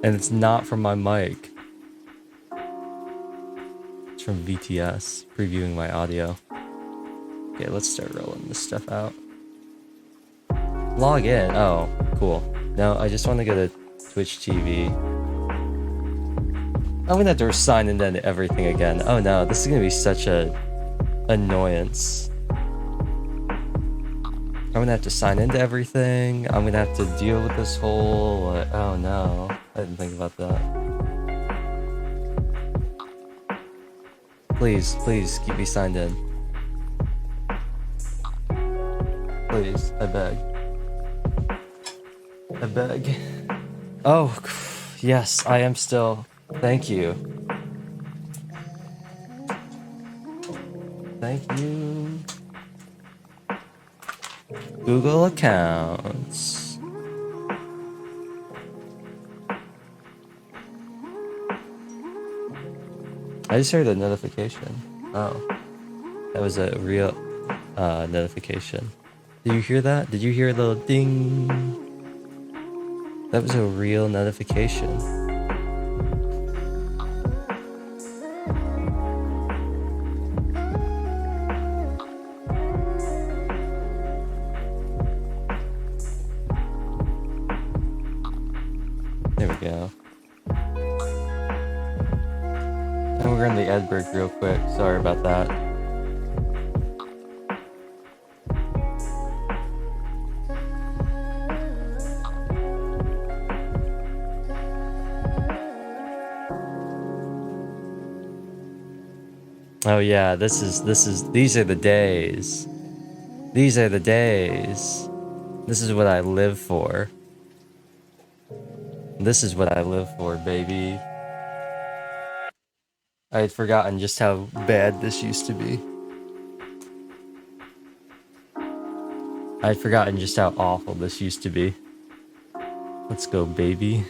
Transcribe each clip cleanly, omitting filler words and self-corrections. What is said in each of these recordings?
And it's not from my mic. It's from VTS, previewing my audio. Okay, let's start rolling this stuff out. Log in. Oh, cool. No, I just want to go to Twitch TV. I'm gonna have to sign into everything again. Oh no, this is gonna be such a annoyance. I'm gonna have to sign into everything. I'm gonna have to deal with this whole... oh no, I didn't think about that. Please, please, keep me signed in. Please, I beg. I beg. Oh, yes, I am still... Thank you. Thank you. Google accounts. I just heard a notification. Oh. That was a real notification. Did you hear that? Did you hear the ding? That was a real notification. There we go. And we're in the Edberg real quick. Sorry about that. Oh yeah, these are the days. These are the days. This is what I live for. This is what I live for, baby. I had forgotten just how bad this used to be. I had forgotten just how awful this used to be. Let's go, baby.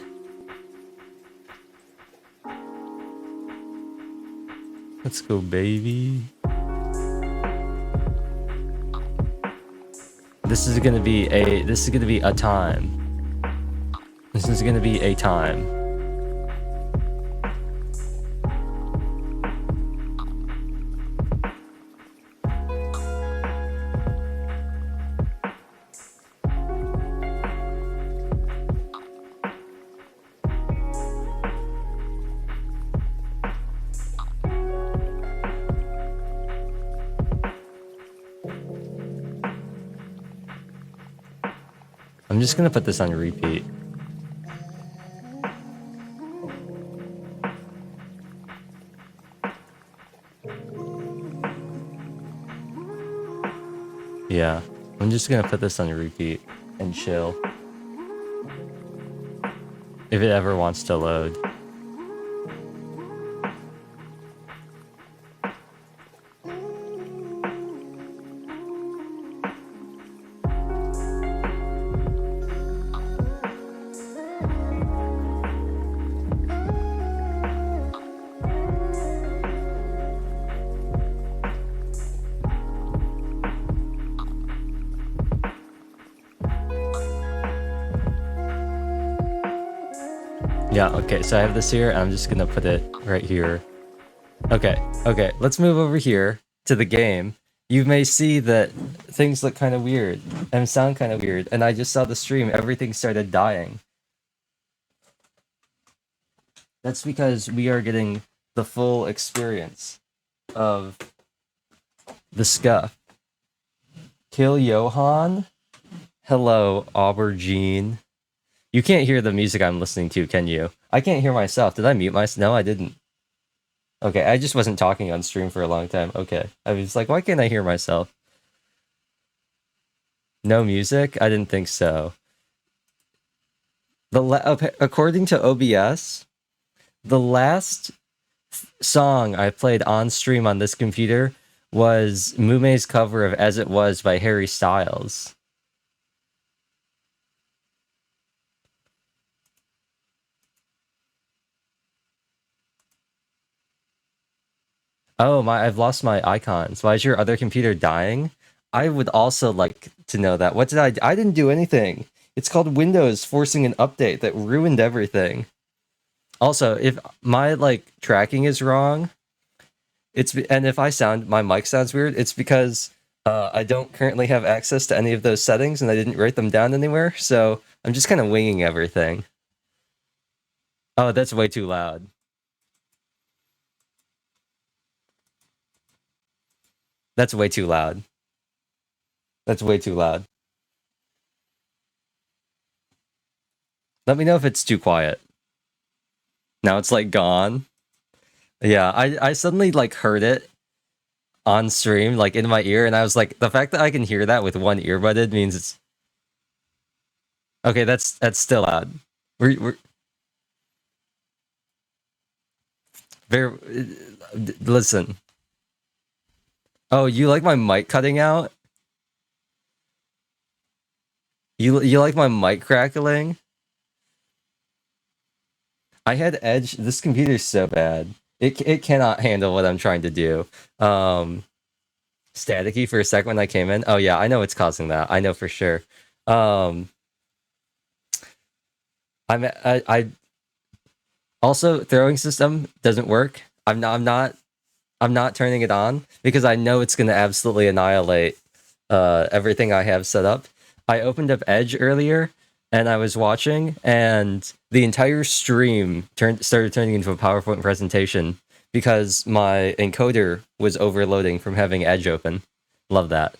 Let's go, baby. This is gonna be a time. This is gonna be a time. I'm just gonna put this on repeat. Yeah, I'm just gonna put this on repeat and chill. If it ever wants to load. Yeah, okay, so I have this here, and I'm just gonna put it right here. Okay, let's move over here to the game. You may see that things look kind of weird and sound kind of weird, and I just saw the stream, everything started dying. That's because we are getting the full experience of the scuff. Kill Johan? Hello, Aubergine. You can't hear the music I'm listening to, can you? I can't hear myself. Did I mute myself? No, I didn't. Okay, I just wasn't talking on stream for a long time. Okay. I was like, why can't I hear myself? No music? I didn't think so. According to OBS, the last song I played on stream on this computer was Mume's cover of As It Was by Harry Styles. Oh, I've lost my icons. Why is your other computer dying? I would also like to know that. What did I didn't do anything. It's called Windows forcing an update that ruined everything. Also, if my like tracking is wrong, and if my mic sounds weird, it's because I don't currently have access to any of those settings, and I didn't write them down anywhere. So I'm just kind of winging everything. Oh, that's way too loud. That's way too loud. That's way too loud. Let me know if it's too quiet. Now it's like gone. Yeah, I suddenly like heard it on stream, like in my ear, and I was like, the fact that I can hear that with one earbud means it's okay. That's still loud. We're very listen. Oh, you like my mic cutting out? You like my mic crackling? I had Edge. This computer's so bad. It cannot handle what I'm trying to do. Staticky for a second when I came in. Oh yeah, I know what's causing that. I know for sure. Um, I also throwing system doesn't work. I'm not turning it on because I know it's gonna absolutely annihilate everything I have set up. I opened up Edge earlier and I was watching, and the entire stream started turning into a PowerPoint presentation because my encoder was overloading from having Edge open. Love that.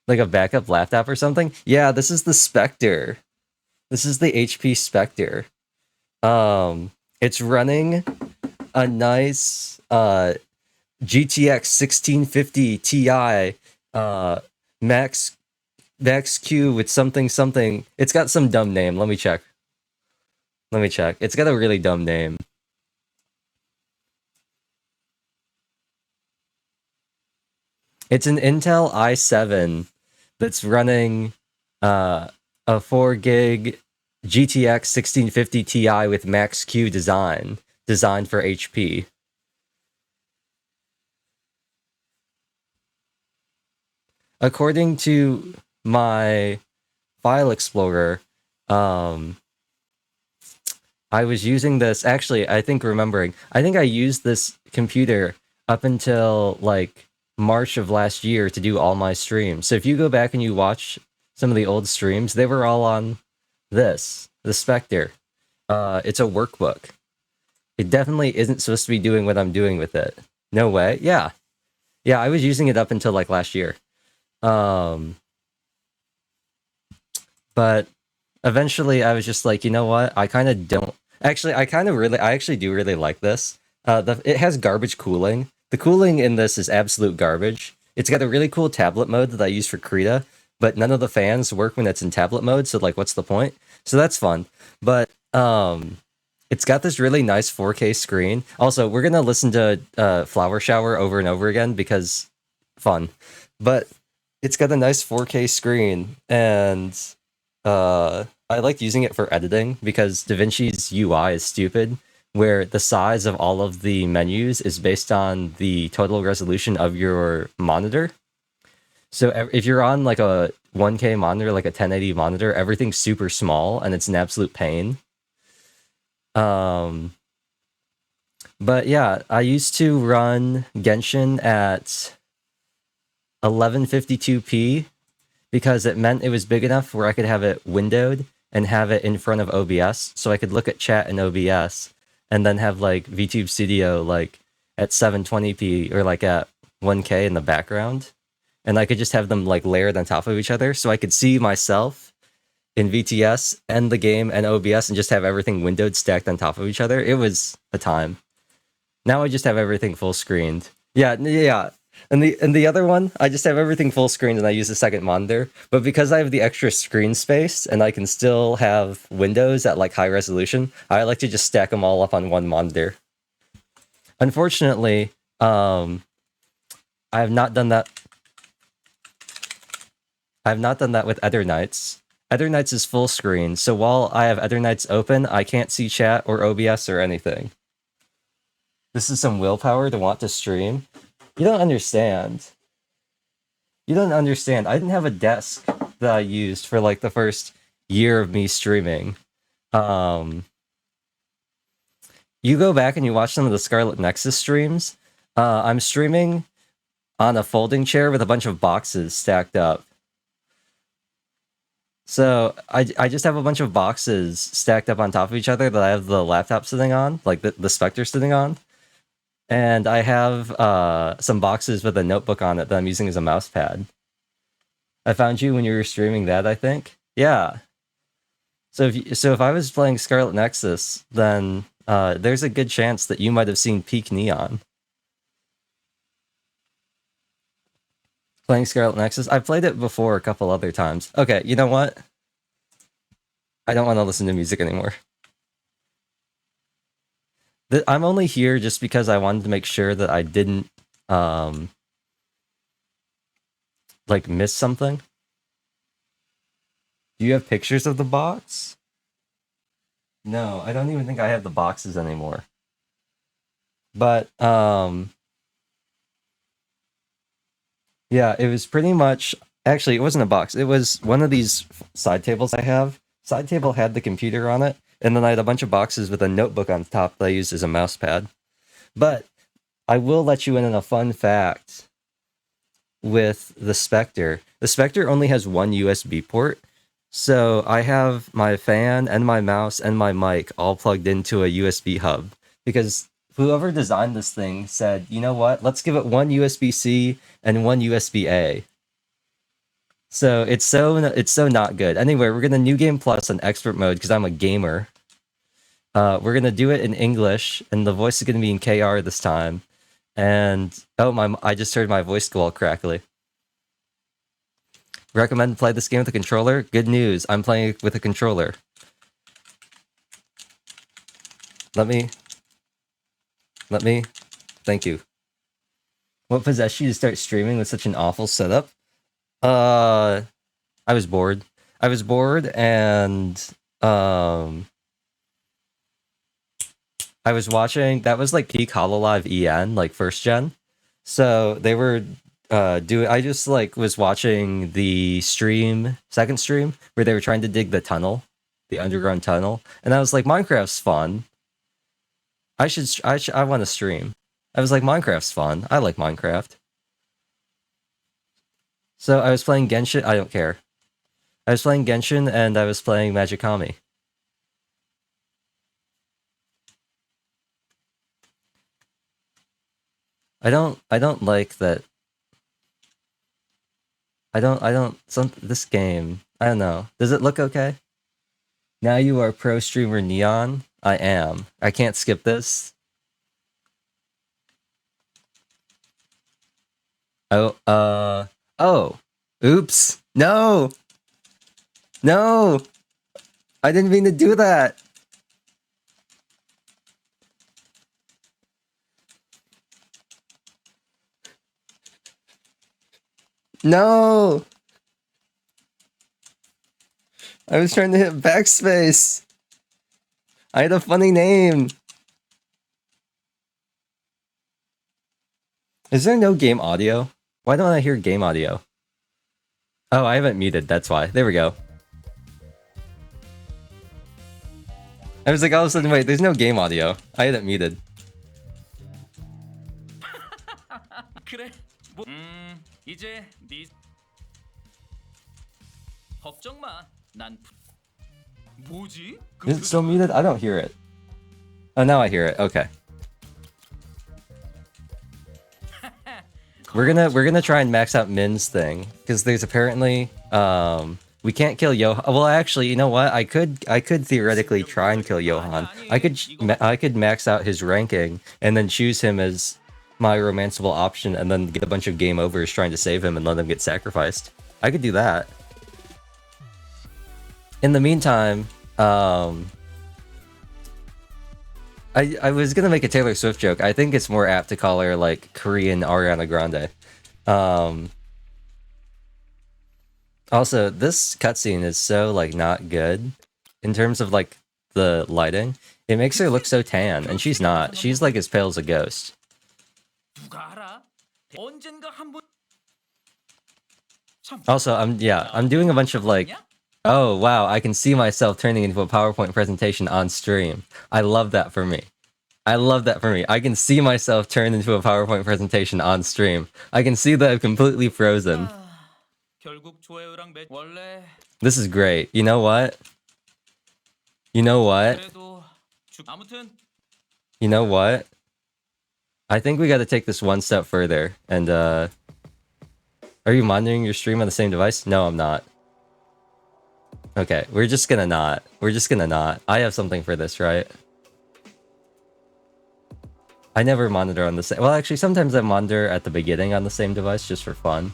Like a backup laptop or something? Yeah, this is the Spectre. This is the HP Spectre. It's running a nice GTX 1650 Ti Max Q with something something. It's got some dumb name. Let me check. It's got a really dumb name. It's an Intel i7 that's running a 4 gig GTX 1650 Ti with Max Q designed for HP. According to my file explorer, I was using this. Actually, I think I used this computer up until like March of last year to do all my streams. So if you go back and you watch some of the old streams, they were all on the Spectre. It's a workbook. It definitely isn't supposed to be doing what I'm doing with it. No way. Yeah. Yeah, I was using it up until like last year. But eventually I was just like, you know what? I kind of don't. Actually, I actually do really like this. It has garbage cooling. The cooling in this is absolute garbage. It's got a really cool tablet mode that I use for Krita, but none of the fans work when it's in tablet mode, so like what's the point? So that's fun. But it's got this really nice 4K screen. Also, we're gonna listen to Flower Shower over and over again because fun. But it's got a nice 4K screen, and I like using it for editing because DaVinci's UI is stupid, where the size of all of the menus is based on the total resolution of your monitor. So if you're on like a 1K monitor, like a 1080 monitor, everything's super small and it's an absolute pain. But yeah, I used to run Genshin at 1152p because it meant it was big enough where I could have it windowed and have it in front of OBS, so I could look at chat in OBS and then have like VTube Studio like at 720p or like at 1K in the background, and I could just have them like layered on top of each other, so I could see myself in VTS and the game and OBS and just have everything windowed stacked on top of each other. It was a time. Now I just have everything full screened. Yeah. And the other one, I just have everything full screen and I use a second monitor. But because I have the extra screen space and I can still have windows at like high resolution, I like to just stack them all up on one monitor. Unfortunately, I have not done that. I have not done that with Eternights. Eternights is full screen, so while I have Eternights open, I can't see chat or OBS or anything. This is some willpower to want to stream. You don't understand. You don't understand. I didn't have a desk that I used for like the first year of me streaming. you go back and you watch some of the Scarlet Nexus streams. I'm streaming on a folding chair with a bunch of boxes stacked up. So I just have a bunch of boxes stacked up on top of each other that I have the laptop sitting on, like the Spectre sitting on. And I have some boxes with a notebook on it that I'm using as a mouse pad. I found you when you were streaming that, I think. Yeah. So if I was playing Scarlet Nexus, then there's a good chance that you might have seen Peak Neon. Playing Scarlet Nexus? I've played it before a couple other times. Okay, you know what? I don't want to listen to music anymore. I'm only here just because I wanted to make sure that I didn't, like, miss something. Do you have pictures of the box? No, I don't even think I have the boxes anymore. But, yeah, it was pretty much... Actually, it wasn't a box. It was one of these side tables I have. Side table had the computer on it, and then I had a bunch of boxes with a notebook on top that I used as a mouse pad. But I will let you in on a fun fact with the Spectre. The Spectre only has one USB port, so I have my fan and my mouse and my mic all plugged into a USB hub, because whoever designed this thing said, you know what, let's give it one USB-C and one USB-A. So it's so not good. Anyway, we're gonna New Game Plus on expert mode because I'm a gamer. We're gonna do it in English, and the voice is gonna be in KR this time. And I just heard my voice go all crackly. Recommend play this game with a controller? Good news, I'm playing it with a controller. Let me. Thank you. What possessed you to start streaming with such an awful setup? I was bored. And I was watching, that was like peak HoloLive EN, like first gen. So they were I just like was watching the second stream, where they were trying to dig the tunnel, the underground tunnel, and I was like, Minecraft's fun. I want to stream. I was like, Minecraft's fun. I like Minecraft. So I was playing Genshin. I don't care. I was playing Genshin and I was playing Magikami. I don't like that. This game, I don't know. Does it look okay? Now you are pro streamer Neon? I am. I can't skip this. Oh, oops. No! No! I didn't mean to do that! No! I was trying to hit backspace! I had a funny name! Is there no game audio? Why don't I hear game audio? Oh, I haven't muted, that's why. There we go. I was like, all of a sudden, wait, there's no game audio. I had it muted. 그래. 이제 네 걱정 마. 난 뭐지? Is it still muted? I don't hear it. Oh, now I hear it. Okay. We're gonna try and max out Min's thing, because there's apparently we can't kill Johan. Well, actually, you know what? I could theoretically try and kill Johan. I could max out his ranking and then choose him as my romanceable option, and then get a bunch of game overs trying to save him and let him get sacrificed. I could do that. In the meantime, I was gonna make a Taylor Swift joke. I think it's more apt to call her like Korean Ariana Grande. Also, this cutscene is so like not good in terms of like the lighting. It makes her look so tan, and she's not. She's like as pale as a ghost. Also, I'm doing a bunch of like, oh wow, I can see myself turning into a PowerPoint presentation on stream. I love that for me. I love that for me. I can see myself turn into a PowerPoint presentation on stream. I can see that I'm completely frozen. 결국 조회율랑 원래 This is great. You know what? You know what? 그래도 아무튼 You know what? I think we got to take this one step further. And are you monitoring your stream on the same device? No, I'm not. Okay, we're just gonna not. We're just gonna not. I have something for this, right? I never monitor on the same... Well, actually, sometimes I monitor at the beginning on the same device just for fun.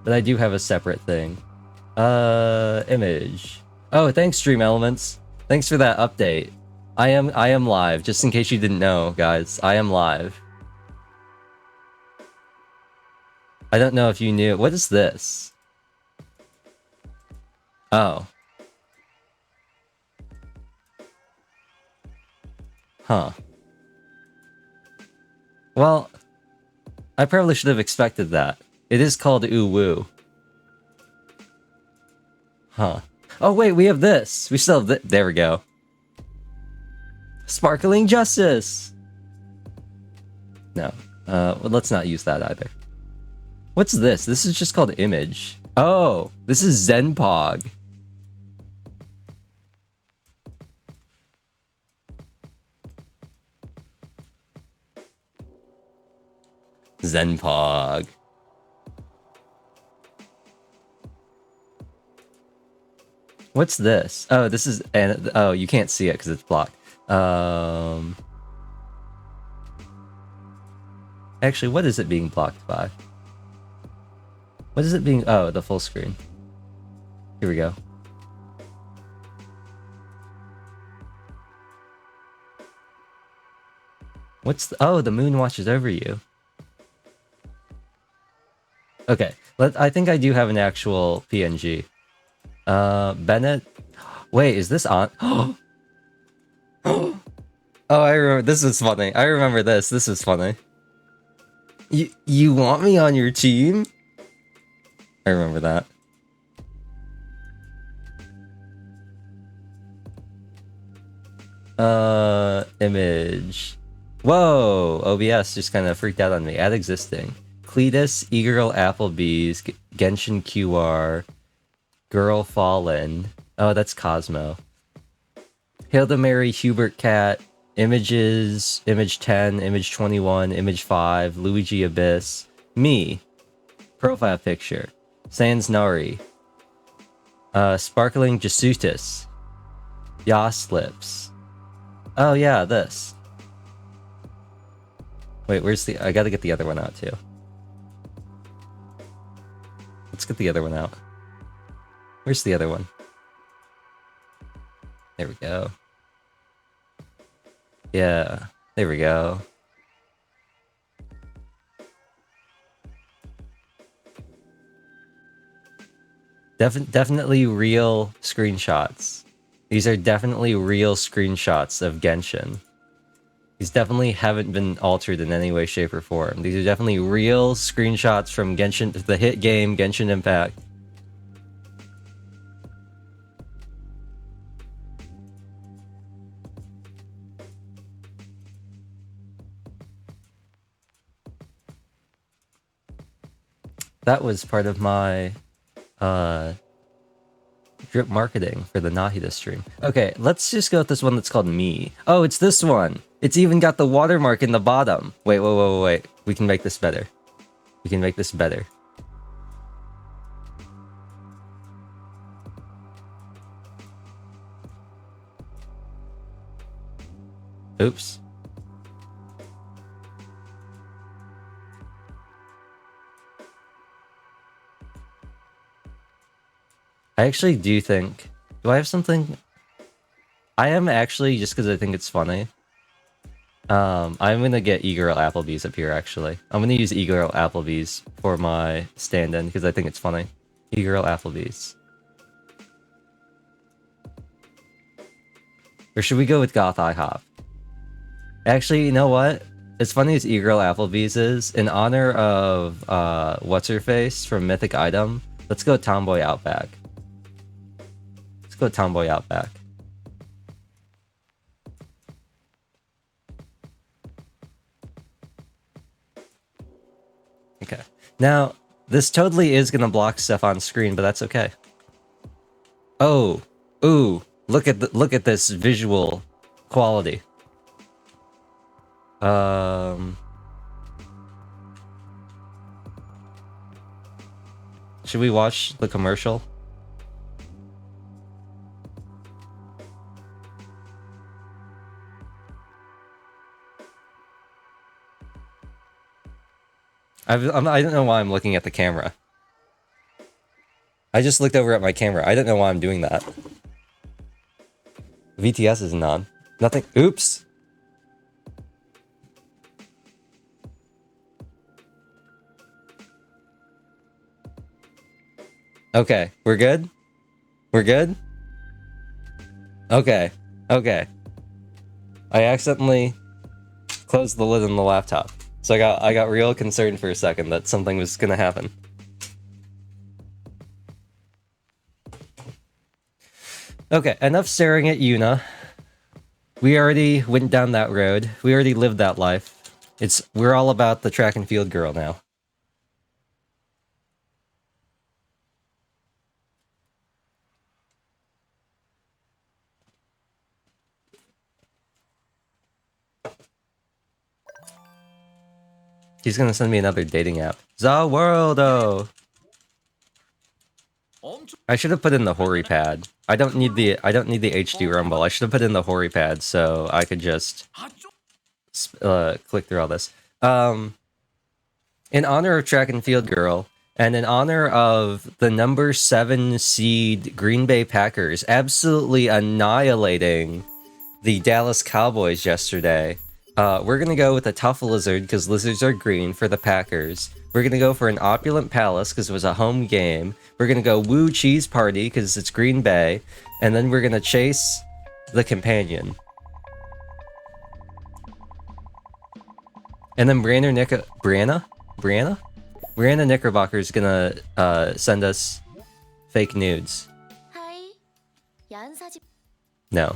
But I do have a separate thing. Image. Oh, thanks, Stream Elements. Thanks for that update. I am live, just in case you didn't know, guys. I am live. I don't know if you knew. What is this? Oh. Huh. Well, I probably should have expected that. It is called Uwu. Huh. Oh wait, we have this. We still have there we go. Sparkling Justice! No. Well, let's not use that either. What's this? This is just called Image. Oh, this is Zenpog. Zenpog. What's this? Oh, this is... oh, you can't see it because it's blocked. Actually, what is it being blocked by? What is it being... Oh, the full screen. Here we go. What's... Oh, the moon watches over you. Okay, I think I do have an actual PNG. Bennett... Wait, is this on? Oh, I remember. This is funny. I remember this. This is funny. You want me on your team? I remember that. Image. Whoa! OBS just kind of freaked out on me. Add existing. Cletus, E-Girl, Applebee's, Genshin QR, Girl Fallen. Oh, that's Cosmo. Hilda Mary, Hubert Cat, Images, Image 10, Image 21, Image 5, Luigi Abyss, me, Profile Picture, Sans Nari, Sparkling Jasutus, Yaslips. Oh yeah, this. Wait, where's the... I gotta get the other one out too. Let's get the other one out. Where's the other one? There we go. Yeah, there we go. Definitely real screenshots. These are definitely real screenshots of Genshin. These definitely haven't been altered in any way, shape, or form. These are definitely real screenshots from Genshin, the hit game Genshin Impact. That was part of my drip marketing for the Nahida stream. Okay, let's just go with this one that's called Me. Oh, it's this one. It's even got the watermark in the bottom. Wait. We can make this better. We can make this better. Oops. I actually do think... Do I have something? I am actually, just because I think it's funny. I'm gonna get E-Girl Applebee's up here, actually. I'm gonna use E-Girl Applebee's for my stand-in, because I think it's funny. E-Girl Applebee's. Or should we go with Goth IHOP? Actually, you know what? As funny as E-Girl Applebee's is, in honor of, What's-Her-Face from Mythic Item, let's go Tomboy Outback. Let's go Tomboy Outback. Okay. Now, this totally is gonna block stuff on screen, but that's okay. Oh, ooh! Look at this visual quality. Should we watch the commercial? I don't know why I'm looking at the camera. I just looked over at my camera. I don't know why I'm doing that. VTS isn't on. Nothing. Oops. Okay, we're good? We're good? Okay, okay. I accidentally closed the lid on the laptop. So I got real concerned for a second that something was gonna happen. Okay, enough staring at Yuna. We already went down that road. We already lived that life. We're all about the track and field girl now. He's gonna send me another dating app. Zaworldo! I should have put in the Hori pad. I don't need the HD rumble. I should have put in the Hori pad so I could just click through all this. In honor of Track and Field Girl, and in honor of the number 7 seed Green Bay Packers absolutely annihilating the Dallas Cowboys yesterday, we're gonna go with a tough lizard because lizards are green for the Packers. We're gonna go for an opulent palace because it was a home game. We're gonna go woo cheese party because it's Green Bay, and then we're gonna chase the companion. And then Brianna Knickerbocker is gonna send us fake nudes. No.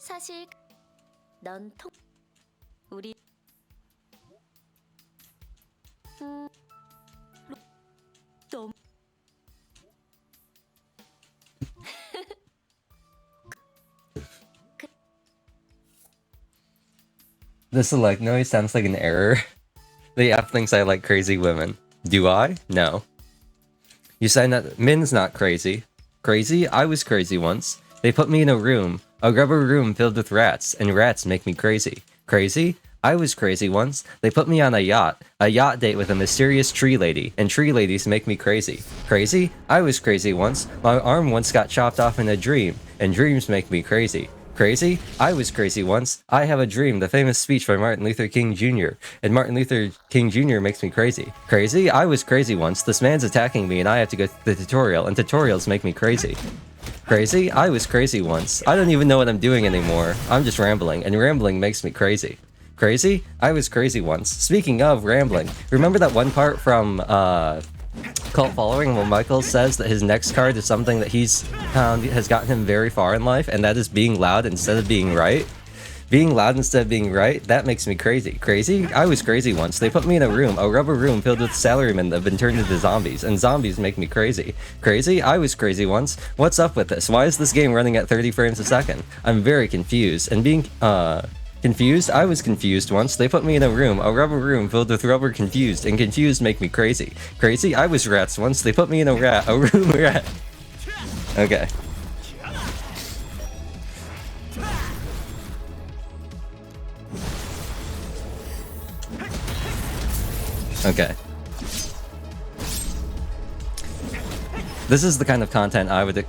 사실 넌 우리 좀 The select noise sounds like an error. The app thinks I like crazy women. Do I? No. You saying that Min's not crazy. Crazy? I was crazy once. They put me in a rubber room filled with rats, and rats make me crazy. Crazy? I was crazy once. They put me on a yacht date with a mysterious tree lady, and tree ladies make me crazy. Crazy? I was crazy once. My arm once got chopped off in a dream, and dreams make me crazy. Crazy? I was crazy once. I have a dream, the famous speech by Martin Luther King Jr., and Martin Luther King Jr. makes me crazy. Crazy? I was crazy once. This man's attacking me, and I have to go to the tutorial, and tutorials make me crazy. Crazy? I was crazy once. I don't even know what I'm doing anymore. I'm just rambling, and rambling makes me crazy. Crazy? I was crazy once. Speaking of rambling, remember that one part from Cult Following when Michael says that his next card is something that he's found has gotten him very far in life, and that is being loud instead of being right? Being loud instead of being right, that makes me crazy. Crazy? I was crazy once. They put me in a rubber room filled with salarymen that have been turned into zombies, and zombies make me crazy. Crazy? I was crazy once. What's up with this? Why is this game running at 30 frames a second? I'm very confused, and being, confused? I was confused once. They put me in a rubber room filled with rubber confused, and confused make me crazy. Crazy? I was rats once. They put me in a room rat. Okay. Okay. This is the kind of content I would...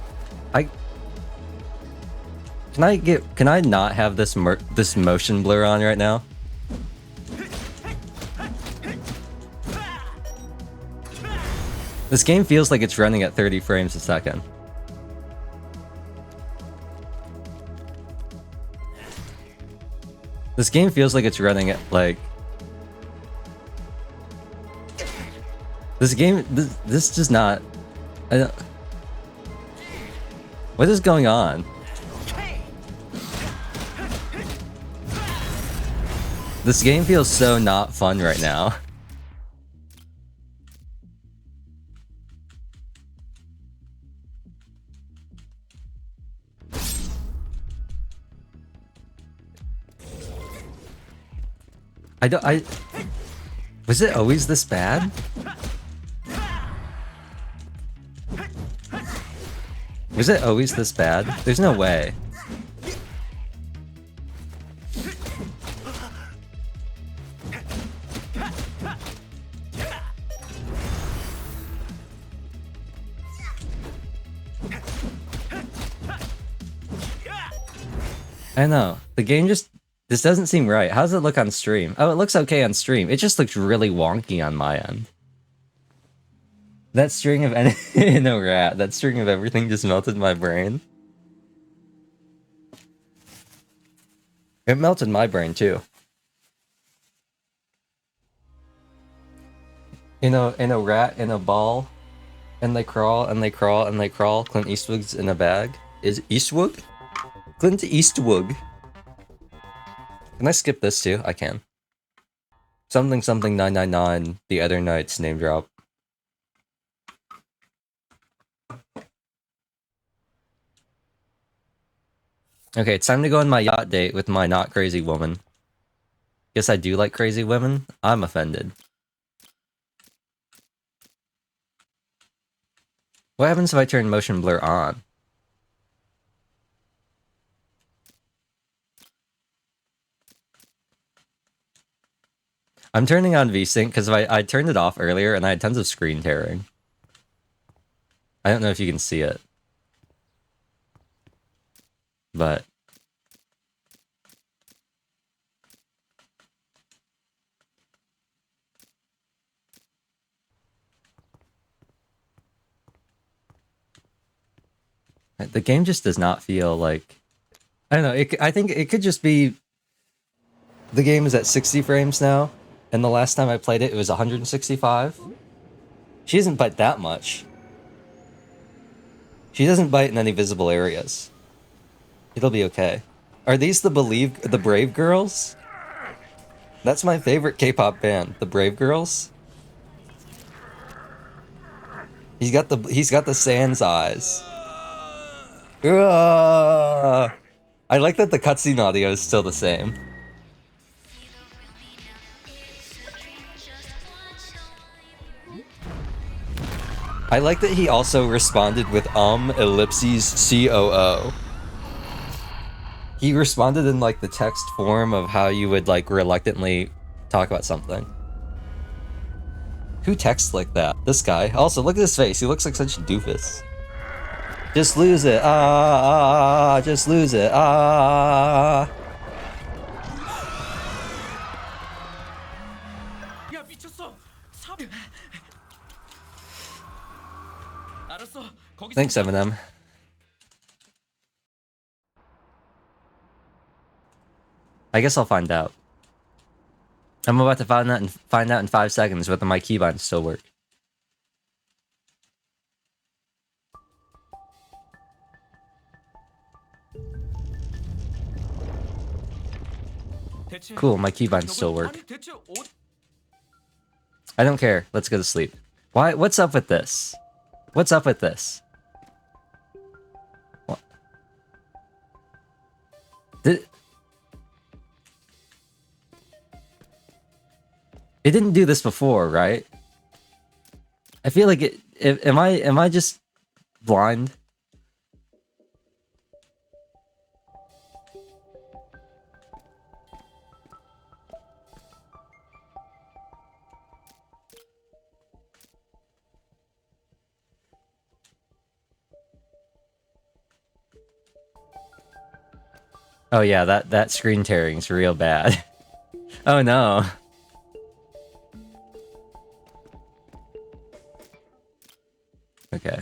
Can I not have this this motion blur on right now? This game feels like it's running at 30 frames a second. This game feels like it's running at like... This does not... I don't... What is going on? This game feels so not fun right now. Was it always this bad? Was it always this bad? There's no way. I know. The game just... This doesn't seem right. How does it look on stream? Oh, it looks okay on stream. It just looks really wonky on my end. That string of... no rat. That string of everything just melted my brain. It melted my brain, too. In a rat in a ball, and they crawl, and they crawl, and they crawl. Clint Eastwood's in a bag. Is Eastwood? Clint Eastwood. Can I skip this too? I can. Something something 999. The Eternights name drop. Okay, it's time to go on my yacht date with my not crazy woman. Guess I do like crazy women. I'm offended. What happens if I turn motion blur on? I'm turning on VSync because I turned it off earlier and I had tons of screen tearing. I don't know if you can see it. But... the game just does not feel like... I don't know, I think it could just be... The game is at 60 frames now, and the last time I played it, it was 165. She doesn't bite that much. She doesn't bite in any visible areas. It'll be okay. Are these the Brave Girls? That's my favorite K-pop band, the Brave Girls. He's got the Sans eyes. I like that the cutscene audio is still the same. I like that he also responded with ellipses COO. He responded in like the text form of how you would like reluctantly talk about something. Who texts like that? This guy. Also, look at his face. He looks like such a doofus. Just lose it. Just lose it. 야 미쳤어. 알았어. 거기서 Thanks, Eminem. I guess I'll find out. I'm about to find out in 5 seconds whether my keybinds still work. Cool, my keybinds still work. I don't care. Let's go to sleep. Why? What's up with this? What's up with this? What? It didn't do this before, right? I feel like it. Am I just blind? Oh yeah, that screen tearing's real bad. Oh no. Okay.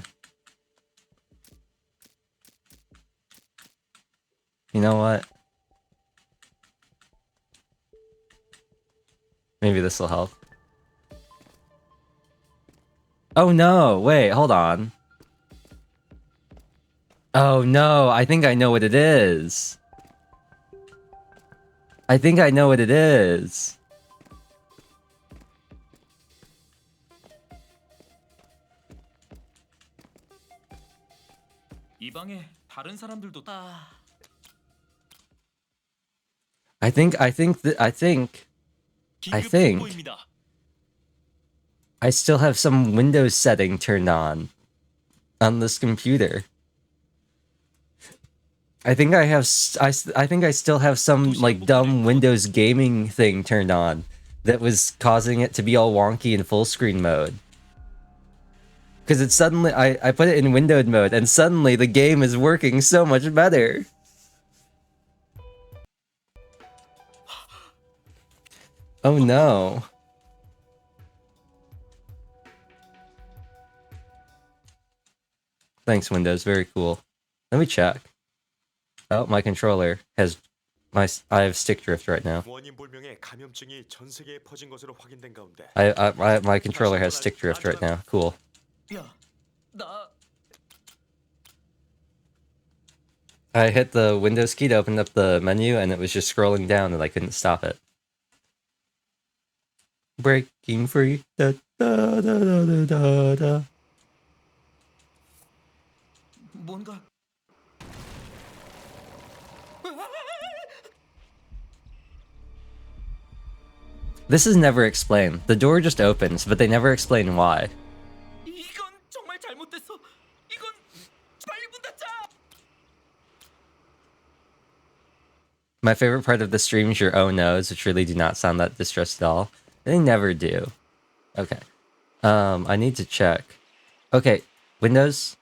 You know what? Maybe this will help. Oh no, wait, hold on. Oh no, I think I know what it is. I think I know what it is. 이 방에 다른 사람들도 I think I 긴급 think 통보입니다. I still have some Windows setting turned on this computer. I think I have I think I still have some like dumb Windows gaming thing turned on that was causing it to be all wonky in full screen mode. Because it suddenly I put it in windowed mode and suddenly the game is working so much better. Oh no. Thanks, Windows. Very cool. Let me check. Oh, my controller has I have stick drift right now. My controller has stick drift right now. Cool. 야, 나 I hit the Windows key to open up the menu and it was just scrolling down and I couldn't stop it. Breaking free. Da, da, da, da, da, da, da. 뭔가 This is never explained. The door just opens, but they never explain why. 이건 정말 잘못됐어. 이건 빨리 문 닫자. My favorite part of the stream is your oh no's, which really do not sound that distressed at all. They never do. Okay. I need to check. Okay, Windows,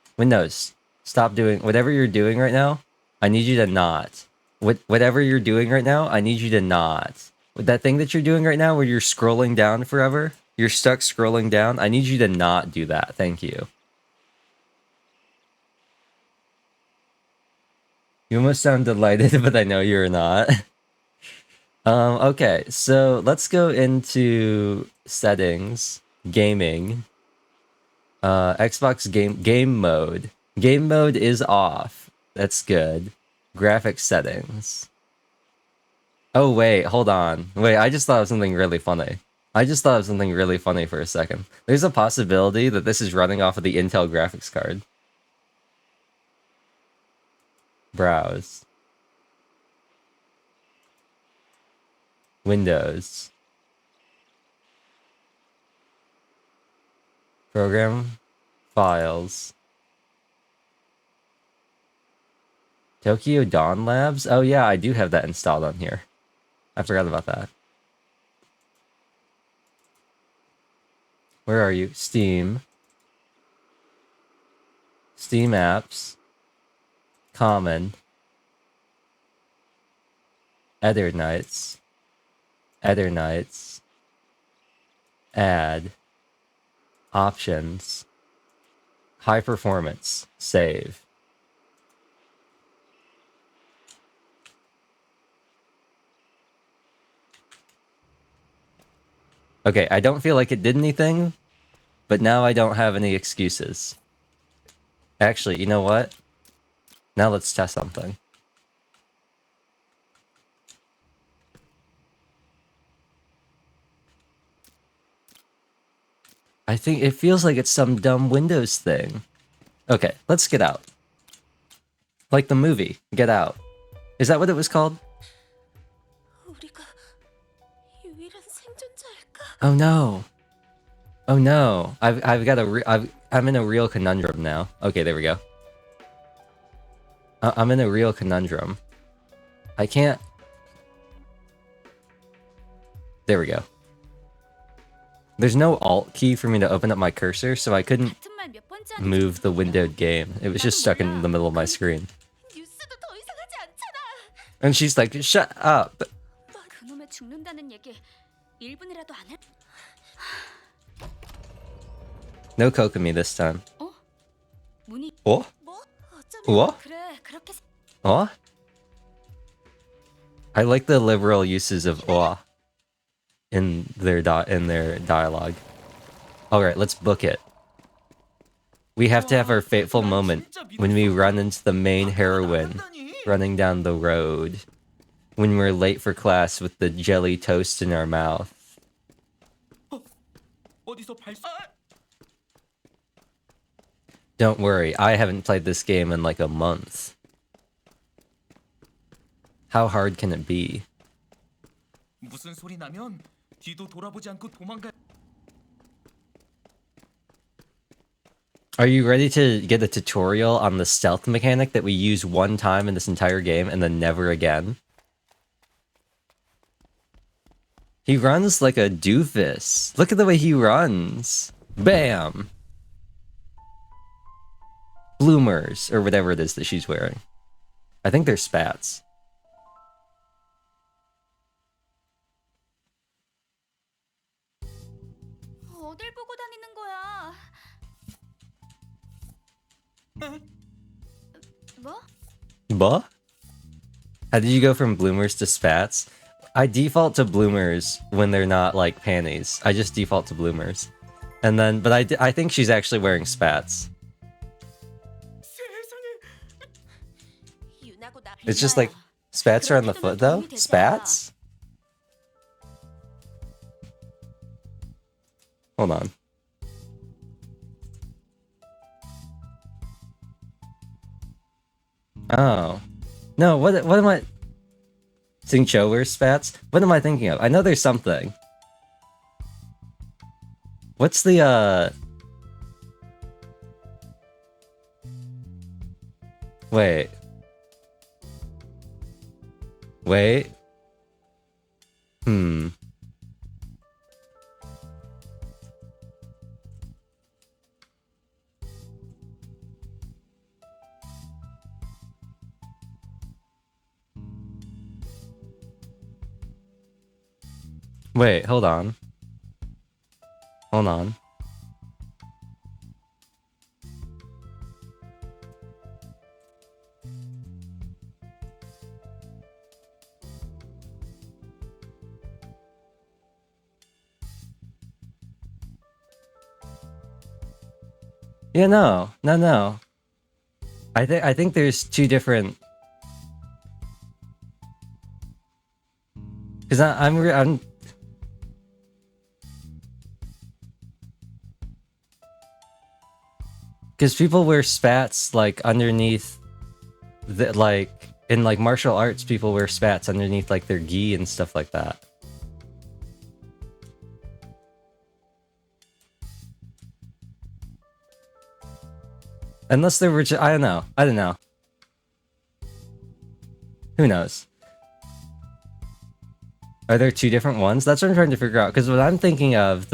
stop doing whatever you're doing right now. I need you to not. Whatever you're doing right now, I need you to not. That thing that you're doing right now where you're scrolling down forever, you're stuck scrolling down, I need you to not do that. Thank you. You almost sound delighted, but I know you're not. Okay, so let's go into settings, gaming, Xbox game mode. Game mode is off. That's good. Graphics settings. Oh wait, hold on. Wait, I just thought of something really funny. For a second. There's a possibility that this is running off of the Intel graphics card. Browse. Windows. Program. Files. Tokyo Dawn Labs? Oh yeah, I do have that installed on here. I forgot about that. Where are you? Steam. Steam apps. Common. Eternights. Add. Options. High performance. Save. Okay, I don't feel like it did anything, but now I don't have any excuses. Actually, you know what? Now let's test something. I think it feels like it's some dumb Windows thing. Okay, let's get out. Like the movie, Get Out. Is that what it was called? 우리가 유일한 생존자일까? Oh no. Oh no. I'm in a real conundrum now. Okay, there we go. I'm in a real conundrum. I can't. There we go. There's no alt key for me to open up my cursor, so I couldn't 같은 말 몇 번째 하는지 move the windowed game. It was just stuck in the middle of my screen. 뉴스도 더 이상하지 않잖아. And she's like, shut up. 그놈의 죽는다는 얘기 1분이라도 안 해? No Kokomi this time. 문이 Oh? 뭐? 어쩌면 우와? 그래 그렇게 Oh? I like the liberal uses of oh in their dialogue. All right, let's book it. We have to have our fateful moment when we run into the main heroine running down the road. when we're late for class with the jelly toast in our mouth. 어디서 아! Don't worry, I haven't played this game in like a month. How hard can it be? 무슨 소리 나면 뒤도 돌아보지 않고 도망가. Are you ready to get a tutorial on the stealth mechanic that we use one time in this entire game and then never again? He runs like a doofus. Look at the way he runs. Bam! Bloomers, or whatever it is that she's wearing. I think they're spats. 어딜 보고 다니는 거야? 뭐? What? How did you go from bloomers to spats? I default to bloomers when they're not like panties. I just default to bloomers. And then, but I think she's actually wearing spats. It's just like, spats are on the foot though? Spats? Hold on. Oh. No, what am I... Singcho wears spats? What am I thinking of? I know there's something. What's the, Wait. Wait. Wait, hold on. Hold on. Yeah, no. I think there's two different. Because I'm. Because people wear spats like underneath, like in like martial arts, people wear spats underneath like their gi and stuff like that. Unless they were just, I don't know. Who knows? Are there two different ones? That's what I'm trying to figure out. Because what I'm thinking of,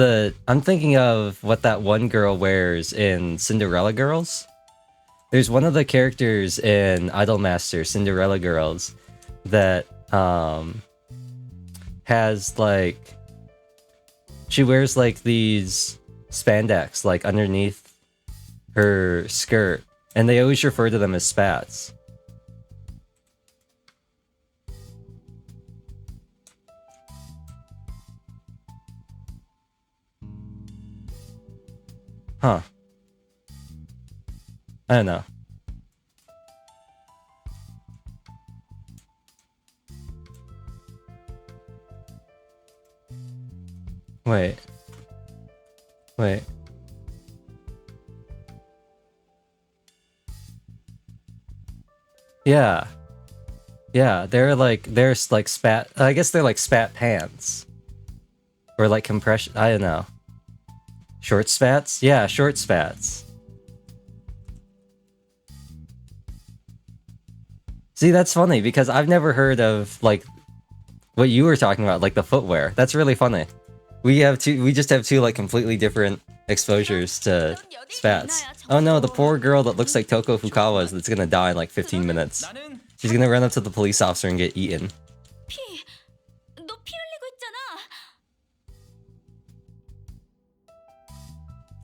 what that one girl wears in Cinderella Girls. There's one of the characters in Idolmaster, Cinderella Girls, that has like, she wears like these spandex like underneath her skirt, and they always refer to them as spats. Huh. I don't know. Wait. Yeah. Yeah, they're like spat. I guess they're like spat pants. Or like compression. I don't know. Short spats? Yeah, short spats. See, that's funny because I've never heard of like what you were talking about, like the footwear. That's really funny. We just have two like completely different exposures to spats. Oh no, the poor girl that looks like Toko Fukawa's that's gonna die in like 15 minutes. She's gonna run up to the police officer and get eaten. 너 피 흘리고 있잖아.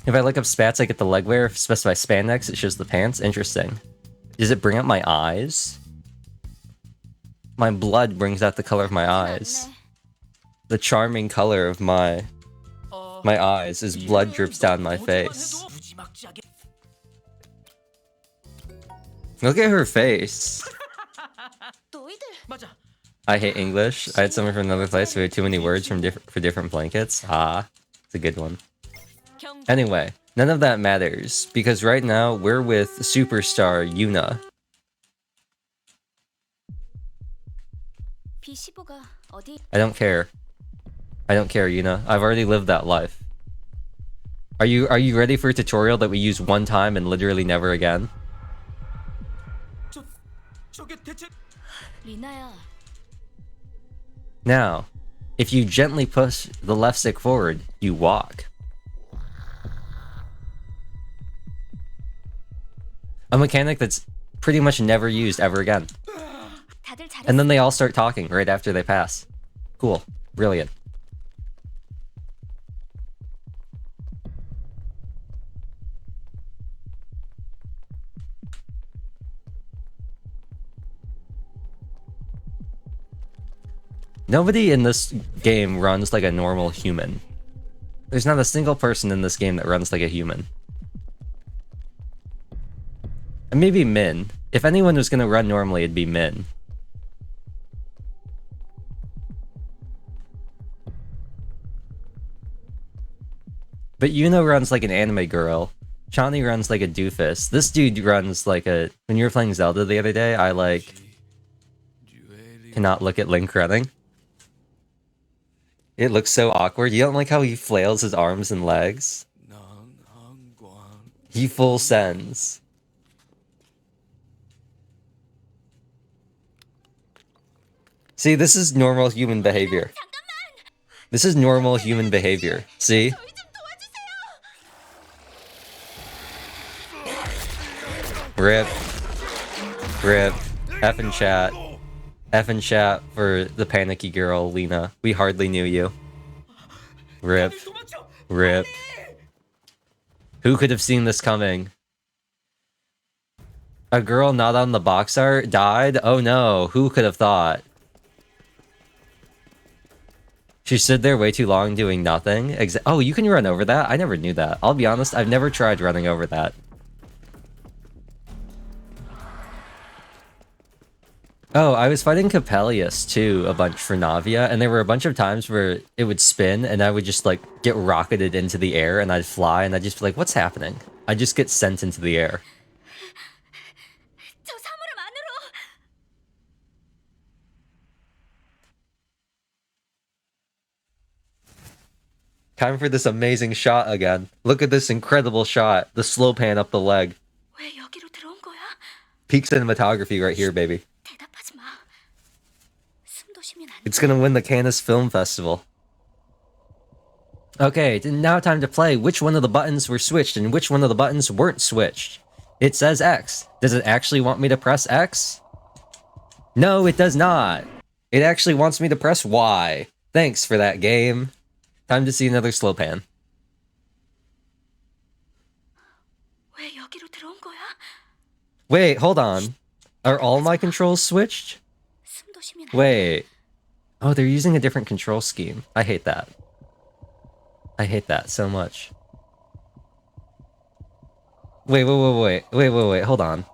If I look up spats, I get the leg wear. If specify spandex, it shows the pants. Interesting. Does it bring up my eyes? My blood brings out the color of my eyes. The charming color of my eyes as blood drips down my face. Look at her face. 너희들 맞아. I hate English. I had someone from another place who had too many words for different blankets. Ah, it's a good one. Anyway, none of that matters, because right now we're with superstar Yuna. B15가 어디? I don't care. I don't care, Yuna. I've already lived that life. Are you ready for a tutorial that we use one time and literally never again? 저게 대체 리나야. Now, if you gently push the left stick forward, you walk. A mechanic that's pretty much never used ever again. 다들 잘했어. And then they all start talking right after they pass. Cool. Brilliant. Nobody in this game runs like a normal human. There's not a single person in this game that runs like a human. And maybe Min. If anyone was gonna run normally, it'd be Min. But Yuna runs like an anime girl. Chani runs like a doofus. This dude runs like a... When you were playing Zelda the other day, I like... cannot look at Link running. It looks so awkward. You don't like how he flails his arms and legs? He full sends. See, this is normal human behavior. This is normal human behavior. See? Rip. Rip. F in chat. F in chat for the panicky girl, Lena. We hardly knew you. Rip. Rip. Who could have seen this coming? A girl not on the box art died? Oh no, who could have thought? She stood there way too long doing nothing. Oh, you can run over that? I never knew that. I'll be honest, I've never tried running over that. Oh, I was fighting Capellius too a bunch for Navia, and there were a bunch of times where it would spin and I would just like get rocketed into the air and I'd fly and I'd just be like, what's happening? I just get sent into the air. 저 사물함 안으로. Time for this amazing shot again. Look at this incredible shot. The slow pan up the leg. 왜 여기로 들어온 거야? Peak cinematography right here, baby. 대답하지 마. 숨도 쉬면 안 돼. It's gonna win the Cannes Film Festival. Okay, now time to play which one of the buttons were switched and which one of the buttons weren't switched. It says X. Does it actually want me to press X? No, it does not. It actually wants me to press Y. Thanks for that game. Time to see another slow pan. 왜 여기로 들어온 거야? Wait, hold on. Are all my controls switched? 숨도 쉬면 안 돼. Wait. Oh, they're using a different control scheme. I hate that. I hate that so much. Wait, hold on.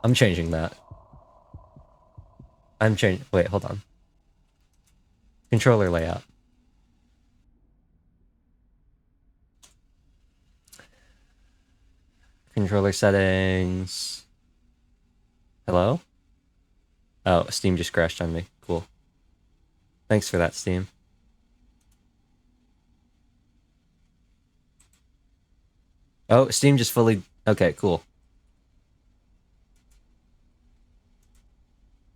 I'm changing that. Wait, hold on. Controller layout. Controller settings. Hello? Oh, Steam just crashed on me. Cool. Thanks for that, Steam. Oh, Steam just fully... Okay, cool.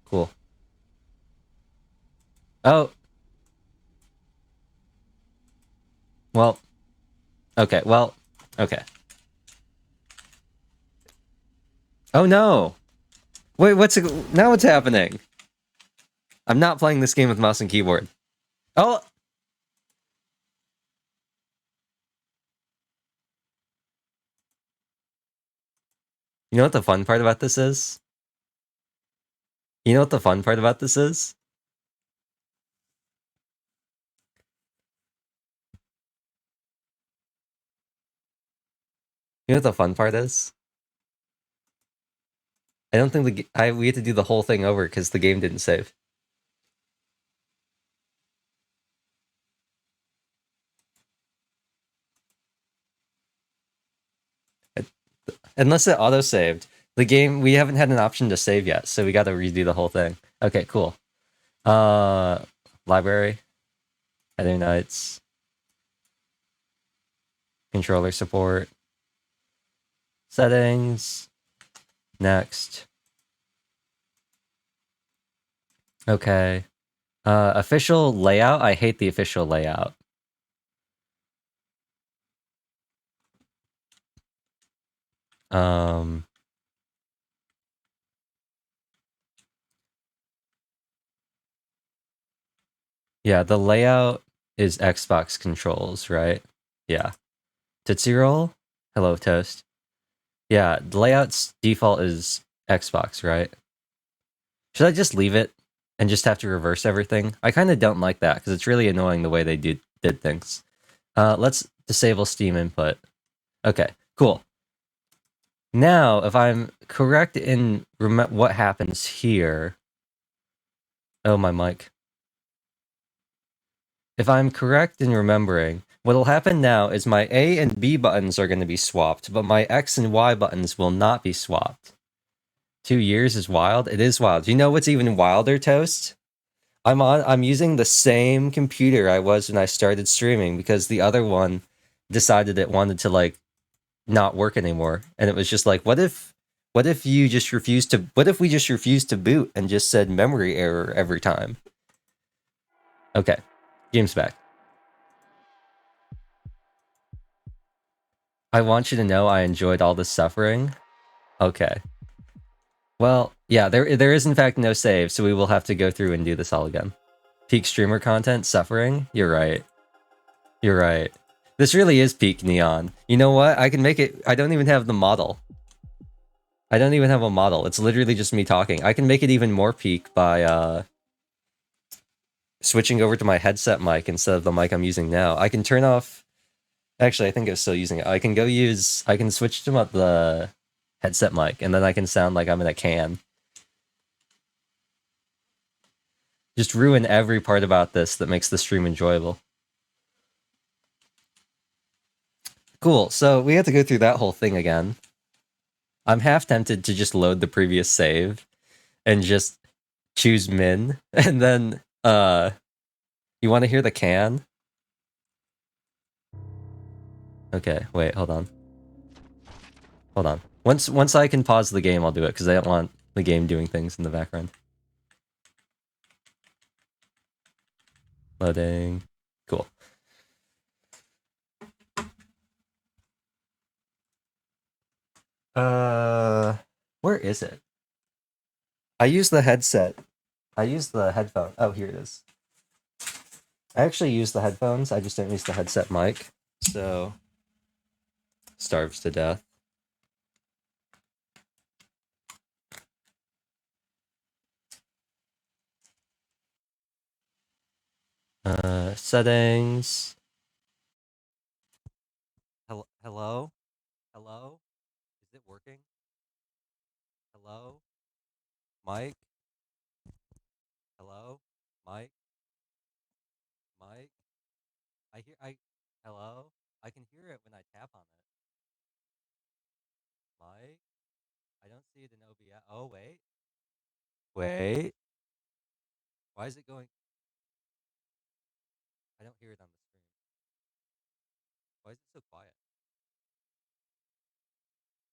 Cool. Oh. Well. Okay, well. Okay. Oh no! Wait, now what's happening? I'm not playing this game with mouse and keyboard. Oh! You know what the fun part about this is? You know what the fun part about this is? You know what the fun part is? I don't think we had to do the whole thing over because the game didn't save. Unless it auto-saved. The game, we haven't had an option to save yet, so we gotta redo the whole thing. Okay, cool. Uh, library, Eternights, controller support, settings, next. Okay. Official layout, I hate the official layout. Um, yeah, the layout is Xbox controls, right? Yeah. Tootsie Roll? Hello, Toast. Yeah, the layout's default is Xbox, right? Should I just leave it and just have to reverse everything? I kind of don't like that because it's really annoying the way they did things. Let's disable Steam input. Okay, cool. Now, if I'm correct in what happens here... Oh, my mic. If I'm correct in remembering, what'll happen now is my A and B buttons are going to be swapped, but my X and Y buttons will not be swapped. 2 years is wild? It is wild. You know what's even wilder, Toast? I'm using the same computer I was when I started streaming because the other one decided it wanted to like not work anymore. And it was just like, what if you just refused to what if we just refused to boot and just said memory error every time? Okay. Game's back. I want you to know I enjoyed all the suffering. Okay. Well, yeah, there is in fact no save, so we will have to go through and do this all again. Peak streamer content, suffering? You're right. You're right. This really is peak neon. You know what? I can make it... I don't even have the model. I don't even have a model. It's literally just me talking. I can make it even more peak by switching over to my headset mic instead of the mic I'm using now. I can turn off... Actually, I think I'm still using it. I can I can switch to the headset mic, and then I can sound like I'm in a can. Just ruin every part about this that makes the stream enjoyable. Cool, so we have to go through that whole thing again. I'm half tempted to just load the previous save and just choose min, and then, you want to hear the can? Okay, wait, hold on. Hold on. Once I can pause the game, I'll do it, because I don't want the game doing things in the background. Loading. Cool. Where is it? I use the headset. I use the headphone. Oh, here it is. I actually use the headphones, I just don't use the headset mic, so... Starves to death. Settings. Hello? Hello? Is it working? Hello? Mike? Hello? Mike? Mike? Hello? I can hear it when I tap on it. Mike? I don't see it in OBS. Oh, wait. Wait. Why is it going? I don't hear it on the screen. Why is it so quiet?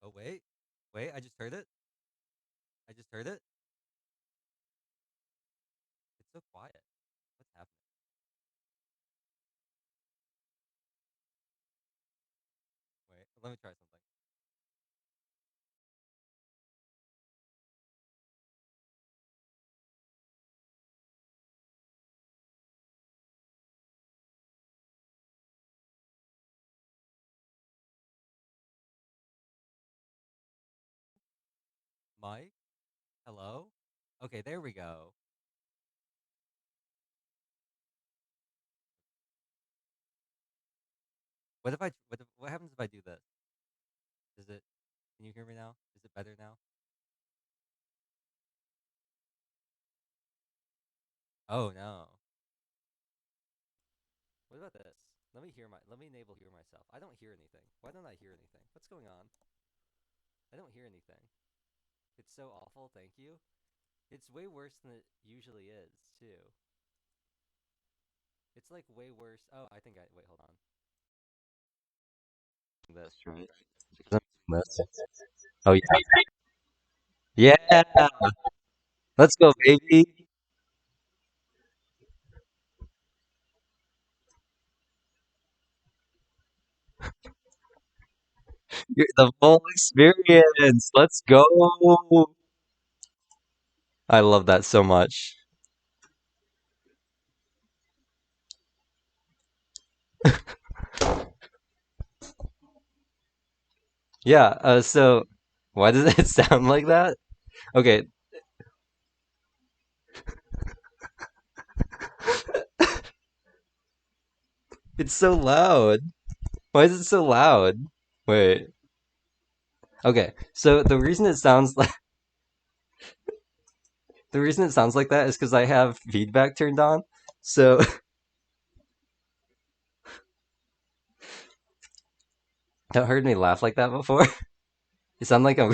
Oh, wait. Wait, I just heard it. I just heard it. It's so quiet. What's happening? Wait, let me try something. Mike? Hello? Okay, there we go. What happens if I do this? Is it, can you hear me now? Is it better now? Oh no. What about this? Let me enable hear myself. I don't hear anything. Why don't I hear anything? What's going on? I don't hear anything. It's so awful, thank you. It's way worse than it usually is, too. It's like way worse. Oh, I think I. Wait, hold on. This, right? This. Oh, yeah. Yeah! Let's go, baby! The full experience! Let's go! I love that so much. Yeah, so why does it sound like that? Okay. It's so loud. Why is it so loud? Wait. Okay, so the reason it sounds like that is because I have feedback turned on. So have heard me laugh like that before. You sound like I'm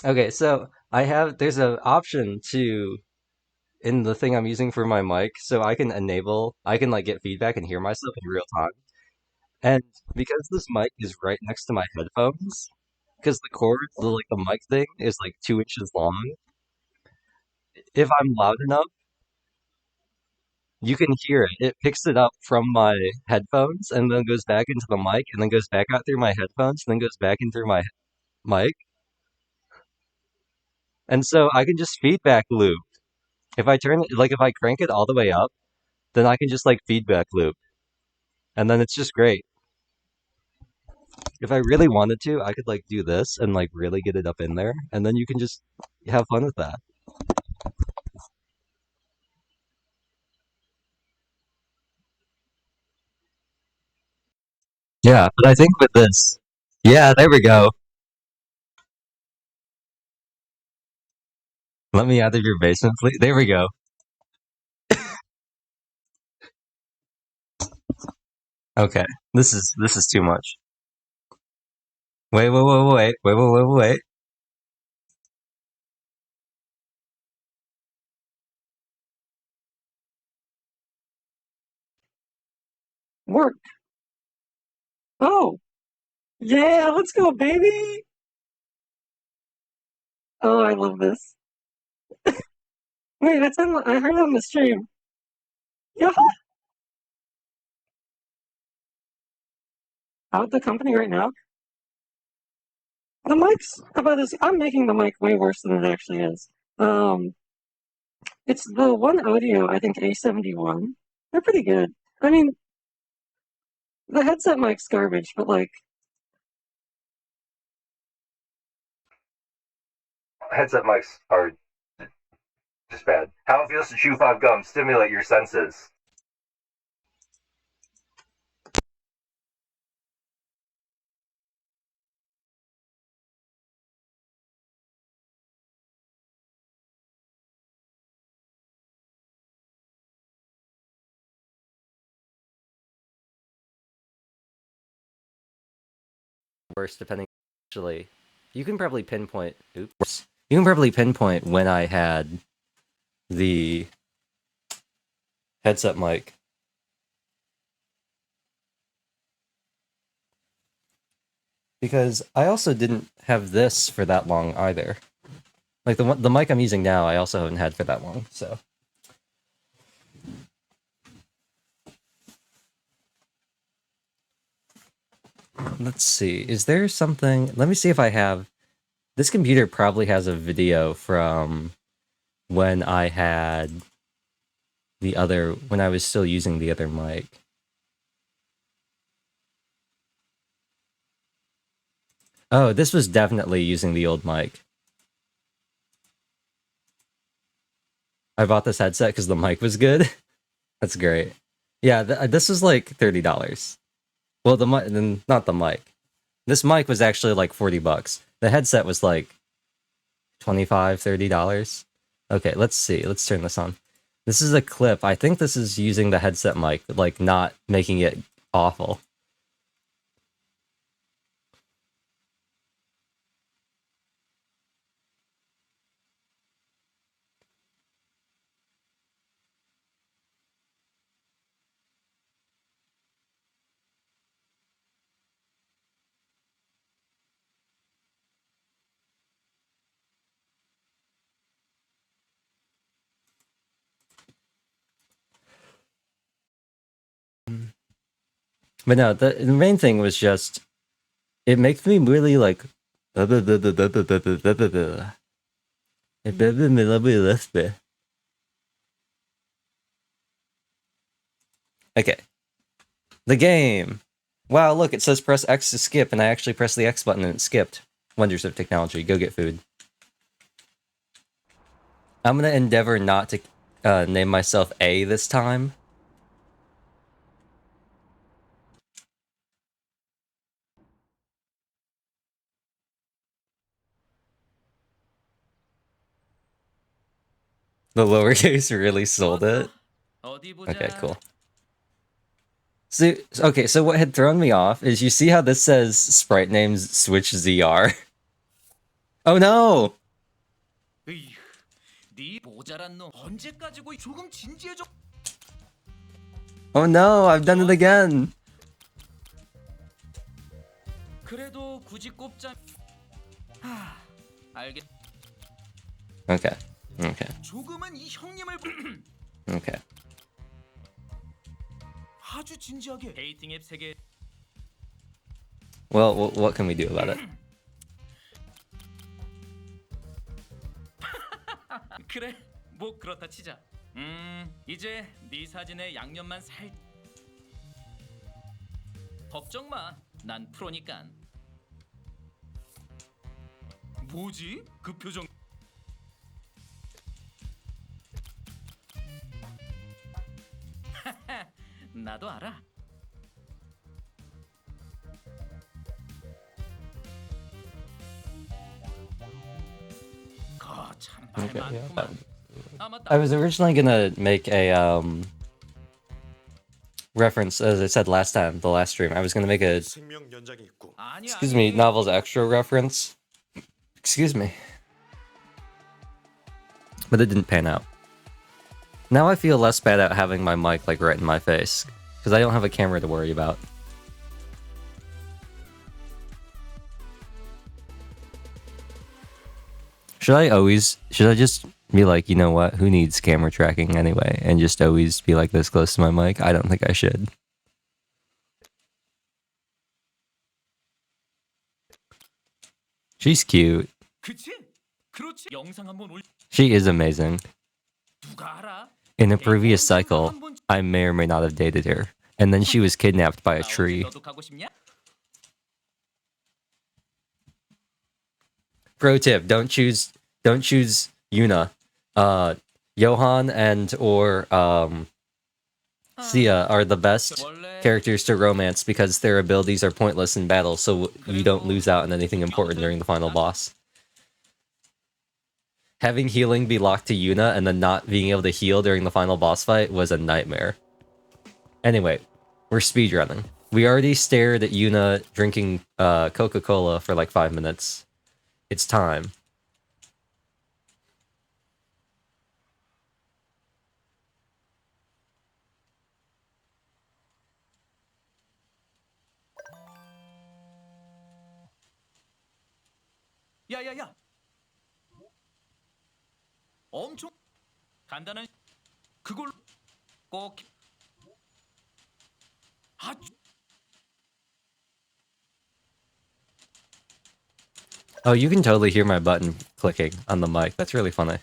okay. So there's an option to in the thing I'm using for my mic, so I can like get feedback and hear myself in real time. And because this mic is right next to my headphones, because the mic thing is like 2 inches long, if I'm loud enough, you can hear it. It picks it up from my headphones and then goes back into the mic and then goes back out through my headphones and then goes back in through my mic. And so I can just feedback loop. If I crank it all the way up, then I can just like feedback loop. And then it's just great. If I really wanted to, I could like do this and like really get it up in there. And then you can just have fun with that. Yeah, but I think with this, yeah, there we go. Let me out of your basement, please. There we go. Okay, this is too much. Wait. Work. Oh, yeah, let's go, baby. Oh, I love this. Wait, I heard on the stream. Yeah, out the company right now. The mic's how about this? I'm making the mic way worse than it actually is. Um, it's the one audio, I think A71. They're pretty good. I mean, the headset mic's garbage, but like headset mics are just bad. How it feels to chew five gums, stimulate your senses. Worse, depending. Actually, you can probably pinpoint. Oops. You can probably pinpoint when I had the headset mic. Because I also didn't have this for that long either. Like the mic I'm using now, I also haven't had for that long. So let's see. Is there something? Let me see if I have. This computer probably has a video from when I had when I was still using the other mic. Oh, this was definitely using the old mic. I bought this headset because the mic was good. That's great. Yeah, this was like $30. Well, the mic, not the mic. This mic was actually like $40. The headset was like $25, $30. Okay, let's see. Let's turn this on. This is a clip. I think this is using the headset mic, like not making it awful. But no, the main thing was just it makes me really like. Okay. The game. Wow, look, it says press X to skip, and I actually pressed the X button and it skipped. Wonders of technology. Go get food. I'm gonna endeavor not to name myself A this time. The lowercase really sold it. 어디 보자. Okay, cool. So, okay, so what had thrown me off is you see how this says sprite names switch ZR? Oh no! 으이, 네 모자란 놈 언제까지 고이 조금 진지해져. Oh no, I've done it again! 그래도 굳이 꼽자. 하, 알겠. Okay, okay, 조금은 이 형님을 okay. 아주 진지하게 데이팅 앱 세계. Well, what can we do about it? 그래, 뭐 그렇다 치자. 이제 네 사진에 양념만 살. 걱정 마, 난 프로니까. 뭐지? 그 표정. 나도 알아. 거참 Okay, yeah, 많구만. 아 맞다. I was originally gonna make a reference, as I said last time, the last stream. I was gonna make a 생명 연장이 있고 아니, excuse me, novels extra reference. Excuse me. But it didn't pan out. Now I feel less bad at having my mic like right in my face, because I don't have a camera to worry about. Should I just be like, you know what, who needs camera tracking anyway, and just always be like this close to my mic? I don't think I should. She's cute. 그치? 그렇지. 영상 한번 올. She is amazing. 누가 알아? In a previous cycle, I may or may not have dated her, and then she was kidnapped by a tree. 너도 가고 싶냐? Pro tip: don't choose Yuna. Johan and or Sia are the best characters to romance because their abilities are pointless in battle, so you don't lose out on anything important during the final boss. Having healing be locked to Yuna and then not being able to heal during the final boss fight was a nightmare. Anyway, we're speedrunning. We already stared at Yuna drinking Coca-Cola for like 5 minutes. It's time. 야야야. 엄청 간단한 그걸 꼭 아주 Oh, you can totally hear my button clicking on the mic. That's really funny.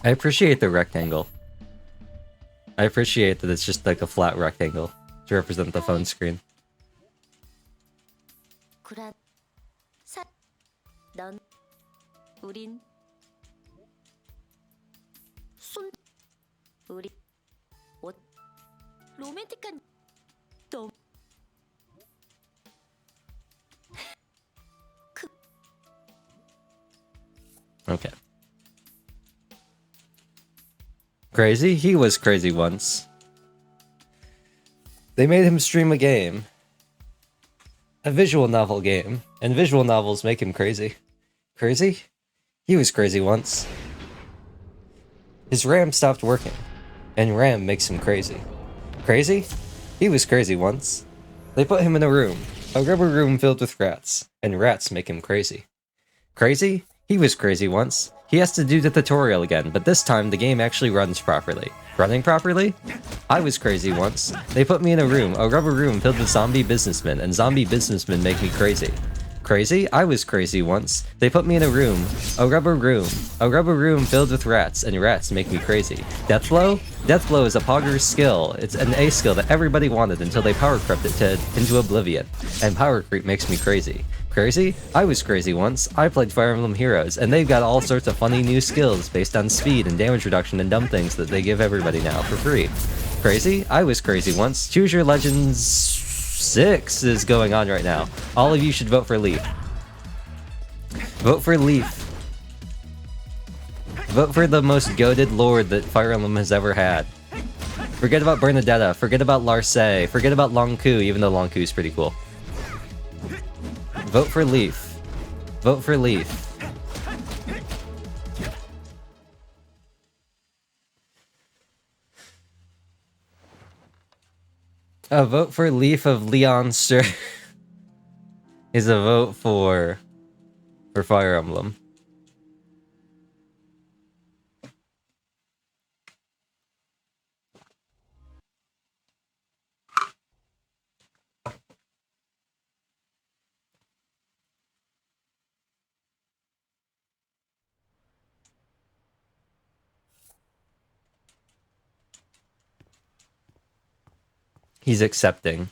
I appreciate the rectangle. I appreciate that it's just like a flat rectangle to represent the phone screen. 구라 사. 넌 우린 손 우리 옷 로맨틱한 너 Okay. Crazy? He was crazy once. They made him stream a game. A visual novel game. And visual novels make him crazy. Crazy? He was crazy once. His RAM stopped working, and RAM makes him crazy. Crazy? He was crazy once. They put him in a room, a rubber room filled with rats, and rats make him crazy. Crazy? He was crazy once. He has to do the tutorial again, but this time the game actually runs properly. Running properly? I was crazy once. They put me in a room, a rubber room filled with zombie businessmen, and zombie businessmen make me crazy. Crazy? I was crazy once. They put me in a room, a rubber room filled with rats, and rats make me crazy. Deathblow? Deathblow is a pogger's skill. It's an A skill that everybody wanted until they power crept it into oblivion. And power creep makes me crazy. Crazy? I was crazy once. I played Fire Emblem Heroes, and they've got all sorts of funny new skills based on speed and damage reduction and dumb things that they give everybody now for free. Crazy? I was crazy once. Choose Your Legends 6 is going on right now. All of you should vote for Leaf. Vote for Leaf. Vote for the most goated lord that Fire Emblem has ever had. Forget about Bernadetta, forget about Larce, forget about Longku, even though Longku is pretty cool. Vote for Leaf. Vote for Leaf. A vote for Leaf of Leon Sir is a vote for Fire Emblem. He's accepting.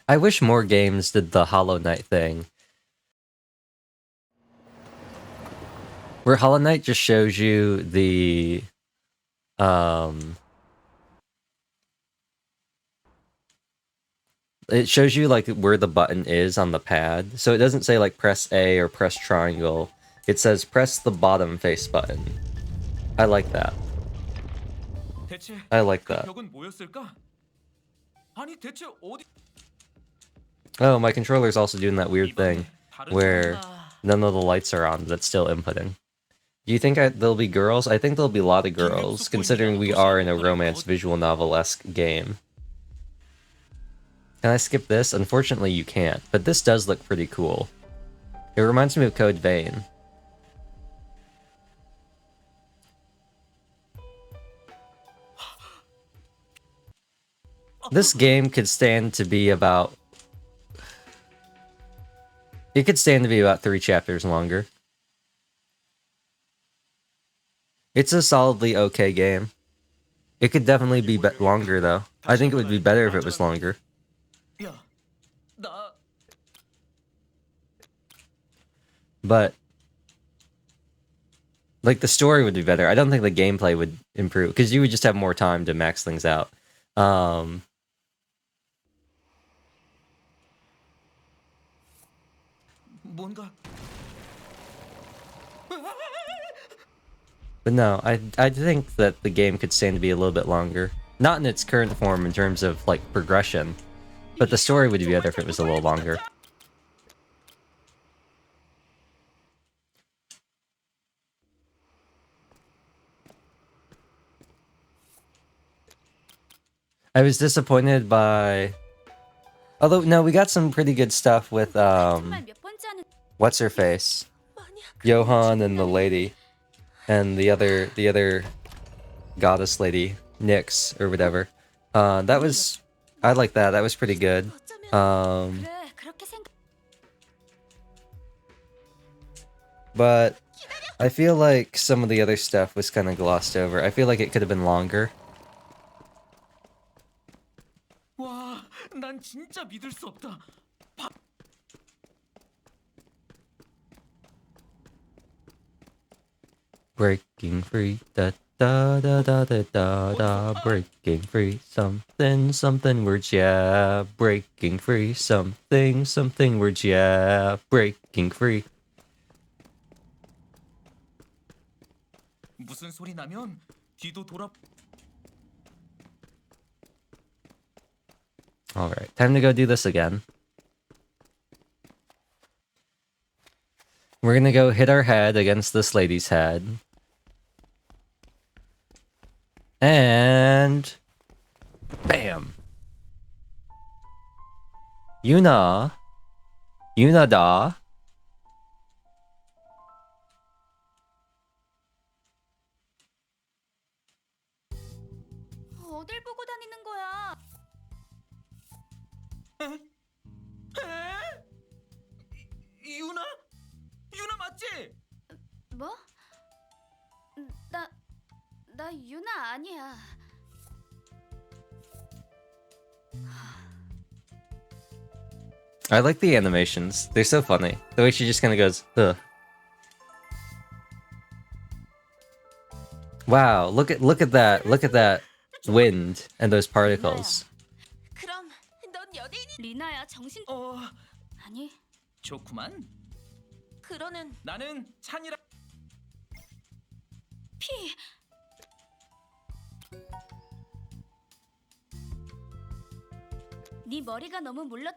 I wish more games did the Hollow Knight thing. Where Hollow Knight just shows you the it shows you like where the button is on the pad. So it doesn't say like press A or press triangle. It says press the bottom face button. I like that. I like that. Oh, my controller's also doing that weird thing where none of the lights are on, but it's still inputting. Do you think there'll be girls? I think there'll be a lot of girls, considering we are in a romance visual novel-esque game. Can I skip this? Unfortunately, you can't, but this does look pretty cool. It reminds me of Code Vein. This game could stand to be about... It could stand to be about 3 chapters longer. It's a solidly okay game. It could definitely be longer, though. I think it would be better if it was longer. But... like, the story would be better. I don't think the gameplay would improve, because you would just have more time to max things out. But no, I think that the game could stand to be a little bit longer. Not in its current form in terms of, like, progression. But the story would be better if it was a little longer. I was disappointed by... Although, no, we got some pretty good stuff with, what's-her-face? Johan and the lady. And the other goddess lady, Nyx, or whatever. That was... I like that. That was pretty good. But I feel like some of the other stuff was kind of glossed over. I feel like it could have been longer. 난 진짜 믿을 수 없다. Breaking free, da da da da da da da. Breaking free, something words, yeah. Breaking free, something words, yeah. Breaking free. 무슨 소리 나면 뒤도 돌아. Alright, time to go do this again. We're gonna go hit our head against this lady's head. And bam. 유나다. 어딜 보고 다니는 거야? 유나? 유나 맞지? 뭐? 나, 나 유나 아니야. I like the animations. They're so funny. The way she just kind of goes, ugh. Wow, look at that. Look at that wind and those particles. 그럼 넌 연예인이? 리나야 정신. 아니. 좋구만. 그러는 나는 찬이라. 피. 네 머리가 너무 물렀.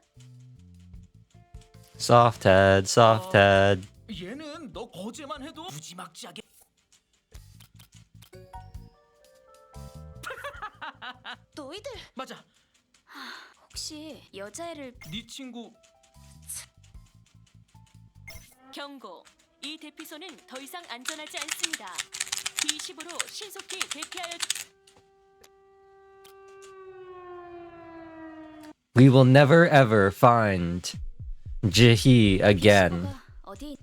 Soft head, soft head. 얘는 너 거제만 해도 무지막지하게. 너희들 맞아. 혹시 여자애를 네 친구 경고. 이 대피소는 더 이상 안전하지 않습니다. B10으로 신속히 대피하여 We will never ever find Jihee again. 친구가 어디?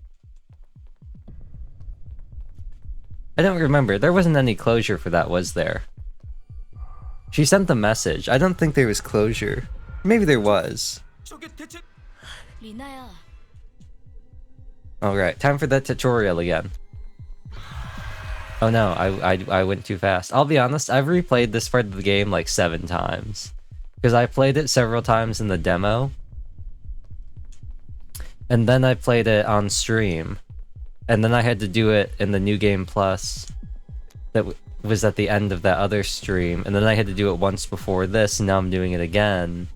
I don't remember. There wasn't any closure for that, was there? She sent the message. I don't think there was closure. Maybe there was. 저게 대체 리나야. Alright, time for that tutorial again. Oh no, I went too fast. I'll be honest, I've replayed this part of the game like 7 times. Because I played it several times in the demo. And then I played it on stream. And then I had to do it in the New Game Plus. That was at the end of that other stream. And then I had to do it once before this, and now I'm doing it again.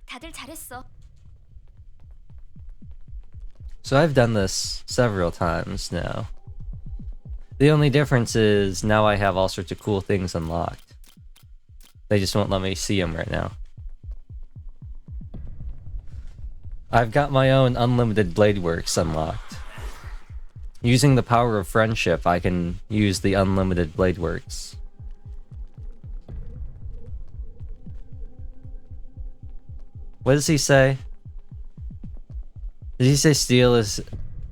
다들 잘했어. So I've done this several times now. The only difference is now I have all sorts of cool things unlocked. They just won't let me see them right now. I've got my own unlimited blade works unlocked. Using the power of friendship, I can use the unlimited blade works. What does he say? Did he say steel is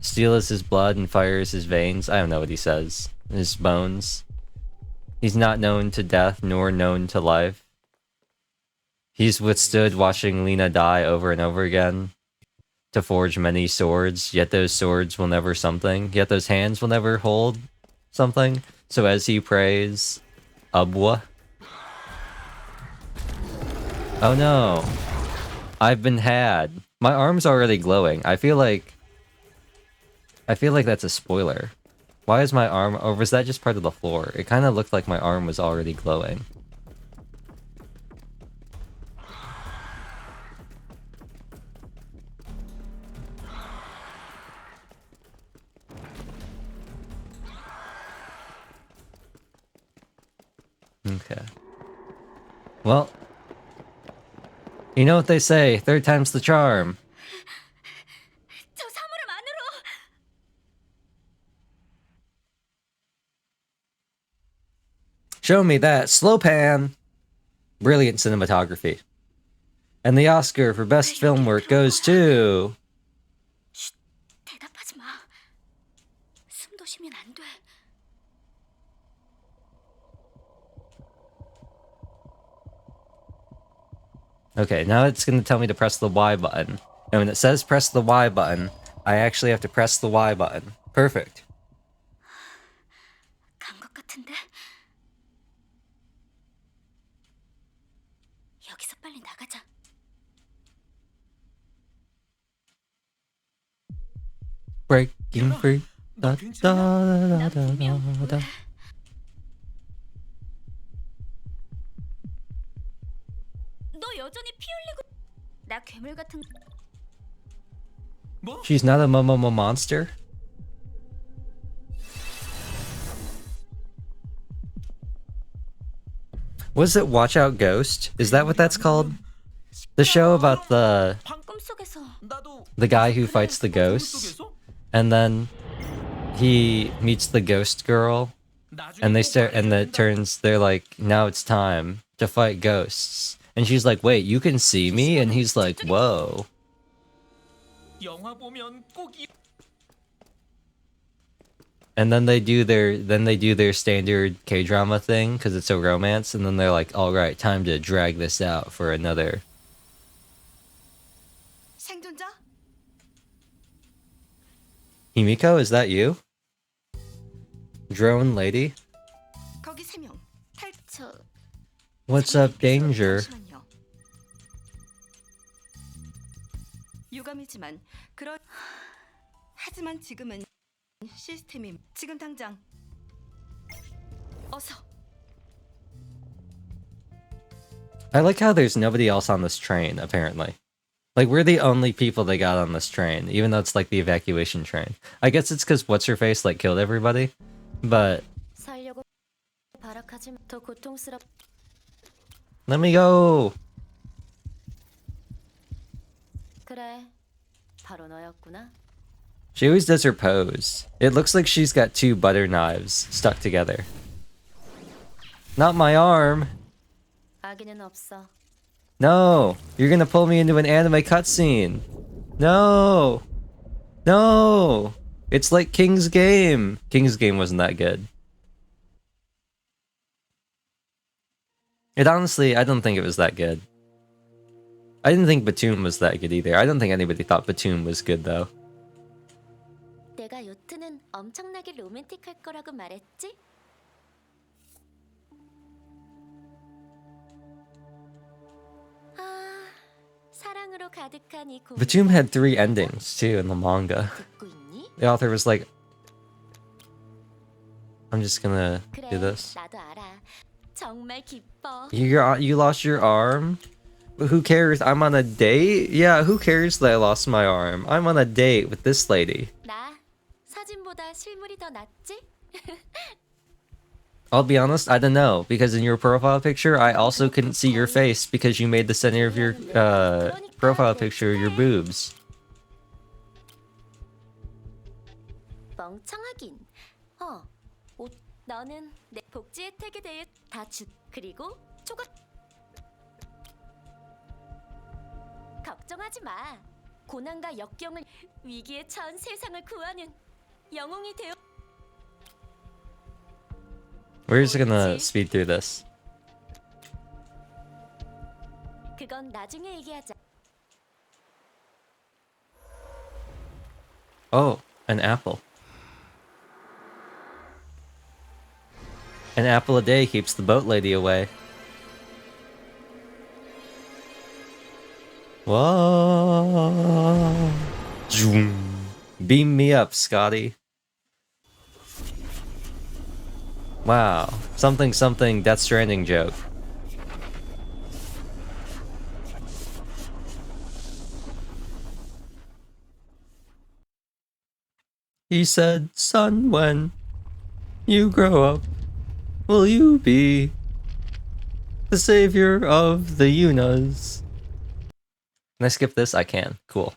his blood and fire is his veins? I don't know what he says. His bones. He's not known to death nor known to life. He's withstood watching Lena die over and over again to forge many swords, yet those swords will never something, yet those hands will never hold something. So as he prays, Abwa. Oh no. I've been had. My arm's already glowing. I feel like that's a spoiler. Why is my arm, or was that just part of the floor? It kind of looked like my arm was already glowing. Okay. Well, you know what they say, third time's the charm. 저 사물함 안으로. Show me that slow pan. Brilliant cinematography. And the Oscar for best film work goes to... 대답하지 마. 숨도 쉬면 안 돼. Okay, now it's going to tell me to press the Y button. And when it says press the Y button, I actually have to press the Y button. Perfect. 간 것 같은데. 여기서 빨리 나가자. Breaking free. Da, da, da, da, 난 분명 da, da. 너 여전히 피 흘리고. 나 괴물 같은. 뭐? She's not a Momomo monster? Was it Watch Out Ghost? Is that what that's called? The show about the 꿈속에서 나도 guy who fights the ghosts, and then he meets the ghost girl, and they start, and it turns, they're like, now it's time to fight ghosts. And she's like, wait, you can see me? And he's like, whoa. 영화 보면 꼭 And then they do their standard K-drama thing, because it's a romance, and then they're like, alright, time to drag this out for another. 생존자? Himiko, is that you? Drone lady? 거기 3명. 탈저. What's up, danger? 잠시만요. 유감이지만 하지만 지금은 시스템이 지금 당장 어서. I like how there's nobody else on this train, apparently. Like, we're the only people they got on this train, even though it's like the evacuation train. I guess it's because What's-Her-Face, like, killed everybody, but... 살려고 발악하지 더 고통스럽. Let me go! 그래, 바로 너였구나. She always does her pose. It looks like she's got two butter knives stuck together. Not my arm! 아기는 없어. No! You're gonna pull me into an anime cutscene! No! No! It's like King's Game! King's Game wasn't that good. It honestly, I don't think it was that good. I didn't think Batum was that good either. I don't think anybody thought Batum was good though. 내가 요트는 엄청나게 로맨틱할 거라고 말했지? 아, 사랑으로 가득한 이 공간 Batum had 3 endings too in the manga. 듣고 있니? The author was like, I'm just gonna 그래, do this. 나도 알아. 정말 기뻐. You lost your arm? Who cares? I'm on a date? Yeah, who cares that I lost my arm? I'm on a date with this lady. 나 사진보다 실물이 더 낫지? I'll be honest, I don't know, because in your profile picture, I also couldn't see your face because you made the center of your profile picture your boobs. 멍청하긴. 너는 내 복지 혜택에 대해 그리고 조각. 걱정하지 마. 고난과 역경을 위기에 처한 세상을 구하는 영웅이 되어. We're just gonna speed through this. 그건 나중에 얘기하자. Oh, an apple. An apple a day keeps the boat lady away. Whoa. Zoom. Beam me up, Scotty. Wow. Something Death Stranding joke. He said, son, when you grow up, will you be the savior of the Yunas? Can I skip this? I can. Cool.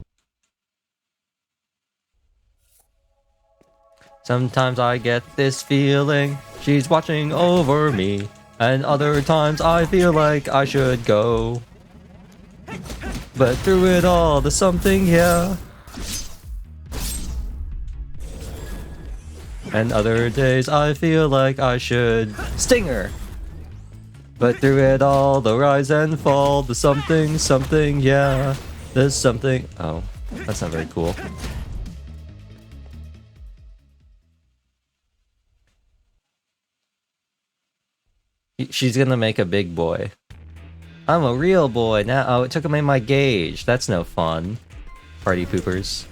Sometimes I get this feeling she's watching over me, and other times I feel like I should go. But through it all, there's something here. And other days I feel like I should sting her. But through it all, the rise and fall, there's something, yeah. There's something. Oh, that's not very cool. She's gonna make a big boy. I'm a real boy now. Oh, it took away my gauge. That's no fun. Party poopers.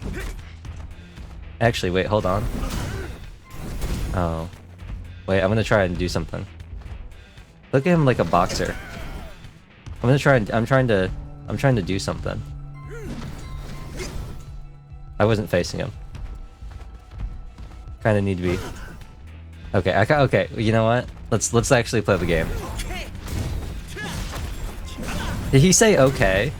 Actually, wait, hold on. Oh. Wait, I'm gonna try and do something. Look at him like a boxer. I'm trying to do something. I wasn't facing him. Kinda need to be. Okay, okay, you know what? Let's actually play the game. Did he say okay?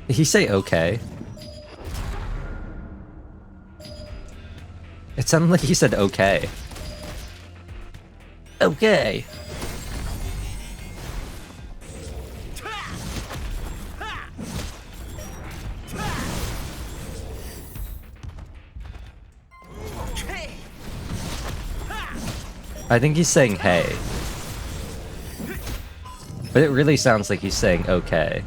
Did he say okay? It sounded like he said okay. Okay. I think he's saying hey. But it really sounds like he's saying okay.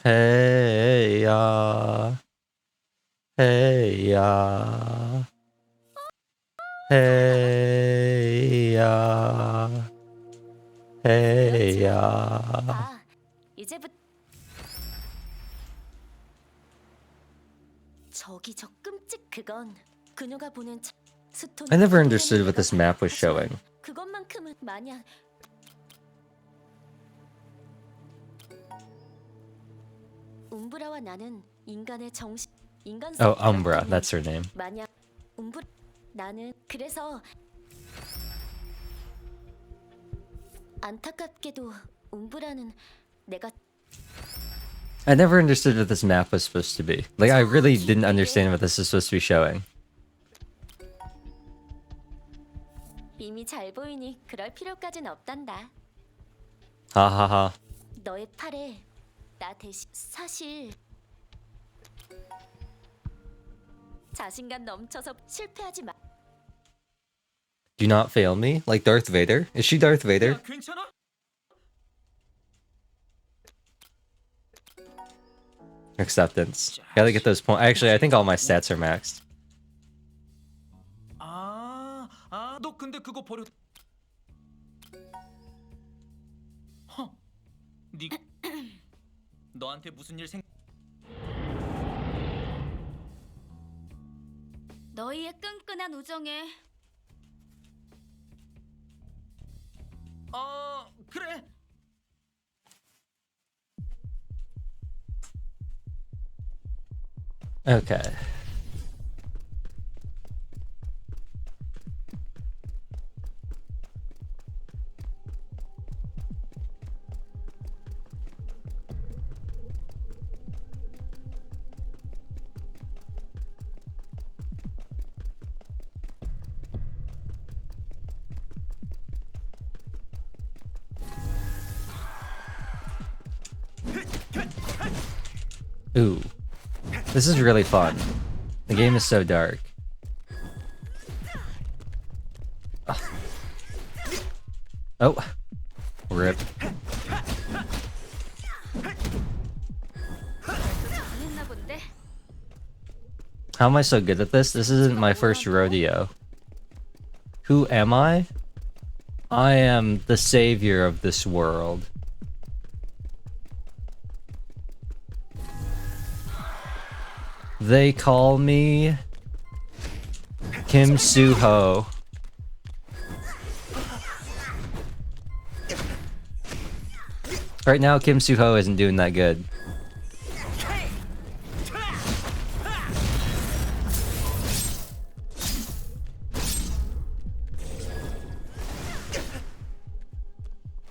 Hey ya. Hey ya. Hey ya. Hey ya. 아, 이제부터 저기 저 끔찍 그건 그녀가 보낸 스톤. I never understood what this map was showing. 그것만큼은 만약 움브라와 나는 인간의 정신 인간. Oh, Umbra, that's her name. 만약 나는 그래서 안타깝게도 움브라는 내가 I never understood what this map was supposed to be. Like, I really didn't understand what this is supposed to be showing. 이미 잘 보이니 그럴 필요까진 없단다. 하하하. 너의 팔에 나 대신 사실 자신감 넘쳐서 실패하지 마. Do not fail me? Like Darth Vader? Is she Darth Vader? 야, 괜찮아? Acceptance. Gotta get those points. Actually, I think all my stats are maxed. 너 근데 그거 버려. 네 너한테 무슨 일 생? 너희의 끈끈한 우정에 그래. Okay. Ooh. This is really fun. The game is so dark. Ugh. Oh. Rip. 잘했나 본데. How am I so good at this? This isn't my first rodeo. Who am I? I am the savior of this world. They call me Kim Soo-ho. Right now, Kim Soo-ho isn't doing that good.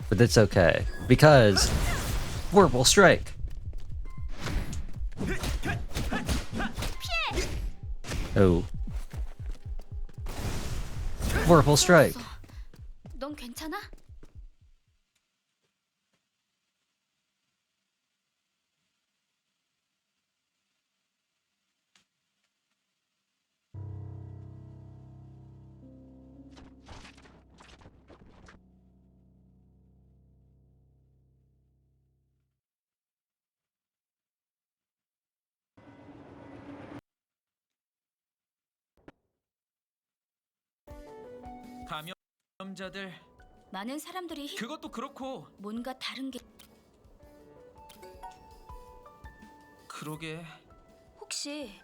But it's okay, because Whirlpool Strike. Oh. Whirlpool Strike. 넌 괜찮아? 감염자들 많은 사람들이 그것도 그렇고 뭔가 다른 게 그러게 혹시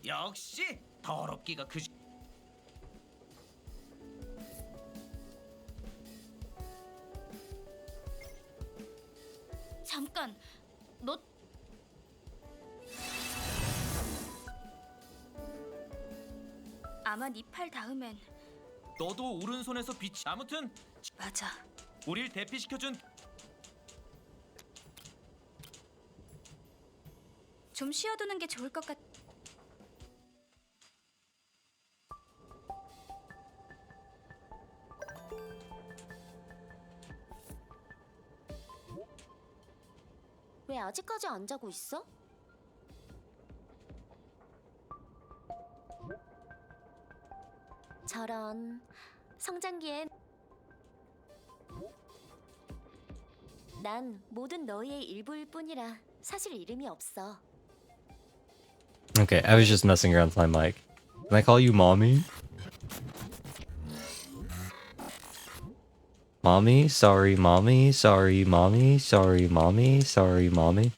역시 더럽기가 그 잠깐. 너 아마 네 팔 다음엔 너도 오른손에서 빛이 아무튼 맞아. 우릴 대피시켜준 좀 쉬어두는 게 좋을 것 같. 왜 아직까지 안 자고 있어? 저런 성장기엔 난 모든 너희의 일부일 뿐이라 사실 이름이 없어. Okay, I was just messing around with my mic. Can I call you mommy? Mommy? Sorry, mommy. Sorry, mommy. Sorry, mommy. Sorry, mommy.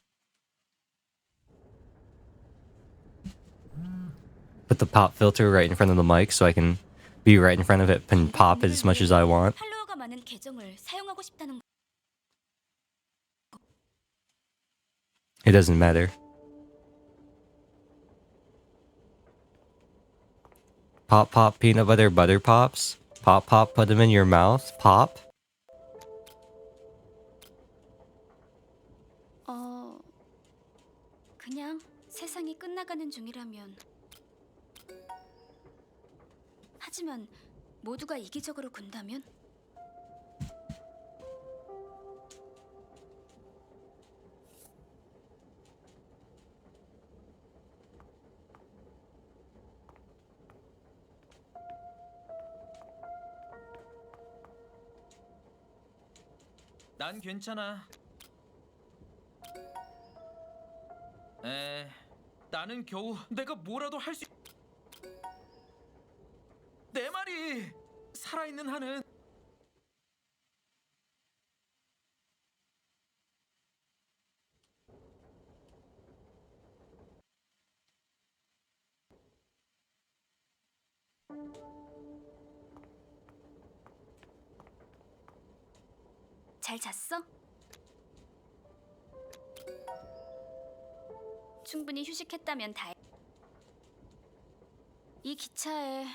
Put the pop filter right in front of the mic so I can be right in front of it and pop as much as I want. 팔로워가 많은 계정을 사용하고 싶다는 거. It doesn't matter. Pop, pop, peanut butter pops. Pop, pop, put them in your mouth. Pop. 그냥 세상이 끝나가는 중이라면. 하지만 모두가 이기적으로 군다면? 난 괜찮아. 나는 겨우 내가 뭐라도 할 수. 내 말이 살아있는 한은 잘 잤어? 충분히 휴식했다면 다행. 이 기차에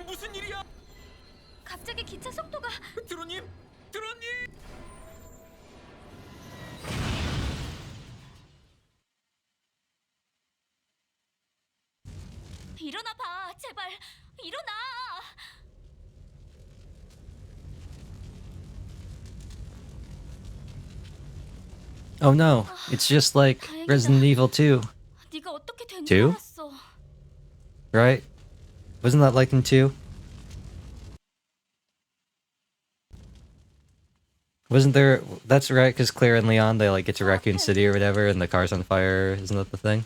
무슨 일이야? 갑자기 기차 속도가 드로님, 드로님. 일어나 봐, 제발 일어나. Oh no, it's just like Resident Evil 2, 네가 어떻게 된 줄 Two? 알았어. right? Wasn't that like in 2? Wasn't there? That's right, because Claire and Leon, they like get to Raccoon City or whatever, and the car's on fire. Isn't that the thing?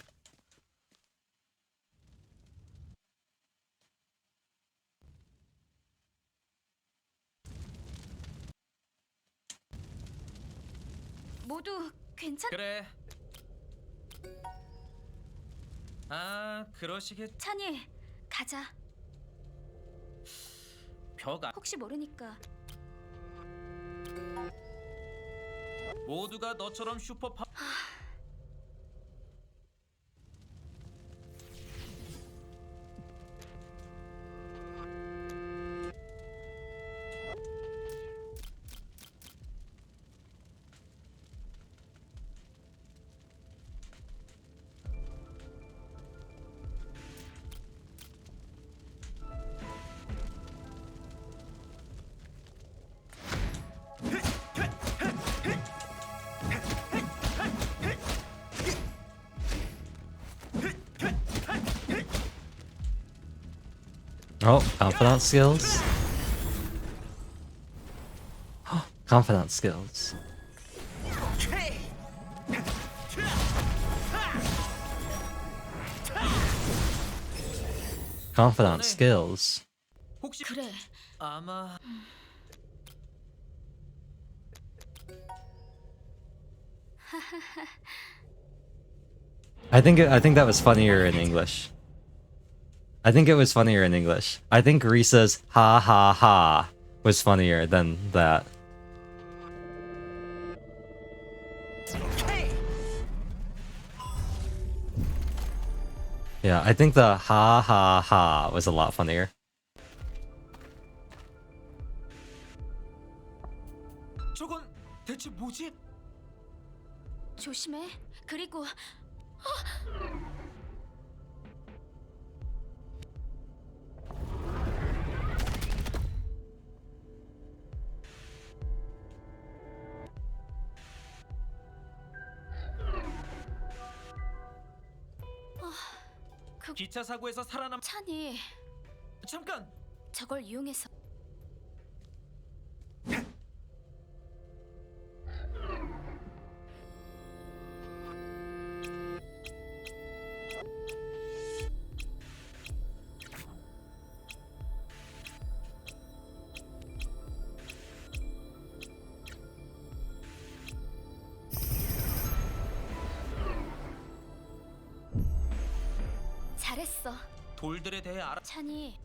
모두 괜찮? 그래. 아, 그러시겠. 찬이, 가자. 벽 안. 혹시 모르니까. 모두가 너처럼 슈퍼파. Oh, confidence skills. Confidence skills. Confidence skills. 혹시 그래. 아마 I think that was funnier in English. I think it was funnier in English. I think Risa's ha ha ha was funnier than that. Yeah, I think the ha ha ha was a lot funnier. 저건 대체 뭐지? 조심해. 그리고 기차 사고에서 살아남. 찬이 잠깐. 저걸 이용해서 잘했어. 돌들에 대해 알아. 찬이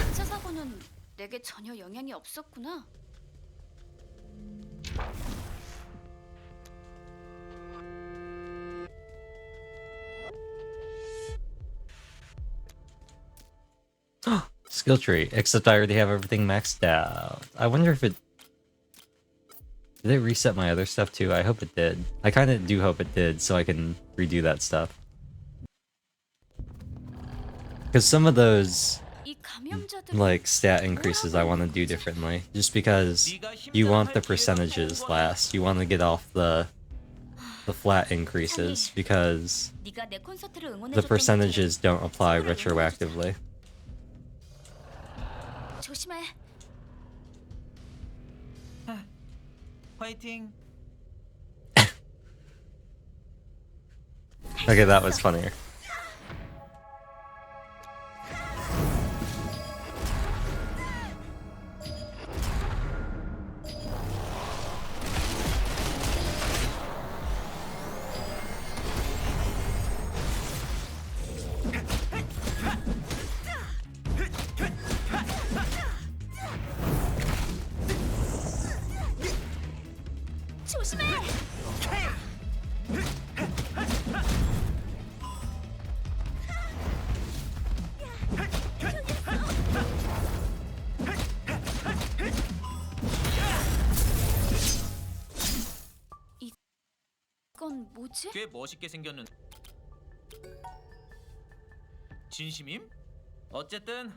기차 사고는 내게 전혀 영향이 없었구나. Skill tree, except I already have everything maxed out. I wonder if it... Did it reset my other stuff too? I hope it did. I kind of do hope it did, so I can redo that stuff. Because some of those, 이 감염자들 like, stat increases I want to do differently. Just because you want the percentages last. You want to get off the flat increases, because 네가 내 콘서트를 the 응원해줬던 percentages don't apply retroactively. 것처럼 조심해. 화이팅. Okay, that was funnier. 조심해. 이건 뭐지? 꽤 멋있게 생겼는. 진심임? 어쨌든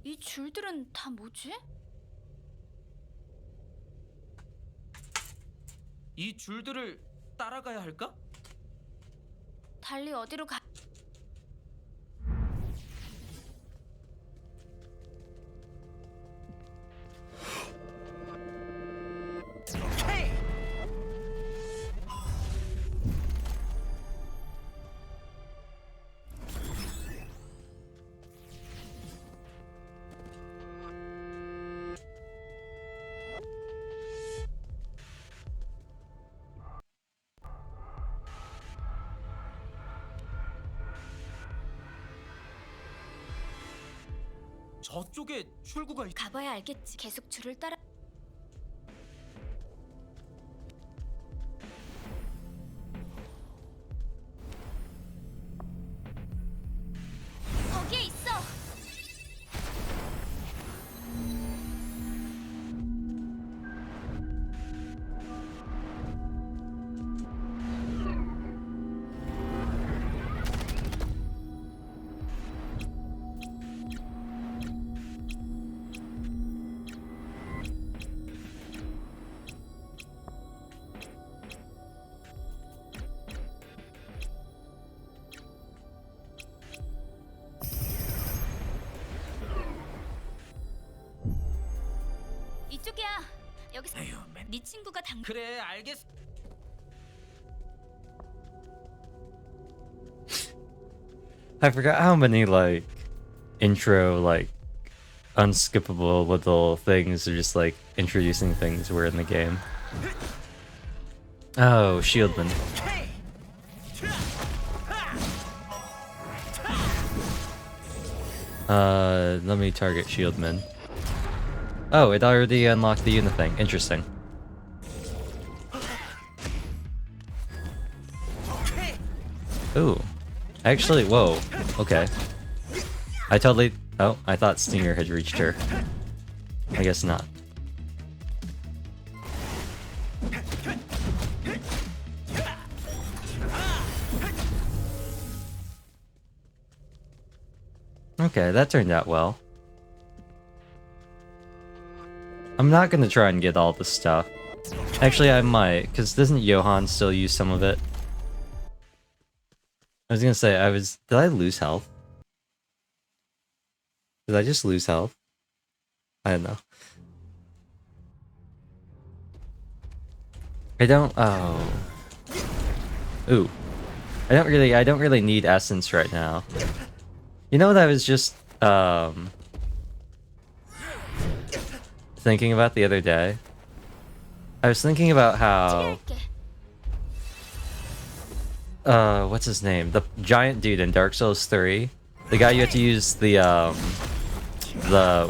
이 줄들은 다 뭐지? 이 줄들을 따라가야 할까? 달리 어디로 가? 저쪽에 출구가 있... 가봐야 알겠지. 계속 줄을 따라. 거기에 있어. 이쪽이야. 여기서 아유, 맨... 네 친구가 당. 그래, 알겠어. I forgot how many like intro like unskippable little things are just like introducing things were in the game. Oh, Shieldman. Let me target Shieldman. Oh, it already unlocked the Unithing. Interesting. Ooh. Actually, whoa. Okay. I totally... Oh, I thought Stinger had reached her. I guess not. Okay, that turned out well. I'm not gonna try and get all the stuff. Actually, I might, because doesn't Johan still use some of it? I was gonna say, did I lose health? Did I just lose health? I don't know. Oh. Ooh. I don't really need essence right now. You know what I was just, thinking about the other day? I was thinking about how... what's his name? The giant dude in Dark Souls 3. The guy you have to use the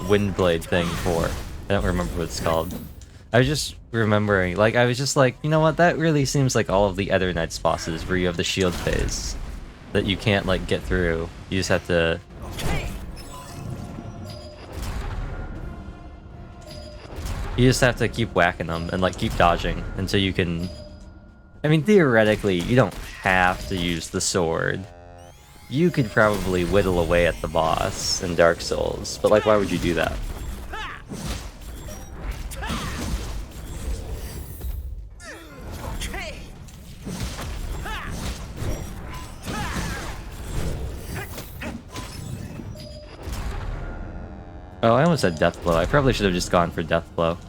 wind blade thing for. I don't remember what it's called. I was just remembering, like, I was just like, you know what, that really seems like all of the Eternights bosses where you have the shield phase that you can't, like, get through. You just have to... You just have to keep whacking them and, like, keep dodging until you can... I mean, theoretically, you don't have to use the sword. You could probably whittle away at the boss in Dark Souls, but, like, why would you do that? Oh, I almost said Death Blow. I probably should have just gone for Death Blow.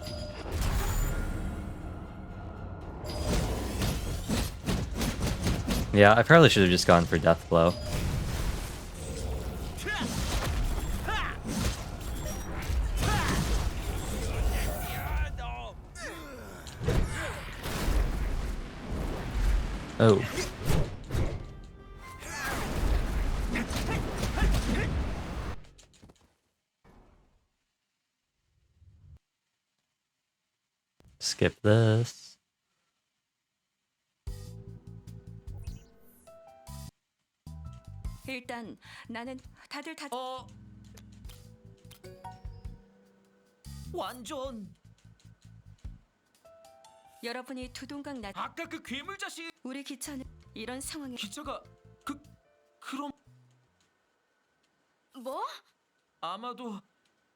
Yeah, I probably should have just gone for Death Blow. Oh. Skip this. 일단 나는 다들 다 완전 여러분이 두동강 나 아까 그 괴물 자식 우리 기차는 이런 상황에 기차가 그럼 뭐? 아마도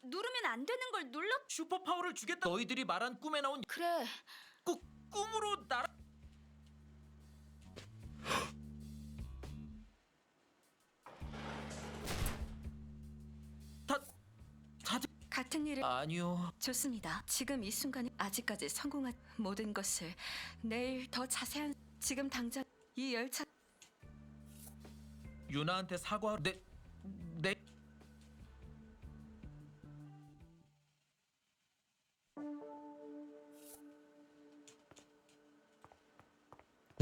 누르면 안 되는 걸 눌러? 슈퍼 파워를 주겠다. 너희들이 말한 꿈에 나온 그래. 꿈으로 날아. 다들 같은 일을 아니요. 좋습니다. 지금 이 순간에 아직까지 성공한 모든 것을 내일 더 자세한 지금 당장 이 열차 유나한테 사과 내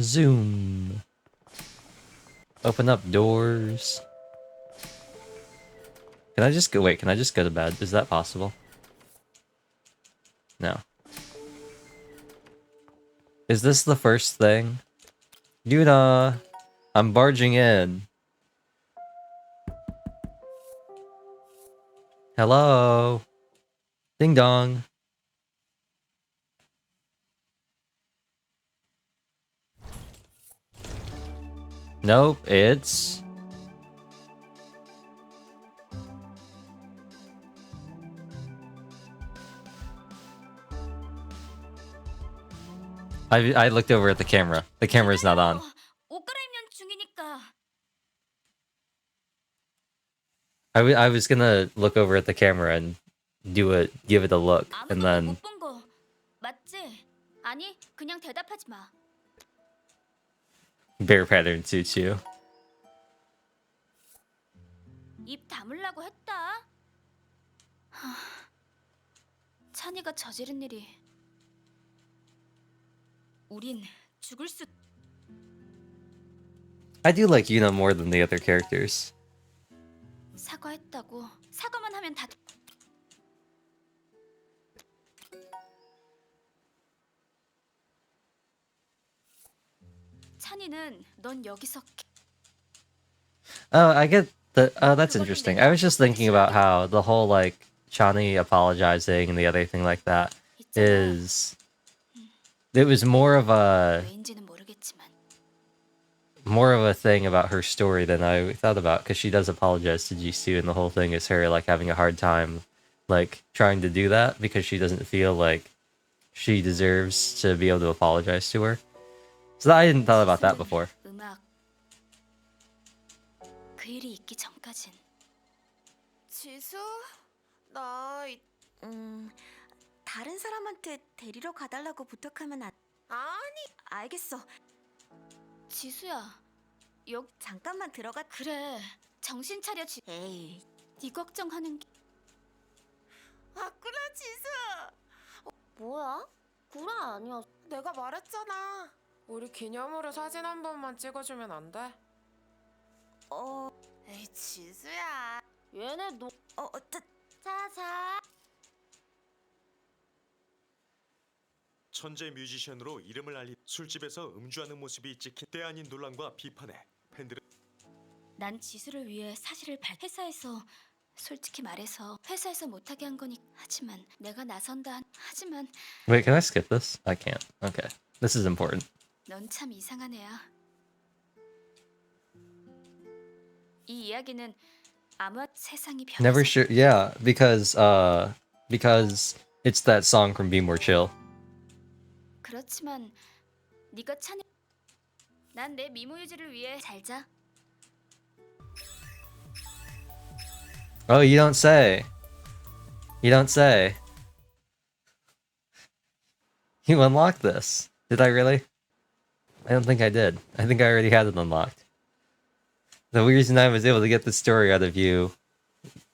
Zoom. Open up doors. Can I just go? Wait, can I just go to bed? Is that possible? No. Is this the first thing? Yuna, I'm barging in. Hello. Ding dong. Nope, it's... I looked over at the camera. The camera's not on. 옷 갈아입는 중이니까. I was gonna look over at the camera and give it a look, and 아무것도 then 못 본 거 맞지? 아니, 그냥 대답하지 마. bear pattern suits you. 입 다물라고 했다. 하, 찬이가 저지른 일이 우린 죽을 수. I do like Yuna more than the other characters. 사과했다고. 사과만 하면 다. 찬이는 넌 여기서 Oh, I get the. Oh, that's interesting. I was just thinking about how the whole like Chani apologizing and the other thing like that 있잖아. is. It was more of a 왜인지는 모르겠지만 thing about her story than I thought about, because she does apologize to Jisoo, and the whole thing is her like having a hard time like trying to do that because she doesn't feel like she deserves to be able to apologize to her. So I hadn't thought about that before. 음악 그 일이 있기 전까진 지수, 나 다른 사람한테 데리러 가달라고 부탁하면 안. 아니, 알겠어. 지수야. 잠깐만 들어가. 그래. 정신 차려. 에이, 네 걱정하는 게 맞구나 지수. 뭐야? 구라 아니야. 내가 말했잖아. 우리 기념으로 사진 한 번만 찍어주면 안 돼? 에이 지수야. 얘네 자자. 천재 뮤지션으로 이름을 알린 술집에서 음주하는 모습이 찍힌 때 아닌 논란과 비판에 팬들은 난 지수를 위해 사실을 회사에서 솔직히 말해서 회사에서 못하게 한 거니. 하지만 내가 나선다. 하지만 Wait, can I skip this? I can't. Okay, this is important. 넌 참 이상한 애야. 이 이야기는 아무 세상이 변해서 Never sure. Yeah, because it's that song from Be More Chill. 그렇지만 네가 찬이. 난 내 미모 유지를 위해 잘 자. Oh, you don't say. You don't say. You unlocked this. Did I really? I don't think I did. I think I already had it unlocked. The reason I was able to get the story out of you,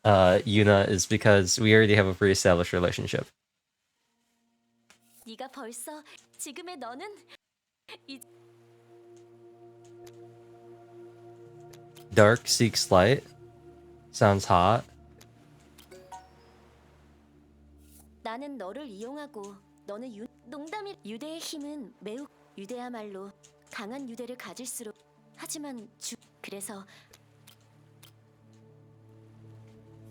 Yuna, is because we already have a pre-established relationship. 네가 벌써 지금의 너는 Dark seeks light. Sounds hot. 나는 너를 이용하고 너는 농담이. 유대의 힘은 매우 유대야말로 강한 유대를 가질수록. 하지만 그래서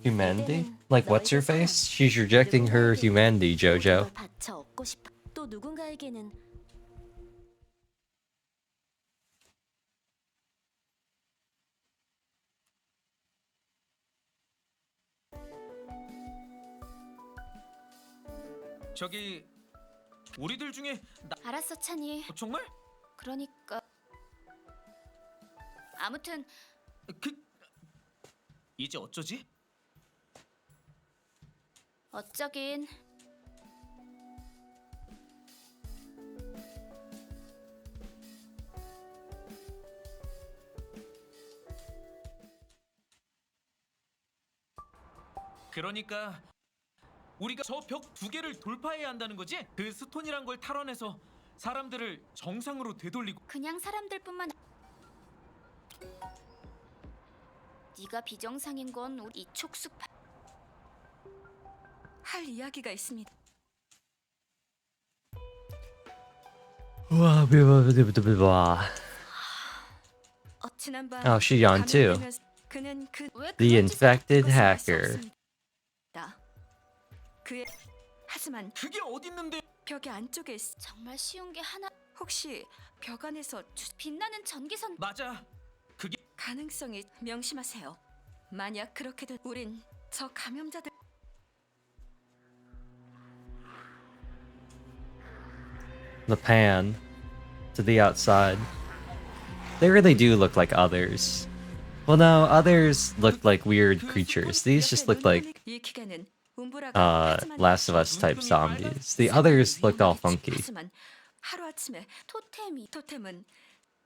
Humanity? Like what's her face? She's rejecting her humanity, Jojo. 바쳐 얻고 싶어. 또 누군가에게는 저기 우리들 중에 알았어, 찬이. 정말? 그러니까 아무튼 이제 어쩌지? 어쩌긴. 그러니까 우리가 저 벽 2개를 돌파해야 한다는 거지? 그 스톤이란 걸 탈환해서 사람들을 정상으로 되돌리고. 그냥 사람들뿐만. 네가 비정상인 건 우리 이 촉수 할 이야기가 있습니다. 지난밤 Oh, she yawned too. 그는 왜 The 그런 짓을 infected 그것을 알수 hacker. 없습니다. 그의 하지만 그게 어딨는데? 벽의 안쪽에 정말 쉬운 게 하나. 혹시 벽 안에서 빛나는 전기선. 맞아. 그게 가능성이 명심하세요. 만약 그렇게 된 우린 저 감염자들 The pan to the outside. They really do look like others. Well, no, others looked like weird creatures. These just look like 이 기간은 Last of Us type zombies. The others looked all funky. 하지만 하루아침에 토템은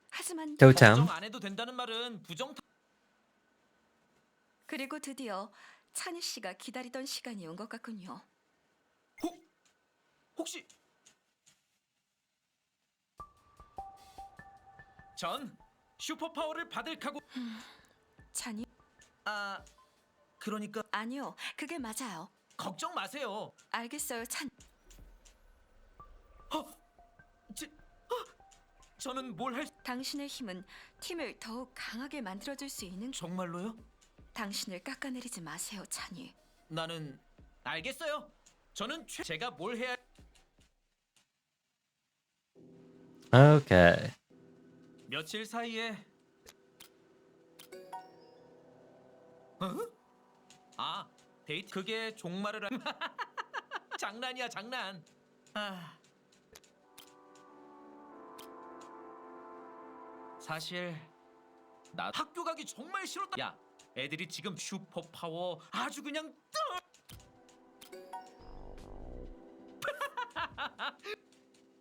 하지만 Totem. 걱정 안 해도 된다는 말은 부정. 그리고 드디어 찬희 씨가 기다리던 시간이 온 것 같군요. 혹시 전 슈퍼 파워를 받을 각오. 찬희? 아, 그러니까 아니요, 그게 맞아요. 걱정 마세요. 알겠어요, 찬. 저는 뭘 할? 당신의 힘은 팀을 더욱 강하게 만들어줄 수 있는. 정말로요? 당신을 깎아내리지 마세요, 찬희. 나는 알겠어요. 저는 제가 뭘 해야. Okay. 며칠 사이에. 아, 데이트 그게 종말을 장난이야, 장난. 사실 나 학교 가기 정말 싫었다. 야, 애들이 지금 슈퍼 파워 아주 그냥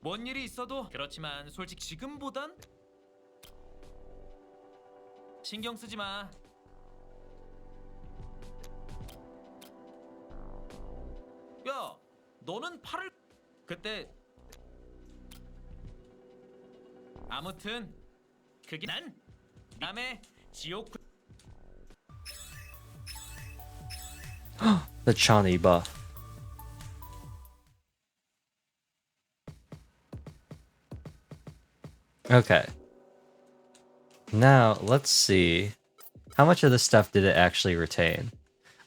뭔 일이 있어도 그렇지만 솔직히 지금보단 신경 쓰지 마. 야, 너는 팔을 그때 아무튼 그게 난 남의 지옥. The Chani buff. Okay. Now, let's see. How much of this stuff did it actually retain?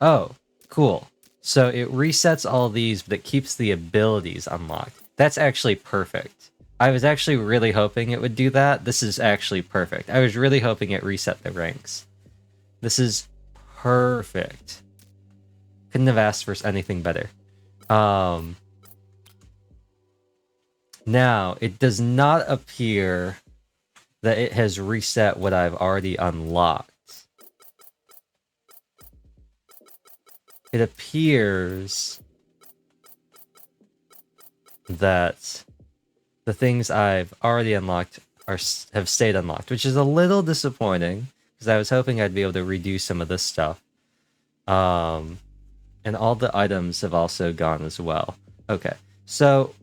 Oh, cool. So it resets all these, but it keeps the abilities unlocked. That's actually perfect. I was actually really hoping it would do that. This is actually perfect. I was really hoping it reset the ranks. This is perfect. Couldn't have asked for anything better. Now, it does not appear that it has reset what I've already unlocked. It appears that the things I've already unlocked have stayed unlocked, which is a little disappointing because I was hoping I'd be able to redo some of this stuff. And all the items have also gone as well. Okay, so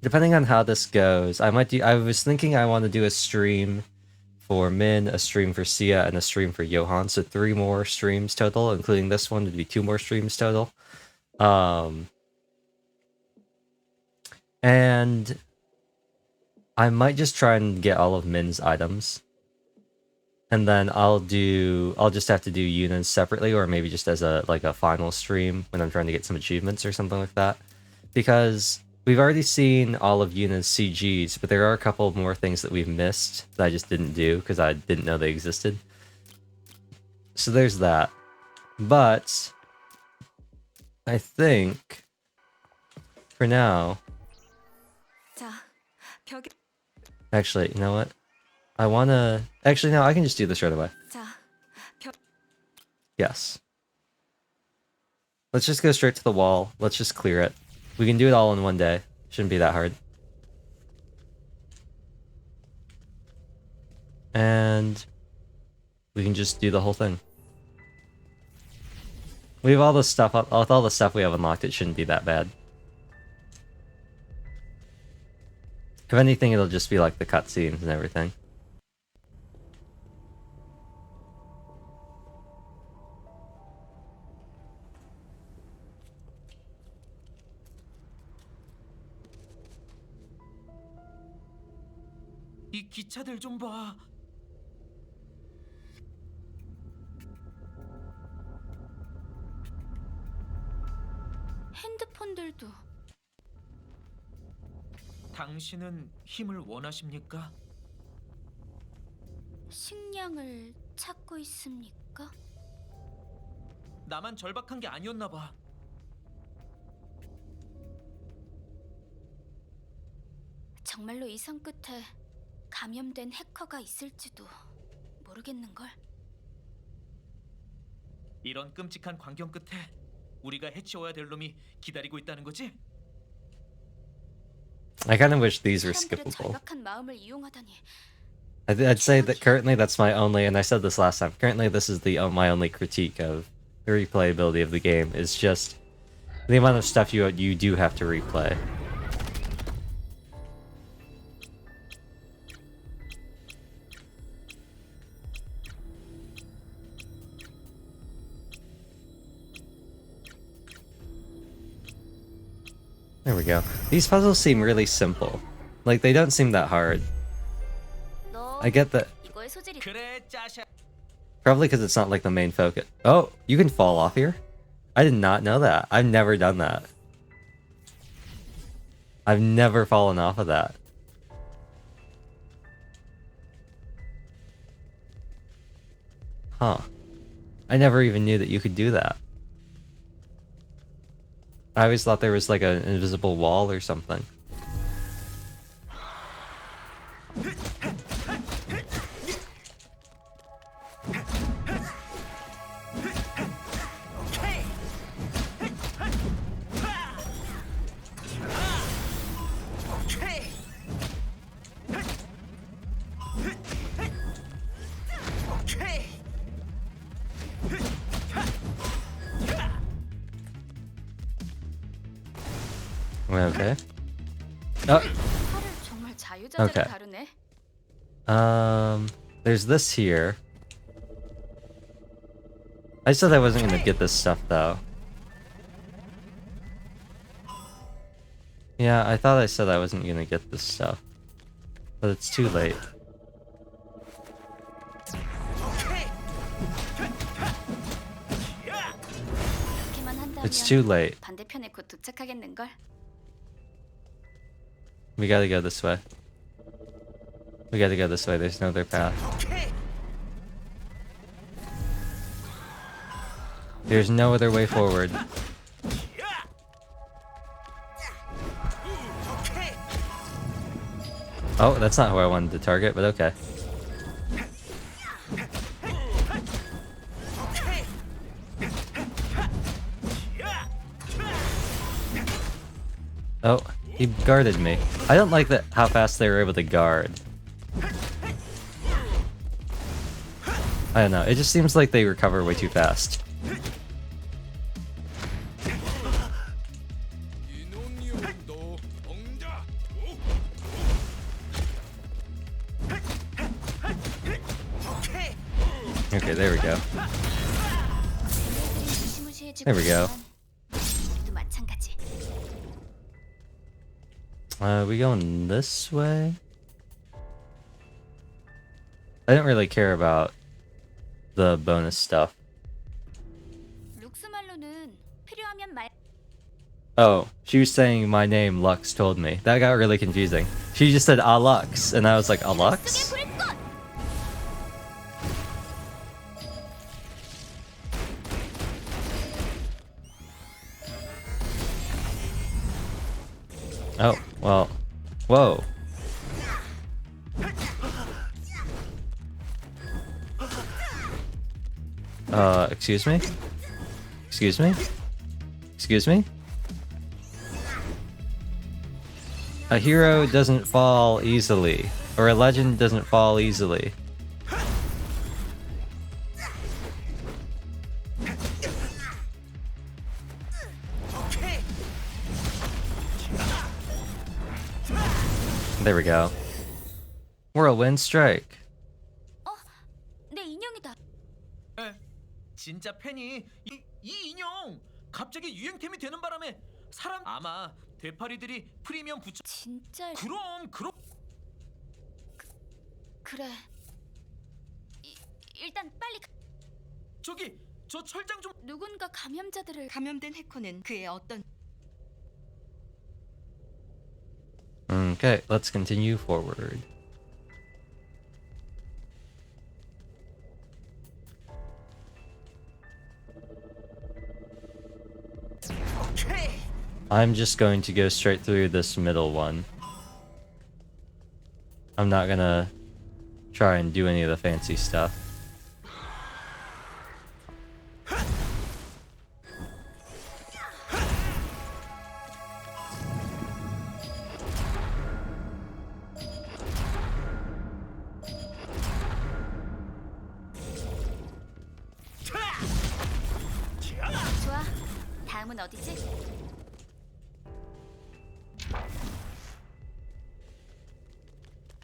depending on how this goes, I was thinking I want to do a stream for Min, a stream for Sia, and a stream for Johan. So 3 more streams total, including this one would be 2 more streams total. And I might just try and get all of Min's items. And then I'll just have to do Yuna's separately, or maybe just as a final stream when I'm trying to get some achievements or something like that. Because we've already seen all of Yuna's CGs, but there are a couple more things that we've missed that I just didn't do because I didn't know they existed. So there's that. But I think for now, 자, 벽에. actually, you know what? Actually, no, I can just do this right away. 자, Yes. Let's just go straight to the wall. Let's just clear it. We can do it all in one day. Shouldn't be that hard. And we can just do the whole thing. We have all the stuff with all the stuff we have unlocked, it shouldn't be that bad. If anything, it'll just be like the cutscenes and everything. 이 기차들 좀 봐. 핸드폰들도 당신은 힘을 원하십니까? 식량을 찾고 있습니까? 나만 절박한 게 아니었나 봐. 정말로 이 산 끝에 감염된 해커가 있을지도 모르겠는걸. 이런 끔찍한 광경 끝에 우리가 해치워야 될 놈이 기다리고 있다는 거지? I kind of wish these were 사람들의 skippable. 절박한 마음을 이용하다니. I'd say that currently that's my only, and I said this last time. Currently, this is my only critique of the replayability of the game. Is just the amount of stuff you do have to replay. There we go. These puzzles seem really simple. Like, they don't seem that hard. 너 I get that. 이거에 소질이 그래 짜샤. Probably because it's not like the main focus. Oh, you can fall off here? I did not know that. I've never done that. I've never fallen off of that. Huh. I never even knew that you could do that. I always thought there was like an invisible wall or something. Okay. Oh, 팔을 정말 자유자재로 Okay. 다루네. there's this here. I said I wasn't gonna get this stuff though. Yeah, I thought I said I wasn't gonna get this stuff. But it's too late. 이렇게만 한다면 It's too late. 반대편에 곧 도착하겠는걸. We gotta go this way. We gotta go this way, there's no other path. There's no other way forward. Oh, that's not who I wanted to target, but okay. Oh, he guarded me. I don't like that how fast they were able to guard. I don't know, it just seems like they recover way too fast. Okay, there we go. There we go. 우리도 마찬가지. We going this way? I didn't really care about the bonus stuff. 룩스 말로는 필요하면 말. Oh, she was saying my name, Lux told me. That got really confusing. She just said Lux, and I was like, Lux? 속의 불꽃. Oh, well. Whoa. Excuse me? Excuse me? Excuse me? A hero doesn't fall easily, or a legend doesn't fall easily. There we go. Whirlwind strike. 내 인형이다. 에, 진짜 팬이 이 인형 갑자기 유행템이 되는 바람에 사람 아마 되파리들이 프리미엄 붙여. 진짜 그럼 그래. 일단 빨리 저기 저 철장 좀. 누군가 감염자들을 감염된 해커는 그의 어떤 Okay, let's continue forward. I'm just going to go straight through this middle one. I'm not gonna try and do any of the fancy stuff. 다음은 어디지?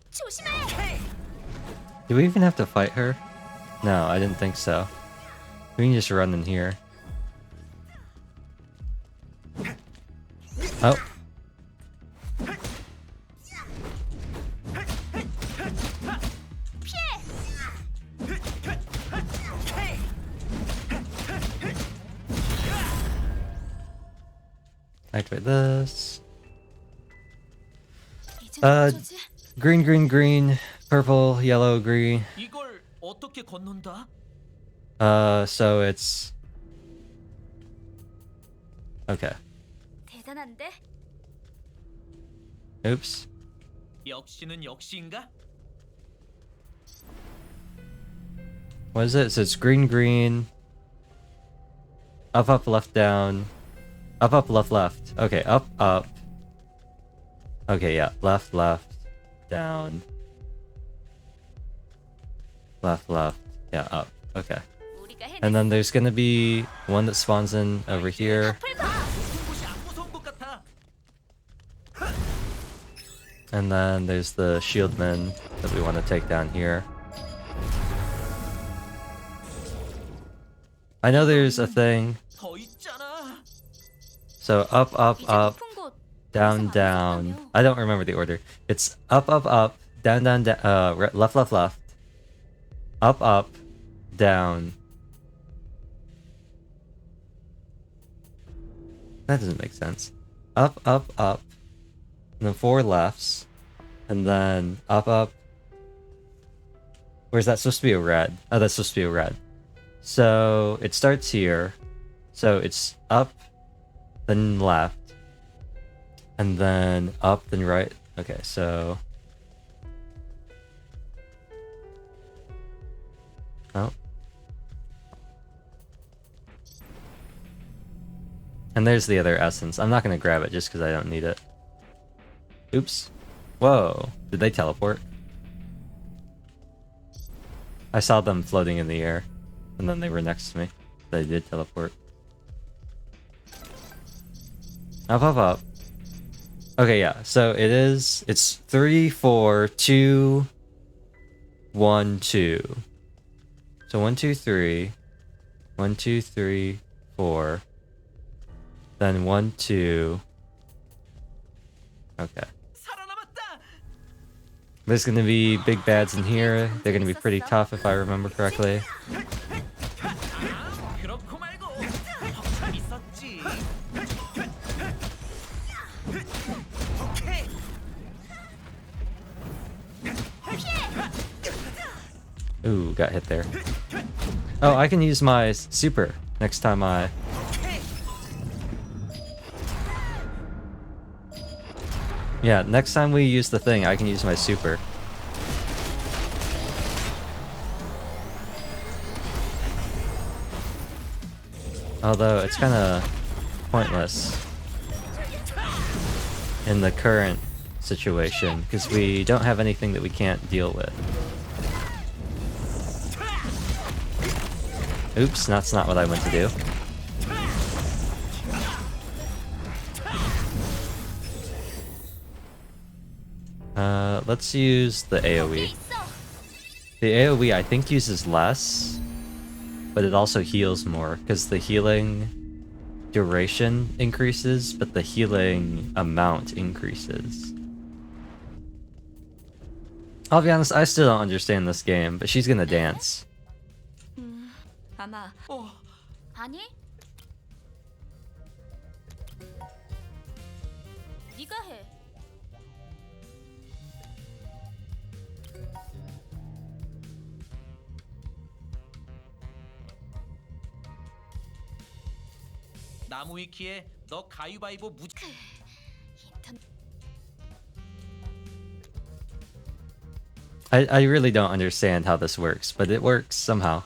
조심해! Do we even have to fight her? No, I didn't think so. We can just run in here. Oh. Activate this. 이제 어쩌지? Green, green, green, purple, yellow, green. 이걸 어떻게 건넌다? So it's okay. 대단한데? Oops. 역시는 역시인가? What is it? So it's green, green. Up, up, left, down. Up, up, left, left. Okay, up, up. Okay, yeah. Left, left, down. Left, left. Yeah, up. Okay. 우리가 해냈어. And then there's gonna be one that spawns in over here. 앞을 봐! 무슨 곳이 안 무서운 것 같아. And then there's the shieldman that we want to take down here. I know there's a thing. 더 있잖아. So up, up, 이제 up, 높은 곳 down, 이상 안 down. 무섭다며. I don't remember the order. It's up, up, up, down, down, down. Left, left, left. Up, up, down. That doesn't make sense. Up, up, up. And then 4 lefts. And then up, up. Or is that supposed to be a red? Oh, that's supposed to be a red. So it starts here. So it's up, then left. And then up, then right. Okay, so... Oh. And there's the other essence. I'm not going to grab it just because I don't need it. Oops. Whoa. Did they teleport? I saw them floating in the air. And then they were next to me. They did teleport. Up, up, up. Okay, yeah. So it's 3, 4, 2, 1, 2. So 1, 2, 3. 1, 2, 3, 4. Then 1, 2. Okay. 살아남았다. There's gonna be big bads in here. They're gonna be pretty tough if I remember correctly. 그렇고 말고 벅참 있었지. 오케이. Ooh, got hit there. Oh, I can use my super next time I... Yeah, next time we use the thing, I can use my super. Although, it's kind of pointless in the current situation, because we don't have anything that we can't deal with. Oops, that's not what I meant to do. Let's use the AoE. The AoE I think uses less, but it also heals more, because the healing duration increases, but the healing amount increases. I'll be honest, I still don't understand this game, but she's gonna dance. 아마 아니? 네가 해. 나무 위키에 너 가위바위보 무. 인턴 I really don't understand how this works, but it works somehow.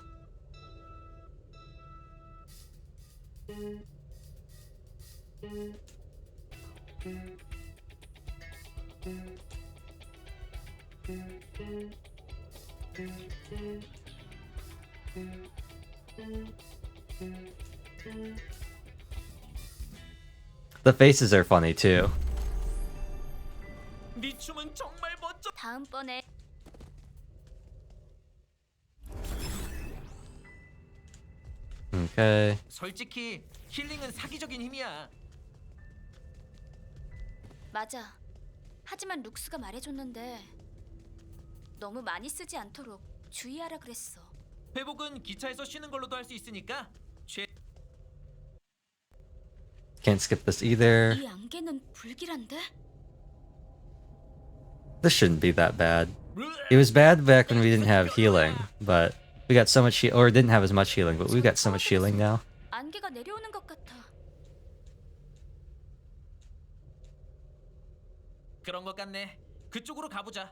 The faces are funny too. 네 춤은 정말 멋져. 다음번에 Okay. 솔직히 힐링은 사기적인 힘이야. 맞아. 하지만 룩스가 말해줬는데 너무 많이 쓰지 않도록 주의하라 그랬어. 회복은 기차에서 쉬는 걸로도 할 수 있으니까 최. Can't skip this either. 이 안개는 불길한데? This shouldn't be that bad. It was bad back when we didn't have healing, but we got so much or didn't have as much healing, but we got so much healing now. 안개가 내려오는 것 같아. 그런 것 같네. 그쪽으로 가보자.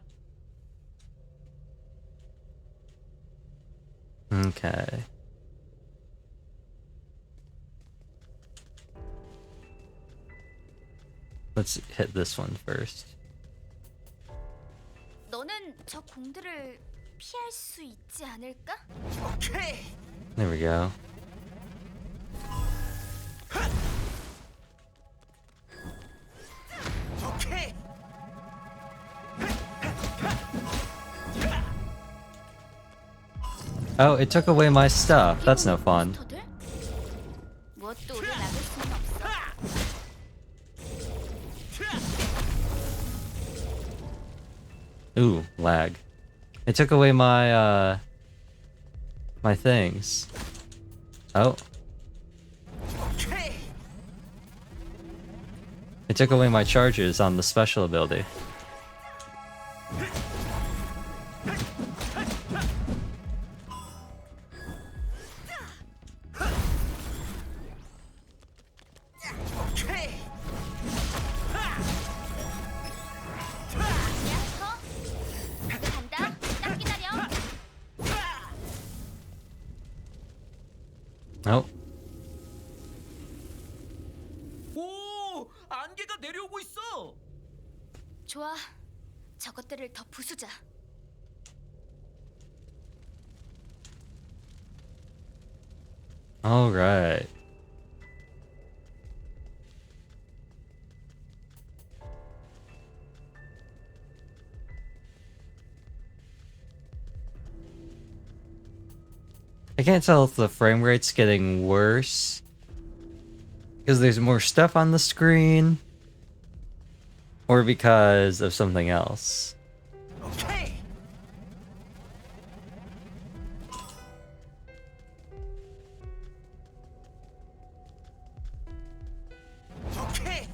Okay. Let's hit this one first. 너는 저 공들을 피할 수 있지 않을까? 오케이. There we go. 오케이. Oh, it took away my stuff. That's no fun. 몬스터들? 무엇도 우리 막을 수는 없어. Ooh, lag. It took away my my things. Oh. It took away my charges on the special ability. 간다. 딱 기다려. Oh. 오, 안개가 내려오고 있어. 좋아. 저것들을 더 부수자. All right. I can't tell if the frame rate's getting worse because there's more stuff on the screen or because of something else. 오케이. 오케이.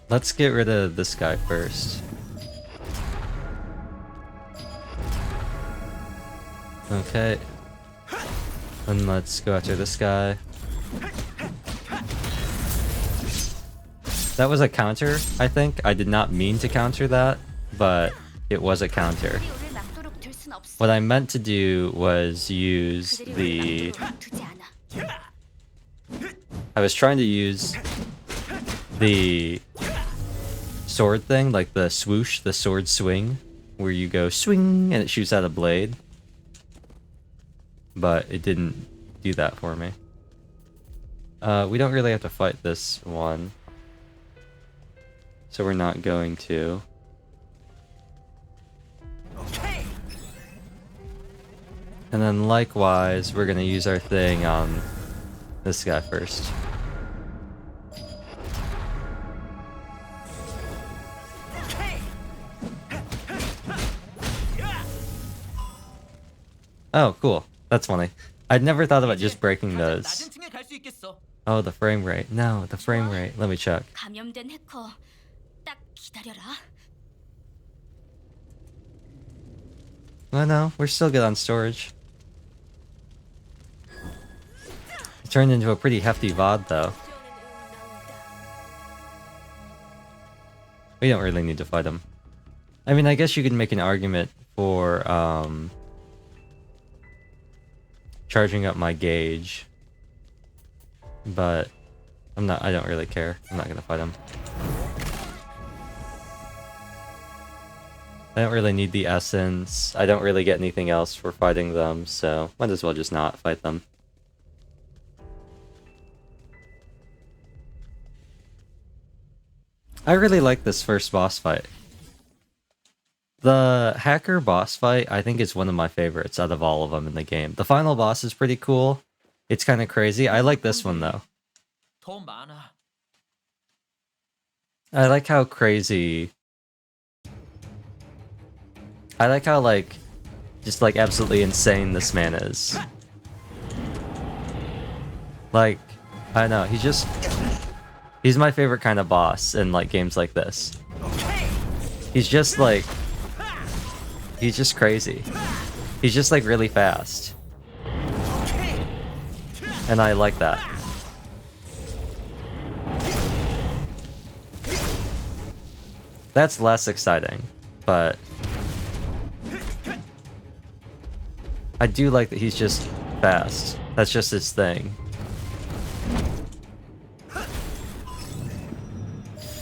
Let's get rid of this guy first. Okay. And let's go after this guy. That was a counter, I think. I did not mean to counter that, but it was a counter. 그들이 우리를 막도록 들 순 없어. What I meant to do was use 그들이 the... 우리를 막도록 두지 않아. I was trying to use the sword thing, like the swoosh, the sword swing, where you go swing and it shoots out a blade. But it didn't do that for me. We don't really have to fight this one. So we're not going to. 오케이. And then likewise, we're gonna use our thing on this guy first. Oh, cool. That's funny. I'd never thought about just breaking 가장 those. 낮은 층에 갈 수 있겠어. Oh, the frame rate. No, the frame rate. Let me check. 감염된 해커. 딱 기다려라. Oh no, we're still good on storage. It turned into a pretty hefty VOD though. We don't really need to fight him. I mean, I guess you could make an argument for charging up my gauge. But I don't really care. I'm not gonna fight him. I don't really need the essence. I don't really get anything else for fighting them, so might as well just not fight them. I really like this first boss fight. The hacker boss fight, I think, is one of my favorites out of all of them in the game. The final boss is pretty cool. It's kind of crazy. I like this one, though. 더 많아. I like how crazy... I like how, like, just, like, absolutely insane this man is. Like, I don't know, he's my favorite kind of boss in, like, games like this. He's just, like... He's just crazy. He's just, like, really fast. And I like that. That's less exciting, but... I do like that he's just fast. That's just his thing.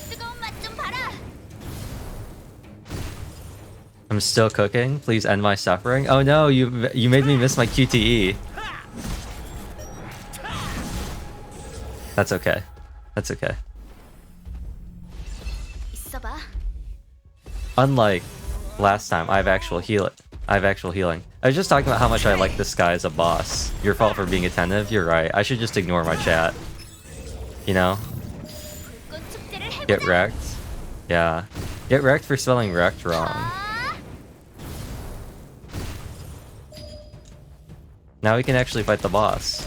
뜨거운 맛 좀 봐라. I'm still cooking. Please end my suffering. Oh no, you made me miss my QTE. That's okay. That's okay. 있어봐. Unlike last time, I have actual healing. I was just talking about how much I like this guy as a boss. Your fault for being attentive. You're right. I should just ignore my chat. You know? 불꽃 축제를 해보자. Get wrecked. Yeah. Get wrecked for spelling wrecked wrong. 아, Now we can actually fight the boss.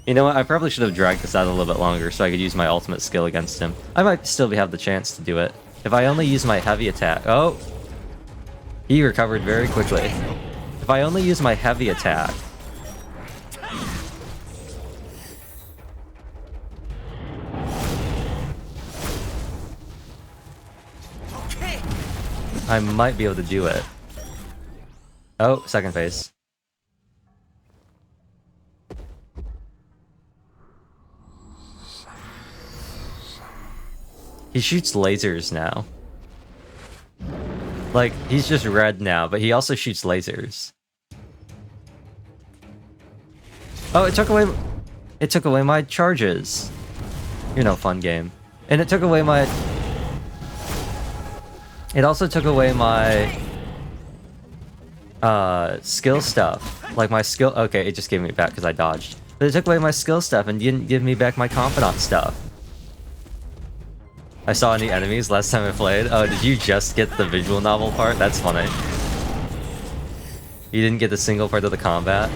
You know what? I probably should have dragged this out a little bit longer so I could use my ultimate skill against him. I might still have the chance to do it. If I only use my heavy attack... Oh! He recovered very quickly. If I only use my heavy attack... I might be able to do it. Oh, second phase. He shoots lasers now. Like, he's just red now, but he also shoots lasers. Oh, it took away my charges. You're no fun game. And it took away my... It also took away my... skill stuff. Like my skill... Okay, it just gave me back because I dodged. But it took away my skill stuff and didn't give me back my confidant stuff. I saw any enemies last time I played. Oh, did you just get the visual novel part? That's funny. You didn't get the single part of the combat?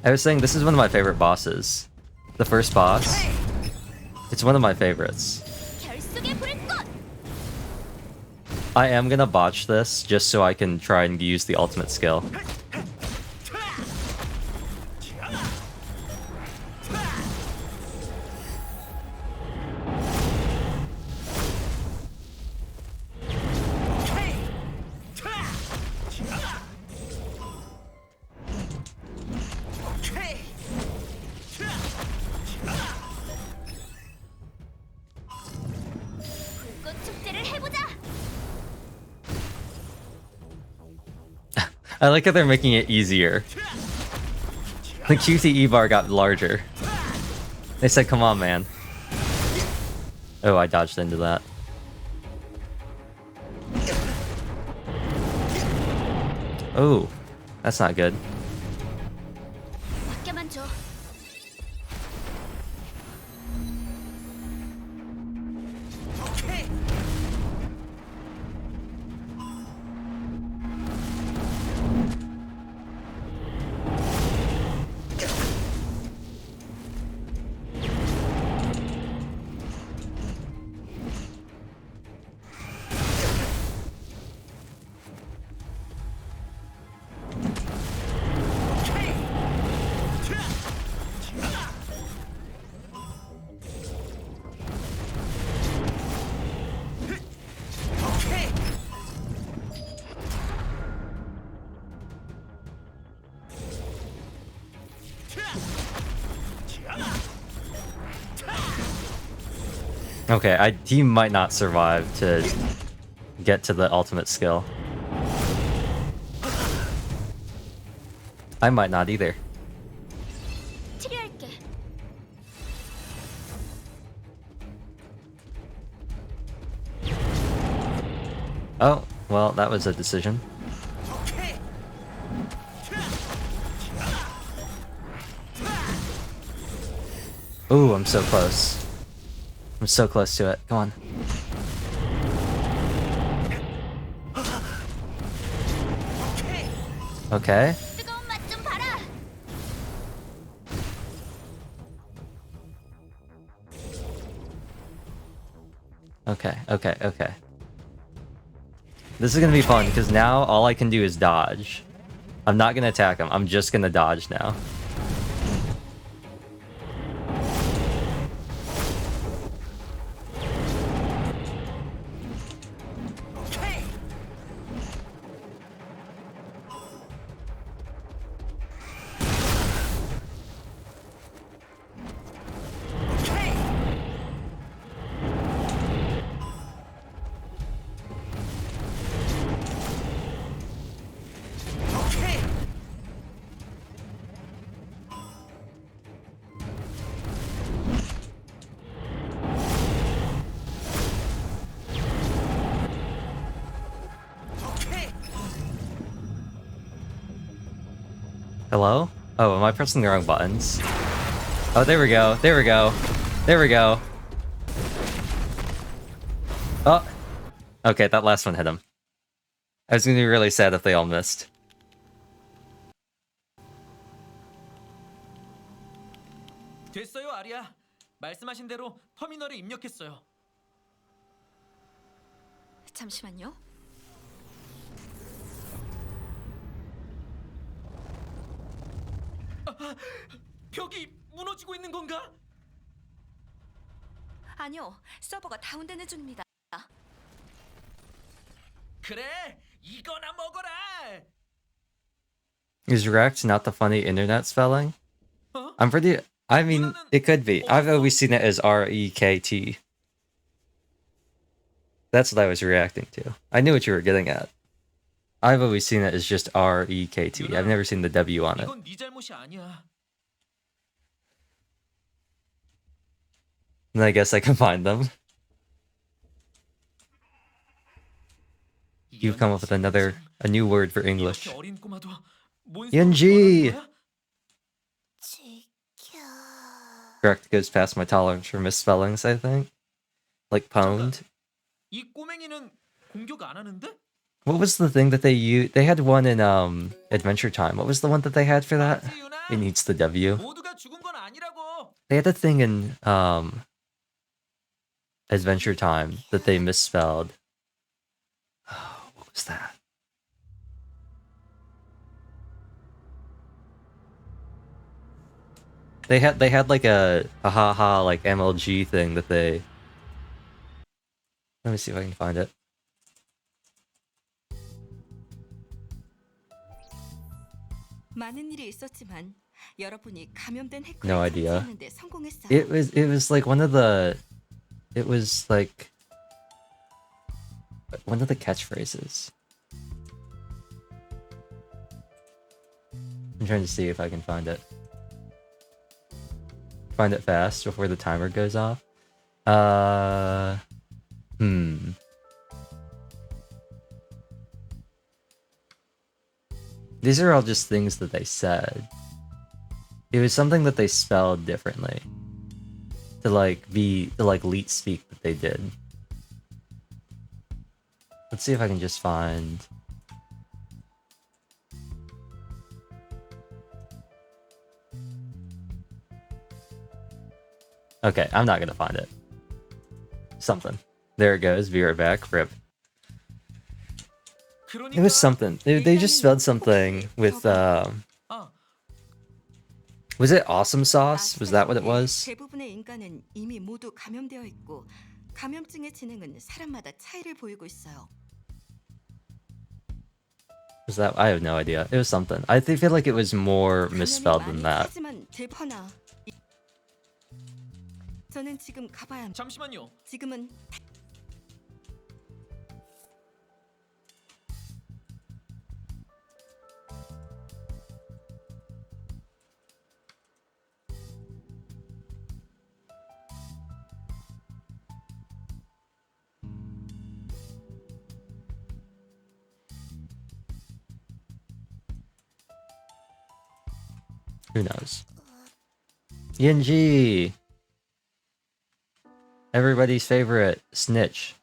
I was saying this is one of my favorite bosses. The first boss. It's one of my favorites. 결속의 불꽃. I am gonna botch this just so I can try and use the ultimate skill. 불꽃 축제를 해보자. I like how they're making it easier. The QTE bar got larger. They said, come on, man. Oh, I dodged into that. Oh, that's not good. 맡겨만 줘. Okay, he might not survive to get to the ultimate skill. I might not either. 치료할게. Oh, well, that was a decision. Ooh, I'm so close. I'm so close to it. Come on. Okay. 뜨거운 맛 좀 봐라. Okay. This is gonna be fun, because now all I can do is dodge. I'm not gonna attack him, I'm just gonna dodge now. Hello? Oh, am I pressing the wrong buttons? Oh, there we go. There we go. There we go. Oh. Okay, that last one hit him. I was gonna be really sad if they all missed. 됐어요, 아리야. 말씀하신 대로 터미널에 입력했어요. 잠시만요. 벽이 무너지고 있는 건가? 아니요, 서버가 다운되는 중입니다. 그래, 이거나 먹어라. Is wrecked not the funny internet spelling? 어? I'm pretty... I mean, it could be. I've always seen it as R-E-K-T. That's what I was reacting to. I knew what you were getting at. I've always seen it as just R-E-K-T. I've never seen the W on it. 이건 네 잘못이 아니야. And I guess I can find them. You've come up with a new word for English. 이렇게 어린 꼬마도 뭔 연지! 소리를 원하는 거야? 지켜. Correct goes past my tolerance for misspellings, I think. Like pwned. 이 꼬맹이는 공격 안 하는데? What was the thing that they used? They had one in Adventure Time. What was the one that they had for that? 맞지, 유나? It needs the W. 모두가 죽은 건 아니라고. They had a thing in Adventure Time that they misspelled. Oh, what was that? They had like a haha like MLG thing that they... Let me see if I can find it. 많은 일이 있었지만 여러분이 감염된 No 해커를 idea. 처치하는데 성공했어요. It was like one of the... It was like... one of the catchphrases. I'm trying to see if I can find it. Find it fast before the timer goes off. These are all just things that they said. It was something that they spelled differently. To like leet speak that they did. Let's see if I can just find... Okay, I'm not gonna find it. Something. There it goes. Be right back. Rip. It was something. They just spelled something with 아, was it awesome sauce? Was that what it was? 대부분의 인간은 이미 모두 감염되어 있고 감염증의 진행은 사람마다 차이를 보이고 있어요. Was that? I have no idea. It was something. I feel like it was more misspelled than that. 하지만 대퍼나 저는 지금 가봐야 합니다. 잠시만요. 지금은 Who knows? Yinji! Everybody's favorite snitch.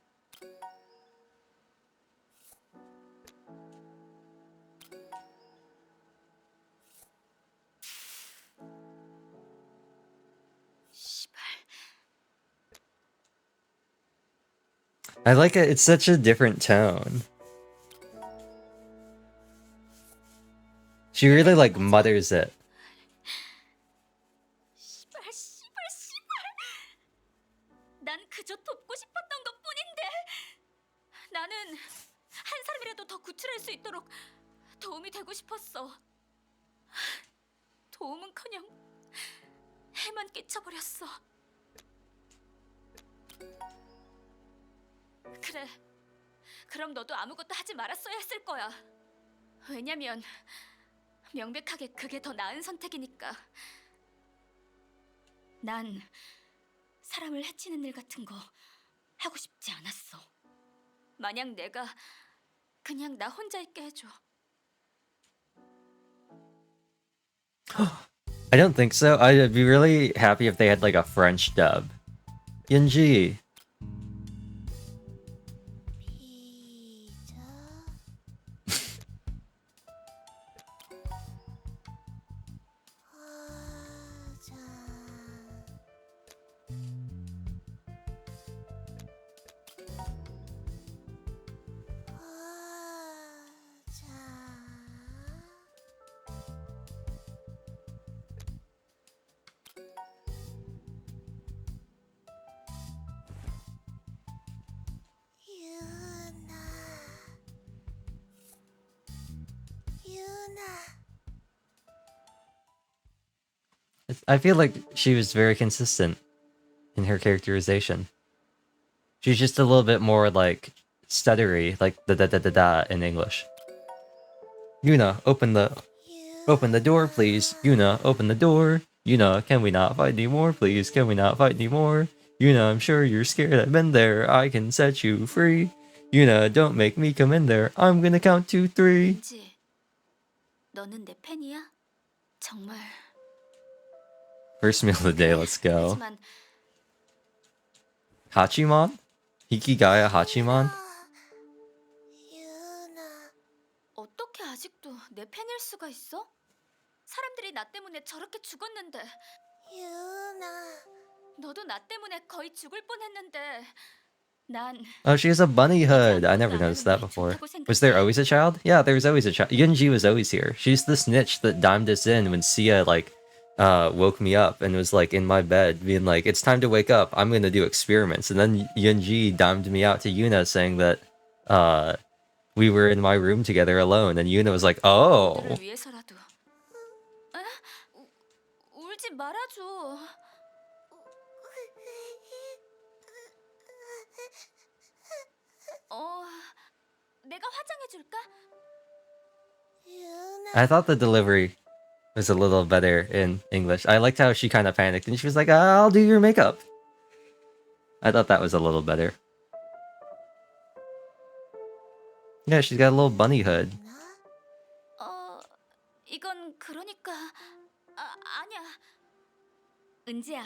씨발. I like it. It's such a different tone. She really like mutters it. 씨발, 씨발, 씨발. 난 그저 돕고 싶었던 것뿐인데. 나는 한 사람이라도 더 구출할 수 있도록 도움이 되고 싶었어. 도움은커녕 해만 끼쳐버렸어. 그래. 그럼 너도 아무것도 하지 말았어야 했을 거야. 왜냐면 명백하게 그게 더 나은 선택이니까. 난 사람을 해치는 일 같은 거 하고 싶지 않았어. 만약 내가 그냥 나 혼자 있게 해줘. I don't think so. I'd be really happy if they had like a French dub. Yinji. I feel like she was very consistent in her characterization. She's just a little bit more like stuttery, like da da da da da in English. Yuna, open the door, please. Yuna, open the door. Yuna, can we not fight anymore, please? Can we not fight anymore? Yuna, I'm sure you're scared. I've been there. I can set you free. Yuna, don't make me come in there. I'm gonna count to 3. 왠지 너는 내 팬이야? 정말. First meal of the day, let's go. 하지만 Hachiman? Hikigaya Hachiman? 어떻게 아직도 내 팬일 수가 있어? 사람들이 나 때문에 저렇게 죽었는데. 너도 나 때문에 거의 죽을 뻔했는데. 난 Oh, she has a bunny hood. I never noticed that before. Was there always a child? Yeah, there was always a child. Yunji was always here. She's the snitch that dimed us in when Sia, like, woke me up and was, like, in my bed, being like, it's time to wake up. I'm gonna do experiments. And then Yunji dimed me out to Yuna, saying that, we were in my room together alone. And Yuna was like, oh. 너를 위해서라도. 에? 울지 말아줘. 내가 화장해 줄까? I thought the delivery was a little better in English. I liked how she kind of panicked and she was like, I'll do your makeup. I thought that was a little better. Yeah, she's got a little bunny hood. 이건 그러니까 아니야. 은지야,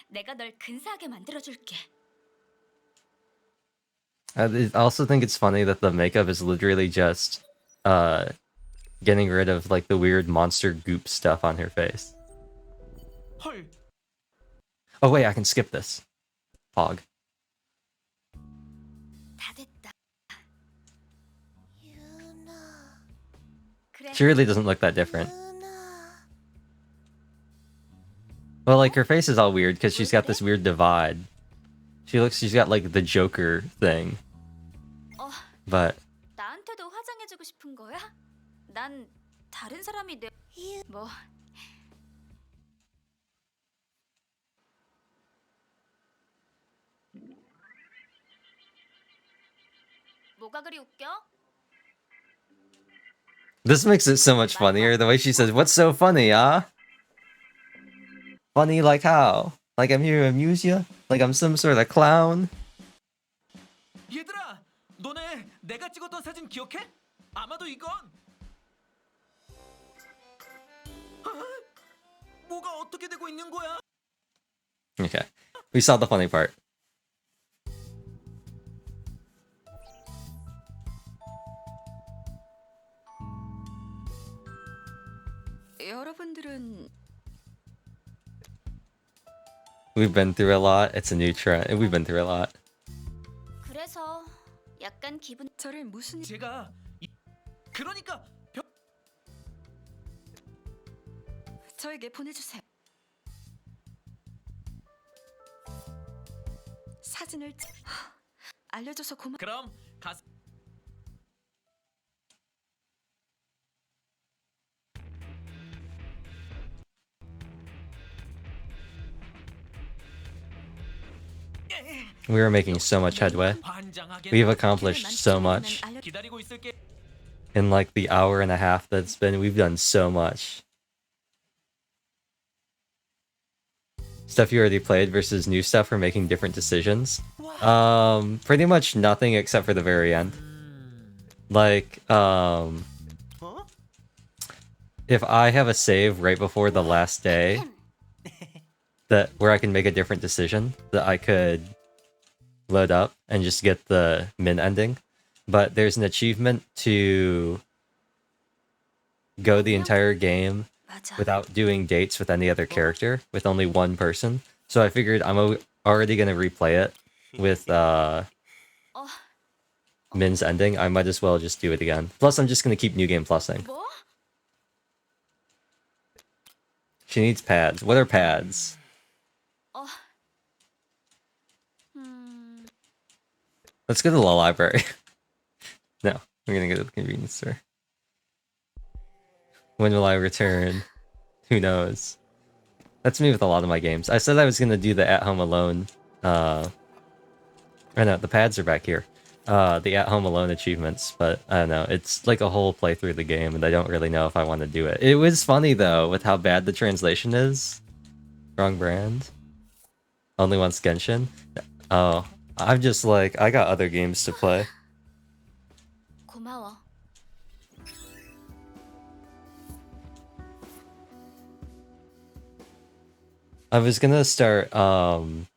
내가 널 근사하게 만들어 줄게. I also think it's funny that the makeup is literally just getting rid of like the weird monster goop stuff on her face. 헐, Oh wait, I can skip this. Pog. 다 됐다. 그래. She really doesn't look that different. Well, like her face is all weird because she's got this weird divide. She's got like the Joker thing. But 나한테도 화장해 주고 싶은 거야? 난 다른 사람이 돼. 뭐 뭐가 그리 웃겨? this makes it so much funnier. The way she says, "What's so funny, huh?" Funny like how? Like I'm here to amuse you? Like I'm some sort of clown? 얘들아, 너네 내가 찍었던 사진 기억해? 아마도 이건. 뭐가 어떻게 되고 있는 거야? Okay. We saw the funny part. 여러분들은 We've been through a lot. It's a new trend. We've been through a lot. 그래서 약간 기분 저를 무슨 일... 제가 그러니까 저에게 보내주세요. 사진을 알려줘서 고마. 그럼 가서 We are making so much headway. 환장하게 We've accomplished so much. 기다리고 있을게. In like the hour and a half that's been, we've done so much. Stuff you already played versus new stuff for making different decisions. Pretty much nothing except for the very end. Like, if I have a save right before the last day, that where I can make a different decision, that I could load up and just get the min ending. But there's an achievement to go the entire game 맞아. without doing dates with any other character, with only one person. So I figured I'm already gonna replay it with Min's ending. I might as well just do it again. Plus, I'm just gonna keep New Game Plusing. 뭐? She needs pads. What are pads? Let's go to the library. No, we're gonna go to the convenience store. When will I return? Who knows? That's me with a lot of my games. I said I was gonna do the At Home Alone. I know the pads are back here. The At Home Alone achievements, but I don't know. It's like a whole playthrough of the game, and I don't really know if I want to do it. It was funny though, with how bad the translation is. Wrong brand. Only wants Genshin. Oh, I'm just like, I got other games to play. 고마워. I was gonna start, I'm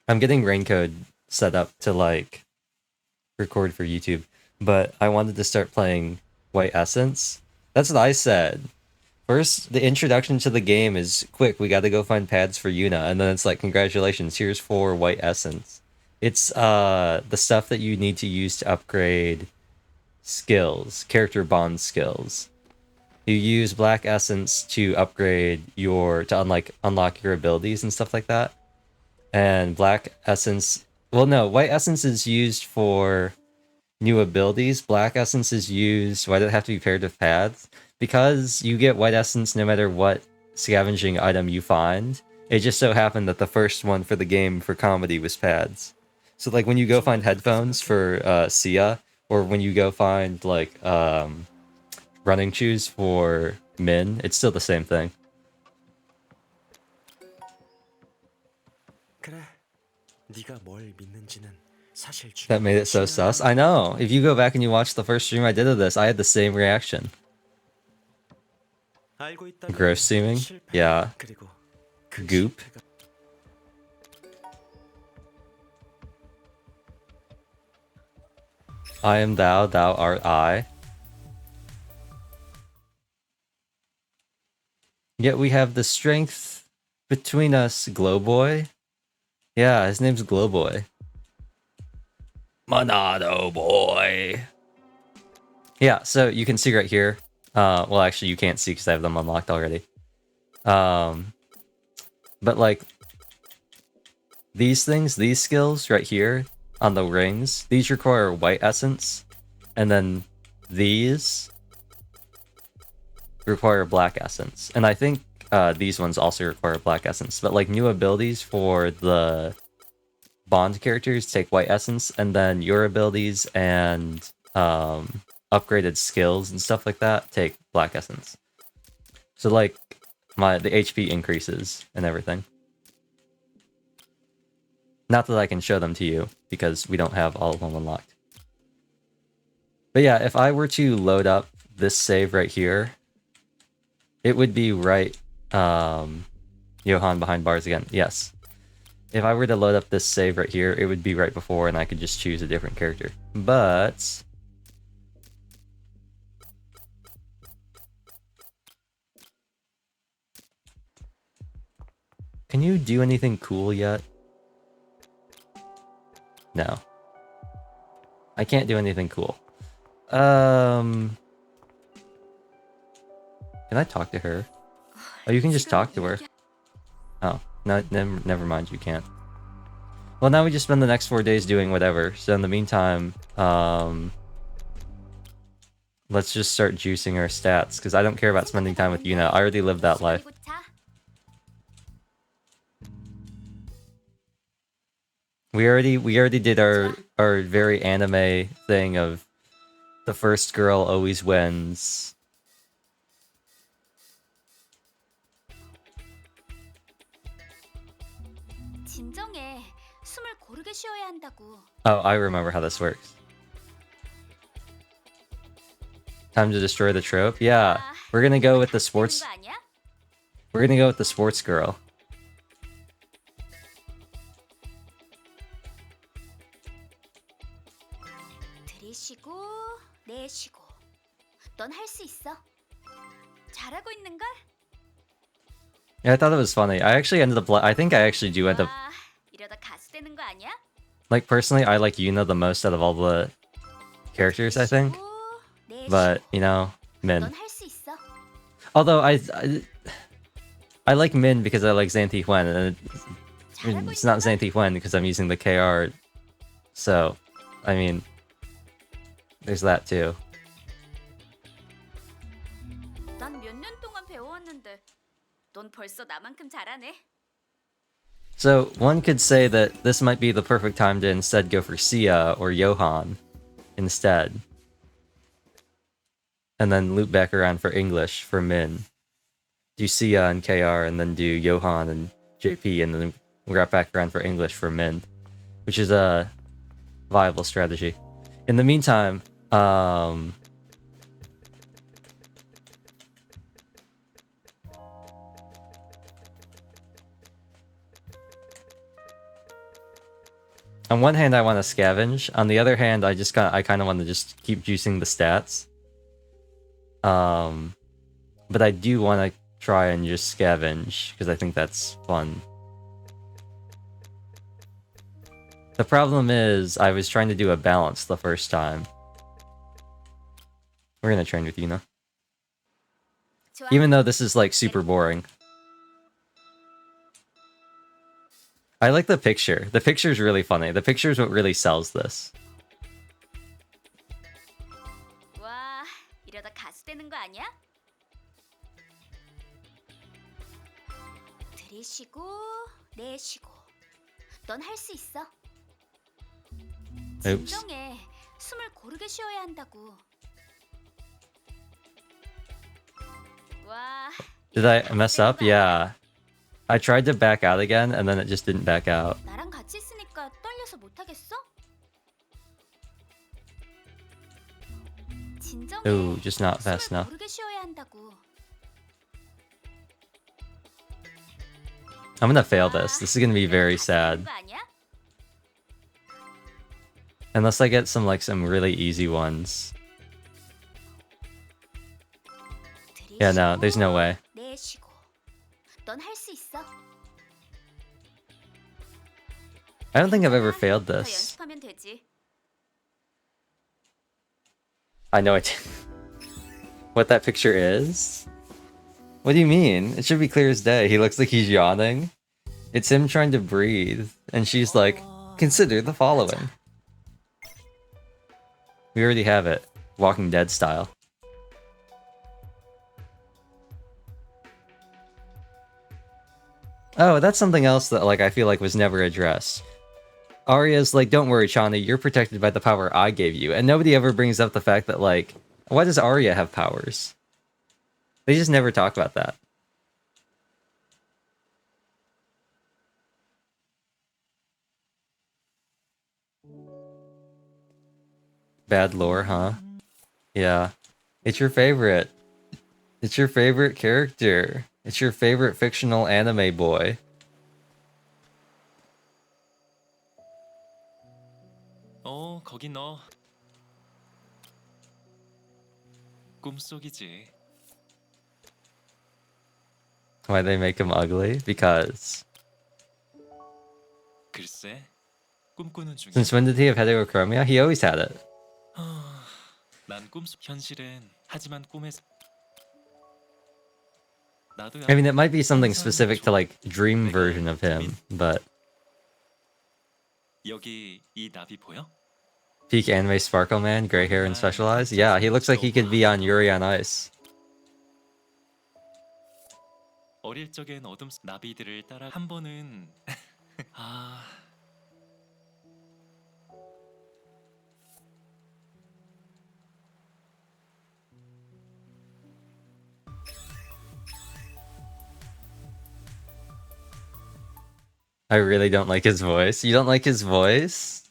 getting Raincode set up to like record for YouTube, but I wanted to start playing White Essence. That's what I said. First, the introduction to the game is quick. We got to go find pads for Yuna, and then it's like, congratulations, here's 4 White Essence. It's the stuff that you need to use to upgrade skills, character bond skills. You use Black Essence to upgrade unlock your abilities and stuff like that. And Black Essence, well, no, White Essence is used for new abilities. Black Essence is used. Why did it have to be paired with pads? Because you get White Essence no matter what scavenging item you find. It just so happened that the first one for the game for comedy was pads. So like when you go find headphones for Sia, or when you go find like running shoes for Min, it's still the same thing. That made it so sus. I know. If you go back and you watch the first stream I did of this, I had the same reaction. Gross seeming? Yeah. Goop. I am thou, thou art I. Yet we have the strength between us, Glowboy. Yeah, his name's Glowboy. Monado boy. Yeah, so you can see right here. Well, actually, you can't see because I have them unlocked already. But like these things, these skills right here on the rings, these require White Essence, and then these require Black Essence. And I think these ones also require Black Essence. But like new abilities for the Bond characters take White Essence, and then your abilities and upgraded skills and stuff like that take Black Essence. So like the HP increases and everything. Not that I can show them to you because we don't have all of them unlocked. But yeah, if I were to load up this save right here, it would be right Johan behind bars again. Yes. If I were to load up this save right here, it would be right before and I could just choose a different character. But can you do anything cool yet? No. I can't do anything cool. Can I talk to her? Oh, you can just talk to her. Oh, no, never mind, you can't. Well, now we just spend the next 4 days doing whatever. So in the meantime, let's just start juicing our stats, because I don't care about spending time with Yuna. I already lived that life. 그리고 자. We already did our very anime thing of the first girl always wins. 진정해. 숨을 고르게 쉬어야 한다고. Oh, I remember how this works. Time to destroy the trope? Yeah. We're gonna go with the sports. 되는 거 아니야? We're gonna go with the sports girl. 들이쉬고 내쉬고. 넌 할 수 있어. 잘하고 있는 걸? Yeah, I thought it was funny. I actually ended up. I think I actually do end up. 와, 이러다 가수 되는 거 아니야? Like, personally, I like Yuna the most out of all the characters, I think. 내쉬고, But, you know, Min. 넌 할 수 있어. Although, I like Min because I like Xanthi Huen, and 잘하고 it's not 있는 걸? Xanthi Huen because I'm using the KR. So, I mean, there's that too. 난 몇 년 동안 배워왔는데 넌 벌써 나만큼 잘하네. So, one could say that this might be the perfect time to instead go for Sia or Johan instead. And then loop back around for English for Min. Do Sia and KR, and then do Johan and JP, and then wrap back around for English for Min. Which is a viable strategy. In the meantime, on one hand, I want to scavenge. On the other hand, I kind of want to just keep juicing the stats. But I do want to try and just scavenge because I think that's fun. The problem is, I was trying to do a balance the first time. We're gonna train with Yuna. 좋아. Even though this is like super boring. I like the picture. The picture is really funny. The picture is what really sells this. 와, 이러다 가수 되는 거 아니야? 들이쉬고 내쉬고. 넌 할 수 있어. Oops. 진정해. 숨을 고르게 쉬어야 한다고. 와. Did I mess up? Yeah. I tried to back out again, and then it just didn't back out. 나랑 같이 있으니까 떨려서 못 하겠어? 진정해. Ooh, just not fast 숨을 enough. 고르게 쉬어야 한다고. I'm gonna fail this. This is gonna be very sad. 거 아니야? Unless I get some really easy ones. Yeah, no, there's no way. 내쉬고. 넌 할 수 있어. I don't think I've ever failed 더 this. 연습하면 되지. I know it. What that picture is? What do you mean? It should be clear as day. He looks like he's yawning. It's him trying to breathe, and she's like, consider the following. We already have it. Walking Dead style. Oh, that's something else that I feel like was never addressed. Arya's like, don't worry, Chani, you're protected by the power I gave you. And nobody ever brings up the fact that, why does Arya have powers? They just never talk about that. Bad lore, huh? Yeah. It's your favorite. It's your favorite character. It's your favorite fictional anime boy. 거기 너 꿈속이지. Why they make him ugly? Because 글쎄, 꿈꾸는 중이야. since when did he have heterochromia? He always had it. 난 꿈속 현실은 하지만 꿈에서 나도 I mean, it might be something specific to like dream version of him, but 여기 이 나비 보여? peak anime sparkle man, gray hair and specialized. Yeah, he looks like he could be on Yuri on Ice. 어릴 적엔 어둠 속 나비들을 따라 한 번은 아 I really don't like his voice. You don't like his voice?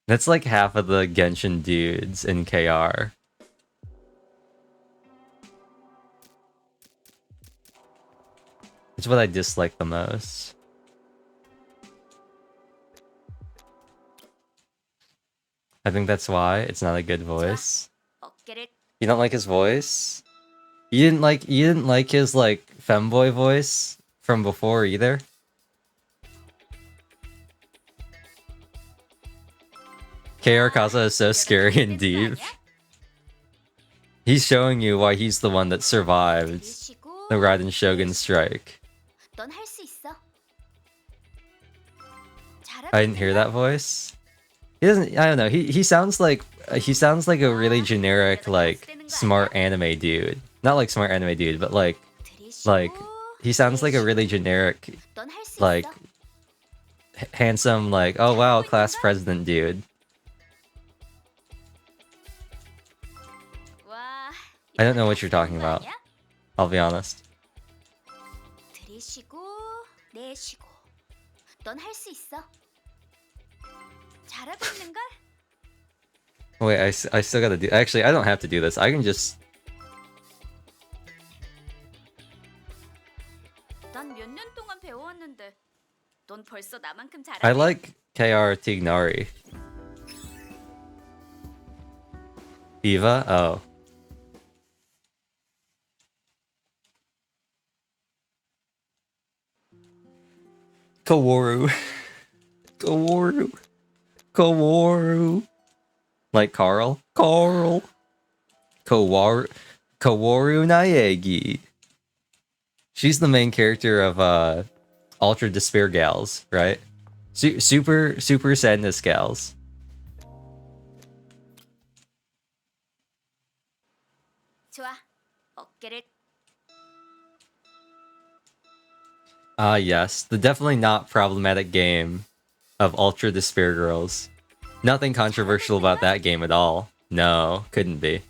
That's like half of the Genshin dudes in KR. It's what I dislike the most. I think that's why it's not a good voice. 어깨를 You don't like his voice? You didn't like his like femboy voice from before either? KR Kaza is so scary and deep. He's showing you why he's the one that survived 들이쉬고 the Raiden Shogun strike. 넌 할 수 있어. 잘하고 I didn't hear that voice. He doesn't. I don't know. He sounds like a really generic like smart anime dude. Not like smart anime dude, but like 들이쉬고 he sounds like a really generic 넌 할 수 like 있어. handsome like oh wow class president dude. 와, I don't know what you're talking about. 아니야? I'll be honest. 들이쉬고 내쉬고 넌 할 수 있어. 잘하고 있는 걸? Wait, I still gotta do. Actually, I don't have to do this. I can just. 난 몇 년 동안 배워왔는데 넌 벌써 나만큼 잘하네. I like KR Tignari. Eva? Oh. Kaworu. Kaworu. Kaworu. Like Carl? Carl. Kaworu. Kaworu Naegi. She's the main character of Ultra Despair Gals, right? Super Sadness Gals. 좋아. 어깨를 Ah, yes. The definitely not problematic game of Ultra Despair Girls. Nothing controversial about that game at all. No, couldn't be.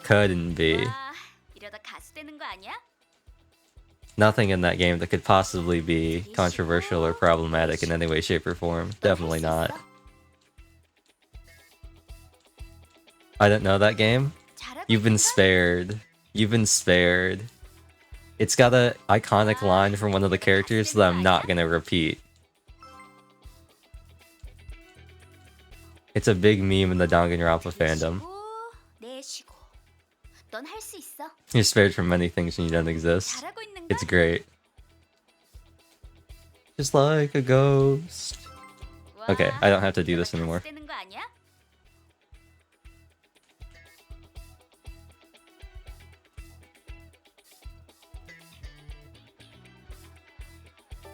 Couldn't be. 와, 이러다 가수 되는 거 아니야? Nothing in that game that could possibly be controversial or problematic in any way, shape, or form. Definitely not. I don't know that game. 잘하고 You've been 있는 걸? spared. You've been spared. It's got a iconic line from one of the characters that I'm not gonna repeat. It's a big meme in the Danganronpa fandom. 들이쉬고 내쉬고 넌 할 수 있어. You're spared from many things when you don't exist. 잘하고 있는 걸? It's great. Just like a ghost. 와, Okay, I don't have to do this 이러다 anymore. 가수 되는 거 아니야?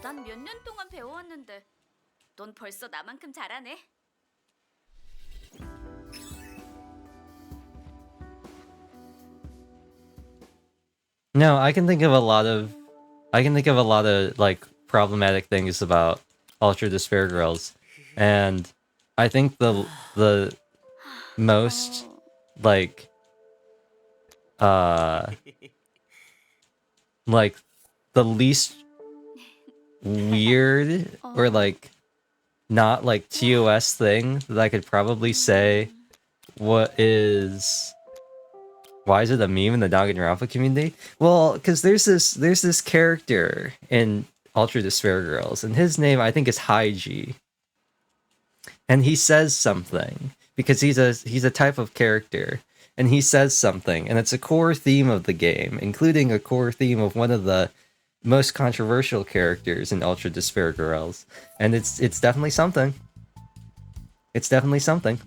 난 몇 년 동안 배워왔는데 넌 벌써 나만큼 잘하네. No, I can think of a lot of like problematic things about Ultra Despair Girls. And I think the most like like the least weird or like not like TOS thing that I could probably say what is Why is it a meme in the Danganronpa community? Well, because there's this character in Ultra Despair Girls, and his name I think is Haiji, and he says something because he's a type of character, and he says something, and it's a core theme of the game, including a core theme of one of the most controversial characters in Ultra Despair Girls, and it's definitely something. It's definitely something.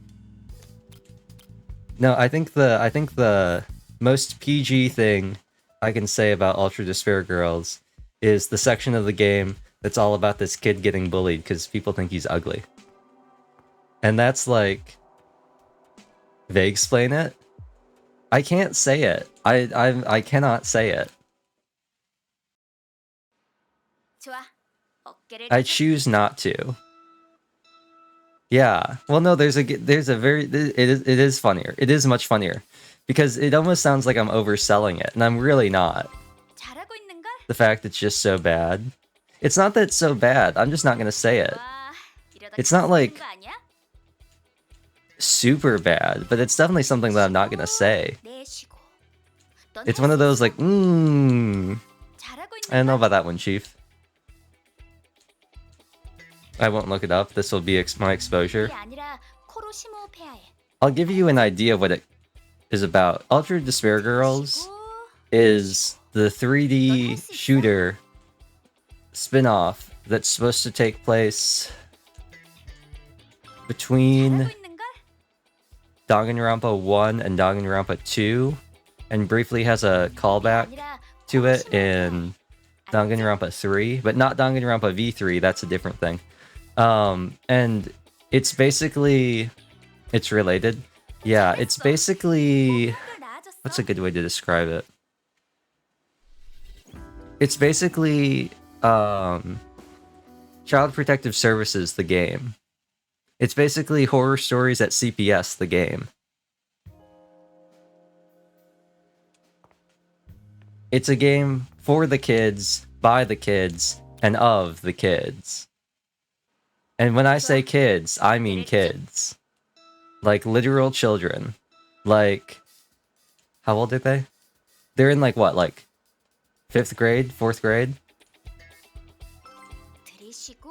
No, I think the most PG thing I can say about Ultra Despair Girls is the section of the game that's all about this kid getting bullied because people think he's ugly. And that's like... They explain it? I can't say it. I cannot say it. 좋아. 어깨를 I choose not to. Yeah. Well, no, there's a very... It is funnier. It is much funnier. Because it almost sounds like I'm overselling it, and I'm really not. 잘하고 있는걸? The fact it's just so bad. It's not that it's so bad, I'm just not gonna say it. 와, 이러다 It's not 가슴 like 거 아니야? super bad, but it's definitely something that I'm not gonna say. 내쉬고. 넌 It's 할 one of 수 those 있어. like, 잘하고 I don't know 있는걸? about that one, Chief. I won't look it up, this will be my exposure. 그게 아니라 코로 심호흡해야 해. I'll give you an idea of what it is about. Ultra Despair Girls 쉬고, is the 3D shooter spin-off that's supposed to take place between 잘하고 있는걸? Danganronpa 1 and Danganronpa 2, and briefly has a callback 아니라 to 코로 it 심호흡해야 해. in Danganronpa 3, but not Danganronpa V3, that's a different thing. And it's basically... It's related. Yeah, it's basically... 한결 나아졌어? What's a good way to describe it? It's basically Child Protective Services, the game. It's basically Horror Stories at CPS, the game. It's a game for the kids, by the kids, and of the kids. And when I say kids, I mean kids. Like literal children. Like, how old are they? They're in like what, like 5th grade, 4th grade? 들이쉬고,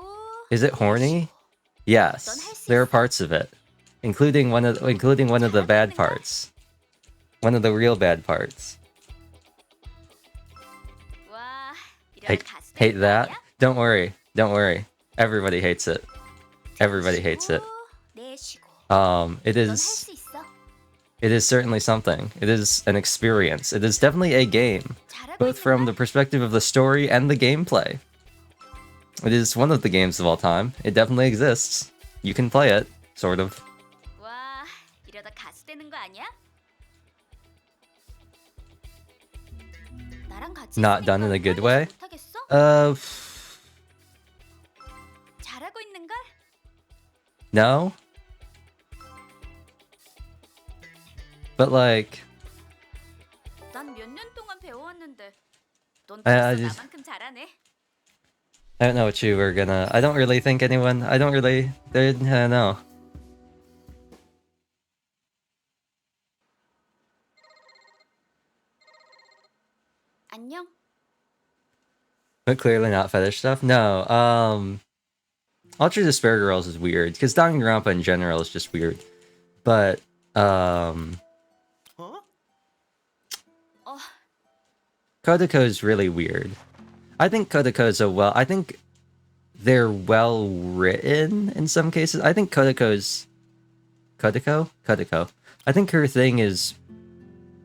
Is it horny? Yes, there are parts of it, including one of the bad parts, one of the real bad parts. 와, 이러다 Hate, 가슴 hate 거 that? 아니야? Don't worry, don't worry. Everybody hates it. Everybody hates it. 내쉬고. It 넌 할 is 수 있어. it is certainly something. It is an experience. It is definitely a game, 잘하고 both from the 있는걸? perspective of the story and the gameplay. It is one of the games of all time. It definitely exists. You can play it, sort of. 와, 이러다 가수 되는 거 아니야? 나랑 같이 Not done in 있으니까 a good 빨리 way. 못하겠어? 잘하고 있는걸? No. But like, 난 몇 년 동안 배워왔는데 넌 I 벌써 just- 나만큼 잘하네. I don't know what you were gonna. I don't really think anyone. I don't really. I don't know. 안녕. But clearly not fetish stuff. No. Ultra Despair Girls is weird because Danganronpa in general is just weird. But Huh? 어, Kodako is really weird. I think Kodako's I think they're well written in some cases. I think Kodako. I think her thing is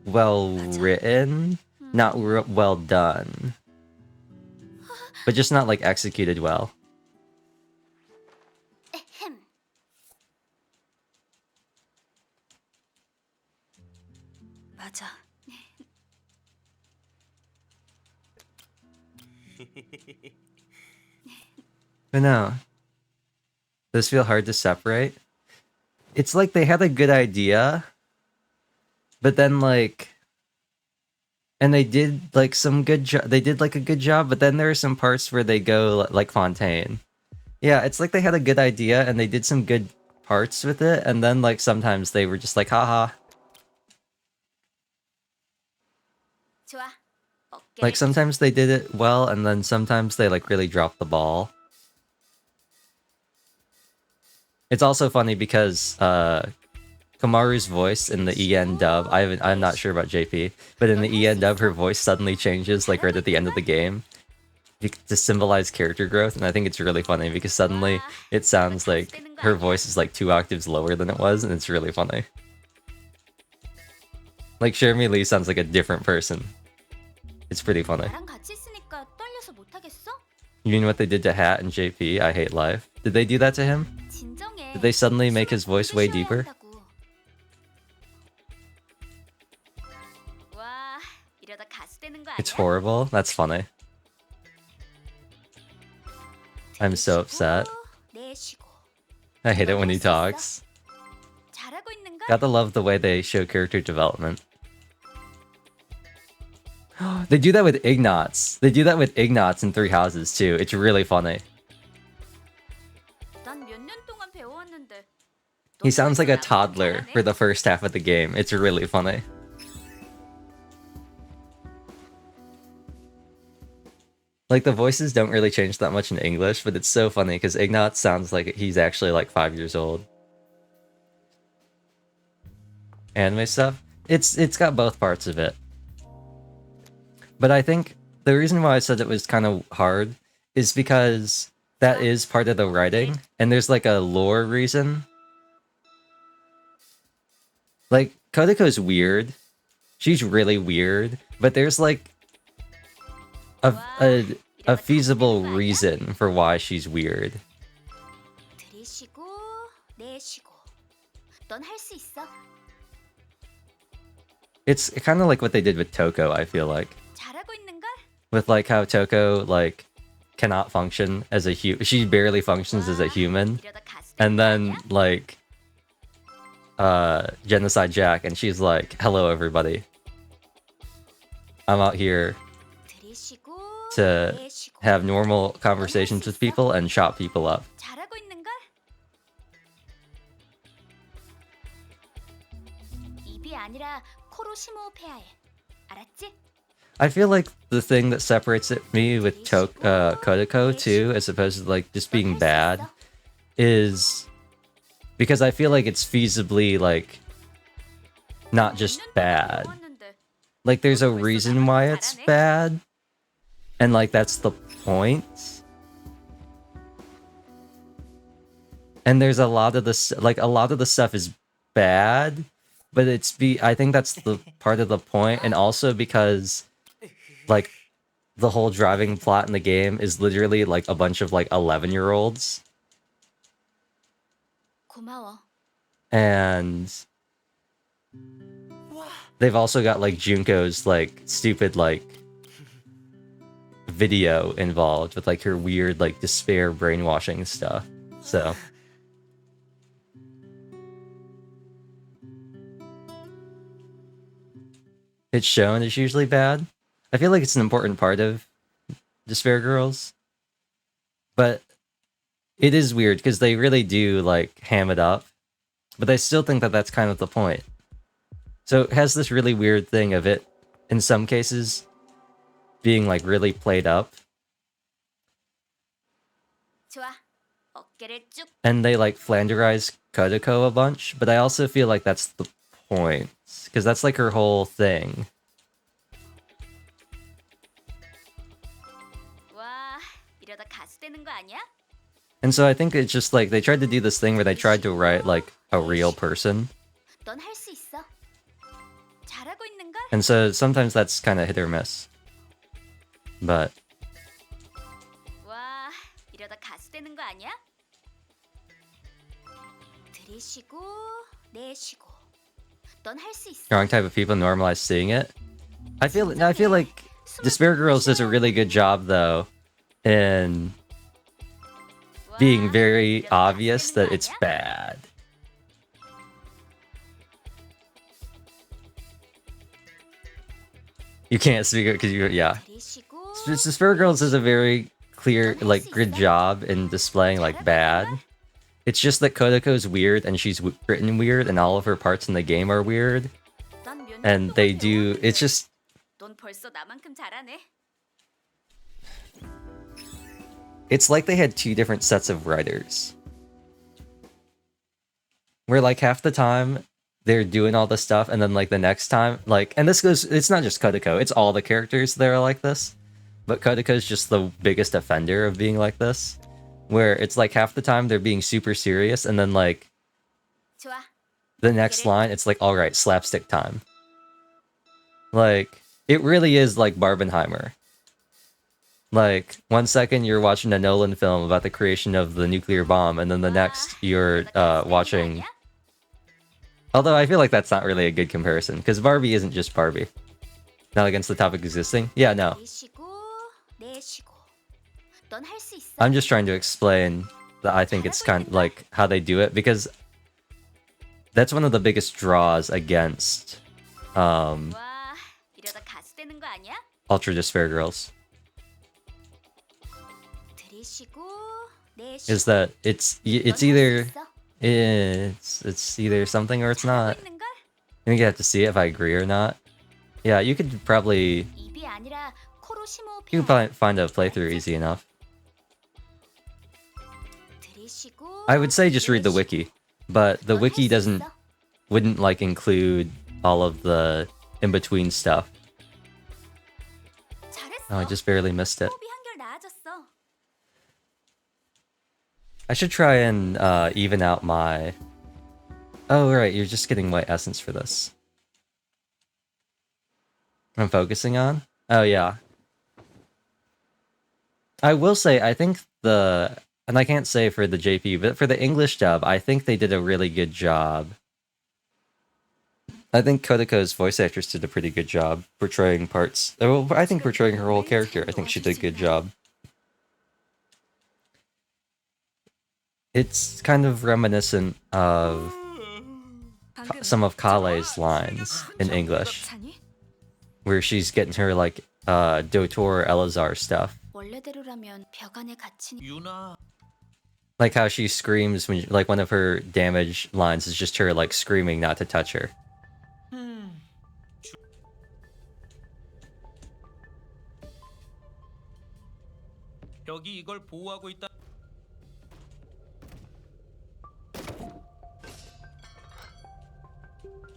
well written, not well done, but just not like executed well. 에헴. 맞아. But no, those feel hard to separate. It's like they had a good idea, but then like, and they did like some good job. They did like a good job, but then there are some parts where they go like Fontaine. Yeah, it's like they had a good idea and they did some good parts with it, and then like sometimes they were just like, haha. 좋아. 어깨를 Like sometimes they did it well, and then sometimes they like really dropped the ball. It's also funny because Kamaru's voice in the EN dub, I'm not sure about JP, but in the EN dub, her voice suddenly changes like right at the end of the game to symbolize character growth, and I think it's really funny because suddenly it sounds like her voice is like 2 octaves lower than it was, and it's really funny. Like Jeremy Lee sounds like a different person. It's pretty funny. 나랑 같이 있으니까 떨려서 못 하겠어? You mean what they did to Hat and JP? I Hate Life. Did they do that to him? 진정해. Did they suddenly make his voice way deeper? 와, 이러다 가수 되는 거 아니야? It's horrible. That's funny. I'm so upset. 내쉬고. I hate it when he talks. 잘하고 있는가? Gotta love the way they show character development. They do that with Ignatz. They do that with Ignatz in Three Houses too. It's really funny. 난몇년 동안 배워왔는데. He sounds like a toddler for the first half of the game. It's really funny. Like the voices don't really change that much in English, but it's so funny because Ignatz sounds like he's actually like 5 years old. Anime stuff, it's got both parts of it. But I think the reason why I said it was kind of hard is because that is part of the writing, and there's like a lore reason. Like Kodako's weird. She's really weird, but there's like a feasible reason for why she's weird. 들이쉬고 내쉬고. 넌 할 수 있어. It's kind of like what they did with Toko, I feel like. 잘하고 있는걸? With like how Toko like cannot function as a she barely functions as a human, 이러다 가수 and 되는 거 then 아니야? like Genocide Jack, and she's like, hello everybody, I'm out here 들이쉬고 to 내쉬고. have normal conversations with people and chop people up. 잘하고 있는걸? 입이 아니라 코로 심호흡해야 해. 알았지? I feel like the thing that separates me with Kodako too, as opposed to like just being bad, is because I feel like it's feasibly like not just bad. Like there's a reason why it's bad, and like that's the point. And there's a lot of this, like a lot of the stuff is bad, but I think that's the part of the point, and also because like the whole driving plot in the game is literally like a bunch of like 11-year-olds, 고마워. and they've also got like Junko's like stupid like video involved with like her weird like despair brainwashing stuff. So it's shown as usually bad. I feel like it's an important part of Despair Girls, but it is weird because they really do like ham it up, but I still think that that's kind of the point. So it has this really weird thing of it, in some cases, being like really played up, 좋아. 어깨를 쭉. and they like flanderize Kodako a bunch, but I also feel like that's the point, because that's like her whole thing. 와, 이러다 가수 되는 거 아니야? And so I think it's just like they tried to do this thing where they tried to write like a real person, 넌 할 수 있어. 잘하고 있는걸? and so sometimes that's kind of hit or miss. But 와, 이러다 가수 되는 거 아니야? 들이쉬고 내쉬고. 넌 할 수 있어. wrong type of people normalize seeing it. I feel like Despair Girls does a really good job though in being very obvious that it's bad. You can't speak it because yeah. 들이쉬고 Despair Girls does a very clear, like, good job in displaying, like, bad. It's just that Kodako's weird and she's written weird and all of her parts in the game are weird. 난몇년 And 동안 they do, 배워왔는데 it's just, 넌 넌 벌써 나만큼 잘하네. It's like they had 2 different sets of writers. Where like half the time they're doing all this stuff, and then like the next time, like, and this goes, it's not just Kodako, it's all the characters that are like this. But Kodako's just the biggest offender of being like this. Where it's like half the time they're being super serious, and then like 좋아. the next line, it's like, alright, slapstick time. Like, it really is like Barbenheimer. Like, 1 second you're watching a Nolan film about the creation of the nuclear bomb, and then the next you're watching... Although I feel like that's not really a good comparison, because Barbie isn't just Barbie. Not against the topic existing? Yeah, no. 내쉬고 내쉬고. 넌 할 수 있어. I'm just trying to explain that I think it's kind of like how they do it, because that's one of the biggest draws against 와, 이러다 가수 되는 거 아니야? Ultra Despair Girls. 들이쉬고 내쉬고. Is that it's either it's either something or it's not. 있는 걸? I think you have to see it if I agree or not. Yeah, you could probably 입이 아니라 코로 심호흡. you can probably find a playthrough easy enough. 들이쉬고. I would say just read the wiki, but the 넌 wiki 할수 있어. wouldn't like include all of the in-between stuff. 잘했어. Oh, I just barely missed it. 호흡이 한결 나아졌어. I should try and even out my... Oh, right, you're just getting white essence for this. I'm focusing on? Oh, yeah. I will say, I think the... And I can't say for the JP, but for the English dub, I think they did a really good job. I think Kodako's voice actress did a pretty good job portraying parts... Well, I think portraying her whole character, I think she did a good job. It's kind of reminiscent of some of Kale's lines in English, where she's getting her like Dotor Elazar stuff, 원래대로라면 벽 안에 갇힌 유나. like how she screams when like one of her damage lines is just her like screaming not to touch her. 벽이 이걸 보호하고 있다.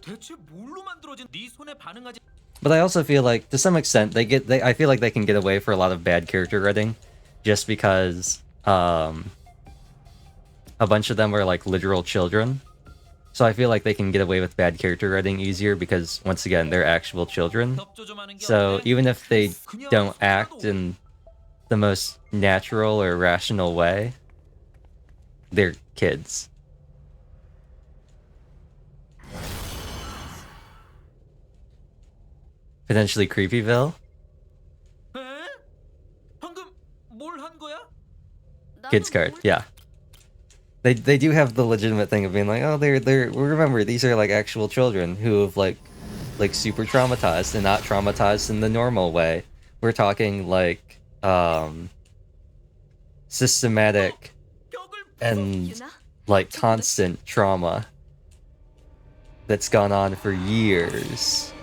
대체 뭘로 만들어진 네 손에 반응하지? But I also feel like to some extent I feel like they can get away for a lot of bad character writing, just because a bunch of them are like literal children. So I feel like they can get away with bad character writing easier because once again they're actual children. 협조 좀 하는 게 So 어때? even if they 그냥 don't 손으로도 act in the most natural or rational way, they're kids. Potentially Creepyville? 에? 방금 뭘 한 거야? Kids card, yeah. They do have the legitimate thing of being like, oh, they're remember these are like actual children who have like super traumatized and not traumatized in the normal way. We're talking like systematic 벽을 and like constant trauma that's gone on for years.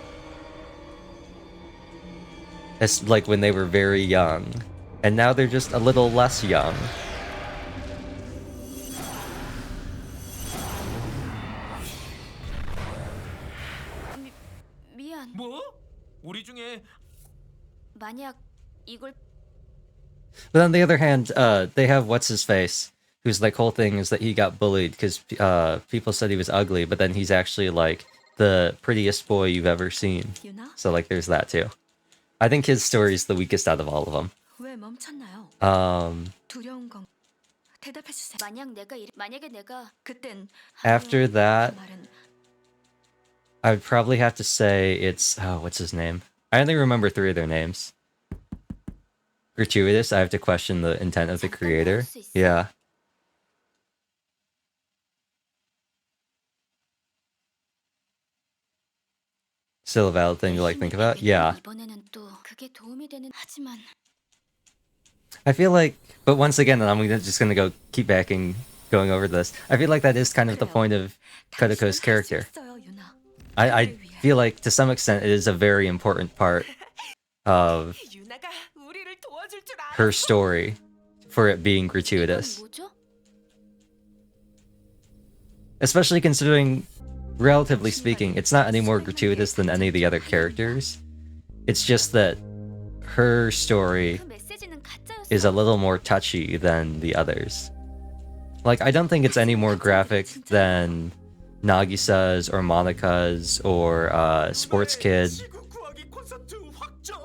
It's like when they were very young, and now they're just a little less young. 미안. 뭐? 우리 중에 만약 이걸 But on the other hand, they have what's his face, whose like whole thing is that he got bullied because people said he was ugly, but then he's actually like the prettiest boy you've ever seen. 유나? So like, there's that too. I think his story is the weakest out of all of them. 왜 멈췄나요? 두려운 건 대답해 주세요. 만약에 내가 그땐 After 하루의 that, 그 말은 I'd probably have to say it's what's his name? I only remember 3 of their names. Gratuitous. I have to question the intent of the creator. Yeah. Still a valid thing to like think about. Yeah. 이번에는 또 그게 도움이 되는 하지만 I feel like, but once again, and just gonna go keep backing, going over this. I feel like that is kind of the point of Kodako's 당신은 할수 character. 있어요, 유나. I feel like to some extent it is a very important part of 유나가 우리를 도와줄 줄 알아. her story for it being 이건 gratuitous. 뭐죠? Especially considering, relatively speaking, it's not any more gratuitous than any of the other characters. It's just that her story 그 메시지는 가짜였어. is a little more touchy than the others. Like, I don't think it's any more graphic than Nagisa's or Monika's or Sports Kid, 시구 구하기 콘서트 확정.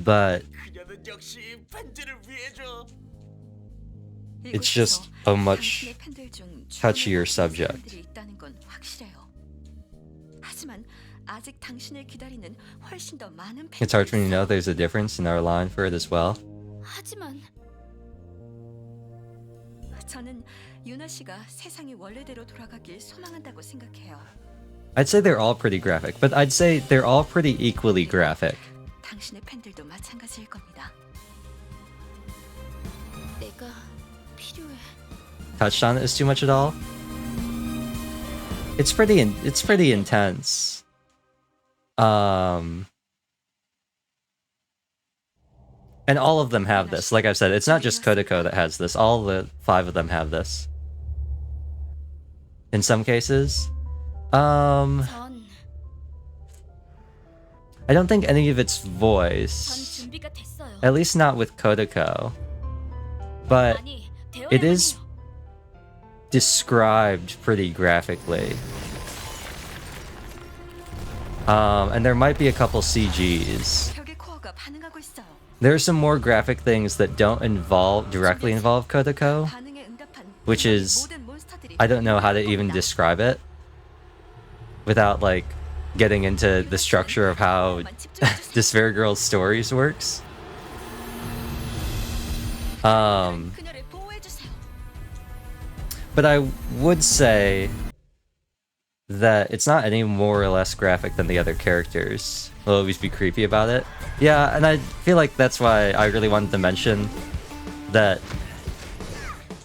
but 그녀는 역시 팬들을 위해줘. it's just a much 당신의 팬들 중 touchier 주목할 subject. 사람들이 있다는 건 확실해요. 하지만 아직 당신을 기다리는 훨씬 더 많은 It's hard for me to know 팬들이 there's a difference in our line for it as well. 하지만 있어요. 저는 유나 씨가 세상이 원래대로 돌아가길 소망한다고 생각해요. I'd say they're all pretty graphic, but I'd say they're all pretty equally graphic. 당신의 팬들도 마찬가지일 겁니다. 내가 필요해. Touched on it as too much at all? It's pretty intense. And all of them have this. Like I've said, it's not just Kodako that has this. All the 5 of them have this. In some cases. 전 I don't think any of it's voiced. 준비가 됐어요. At least not with Kodako. But 아니, 되어야만 it is 해요. described pretty graphically. And there might be a couple CGs. 벽의 코어가 반응하고 있어요. There are some more graphic things that don't directly involve Kodako, 반응에 응답한 which is, 모든 몬스터들이 I don't know how to even 겁니다. describe it without like getting into the structure of how Despair Girl's stories works. 그녀를 보호해 주세요. But I would say that it's not any more or less graphic than the other characters. We'll always be creepy about it. Yeah, and I feel like that's why I really wanted to mention that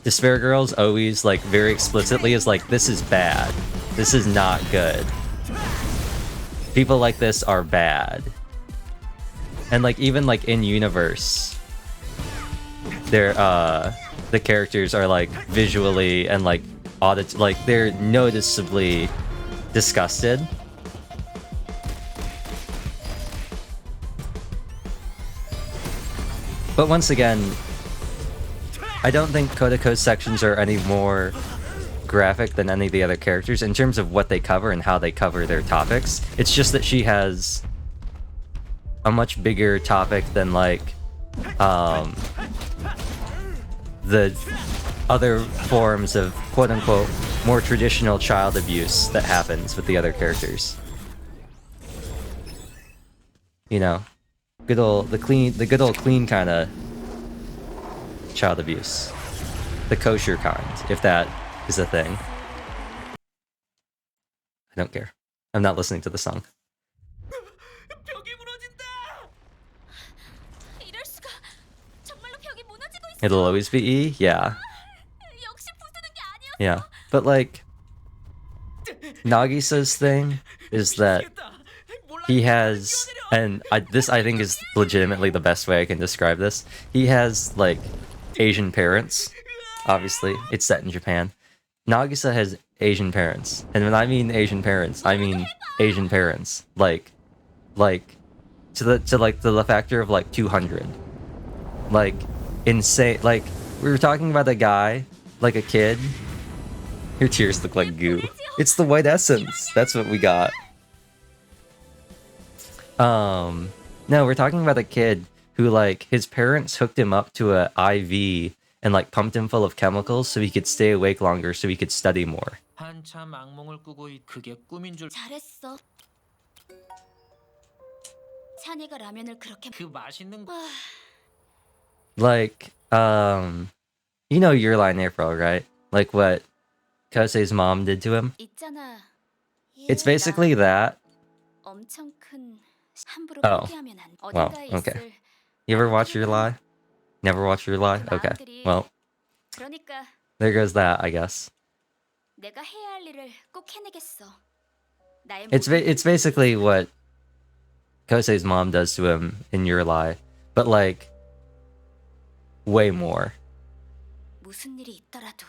Despair Girls always like very explicitly is like, this is bad. This is not good. People like this are bad. And like even like in universe, they're the characters are like visually and like like they're noticeably disgusted. But once again, I don't think Kodako's sections are any more graphic than any of the other characters in terms of what they cover and how they cover their topics. It's just that she has a much bigger topic than like the other forms of quote-unquote more traditional child abuse that happens with the other characters. You know, the good old clean kind of child abuse, the kosher kind, if that is a thing. I don't care. I'm not listening to the song. 벽이 무너진다. 이럴 수가. 정말로 벽이 무너지고 있어. It'll always be E? Yeah. 역시 부수는 게 아니야. Yeah. But like, Nagisa's thing is that he has, and this I think is legitimately the best way I can describe this. He has like Asian parents. Obviously, it's set in Japan. Nagisa has Asian parents, and when I mean Asian parents, I mean Asian parents. Like to the factor of like 200. Like insane. Like we were talking about a guy, like a kid. Your tears look like goo. It's the white essence. That's what we got. No, we're talking about a kid who like his parents hooked him up to a IV and like pumped him full of chemicals so he could stay awake longer so he could study more. 한참 악몽을 꾸고 그게 꿈인 줄. 잘했어. 찬이가 라면을 그렇게 그 맛있는 거. Like, you know your line April, right? Like what Kosei's mom did to him? 있잖아. It's basically that. 엄청 큰 함부로 Oh. 포기하면 안. Well, 어딘가에 okay. 있을 You ever watch your lie? Never watch your lie? Okay. Well, 그러니까 there goes that, I guess. 내가 해야 할 일을 꼭 해내겠어. 나의 It's 모든 basically what Kosei's mom does to him in Your Lie, but like way more. 무슨 일이 있더라도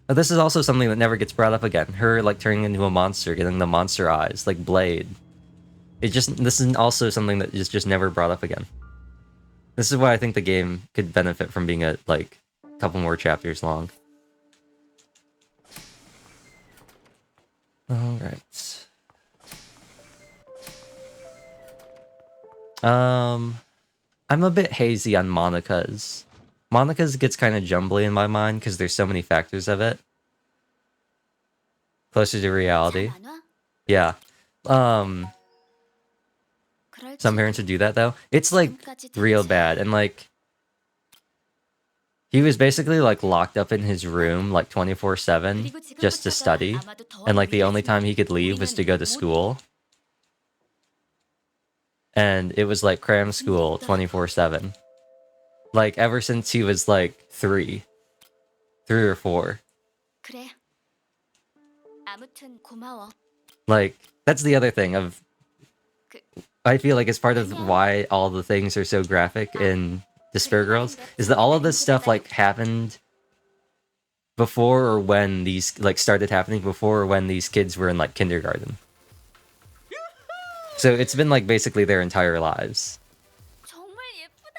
But this is also something that never gets brought up again. Her like turning into a monster, getting the monster eyes, like Blade. This is also something that is just never brought up again. This is why I think the game could benefit from being a couple more chapters long. Alright. I'm a bit hazy on Monica's. Monica's gets kind of jumbly in my mind because there's so many factors of it. Closer to reality. 안 와? Yeah. 그럴 Some parents would do that though. It's like real bad, and like he was basically like locked up in his room like 24/7 just to study, and like the only time he could leave was to go to school. And it was like cram school 24/7. Like ever since he was like 3 or 4. 그래. 아무튼 고마워. Like that's the other thing of I feel like it's part of why all the things are so graphic in Despair Girls is that all of this stuff like happened before or when these like started happening before or when these kids were in like kindergarten. So it's been like basically their entire lives. 정말 예쁘다.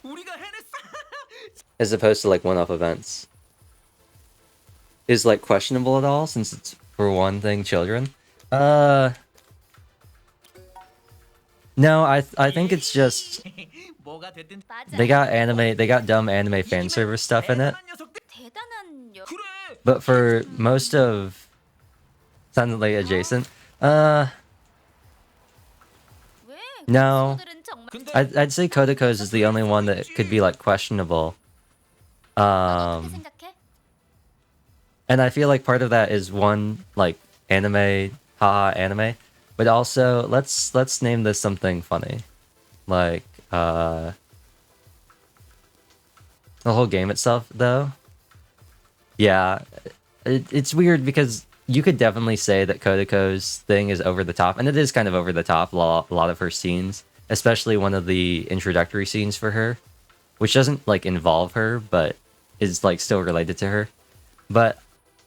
우리가 해냈어. As opposed to like one-off events. Is like questionable at all since it's for one thing children? No, I think it's just 뭐가 됐든 맞아. they got dumb anime fan service stuff in it. 대단한 녀석들. 대단한 여. 그래. But for most of Suddenly Adjacent, 왜? no. 친구들은 정말 근데 I'd say Kodako's is the only one that could be like questionable. 어떻게 생각해? And I feel like part of that is one like anime, haha anime, but also let's name this something funny, like the whole game itself though. Yeah, it's weird because you could definitely say that Kodako's thing is over the top, and it is kind of over the top. A lot of her scenes, especially one of the introductory scenes for her, which doesn't like involve her, but is like still related to her. But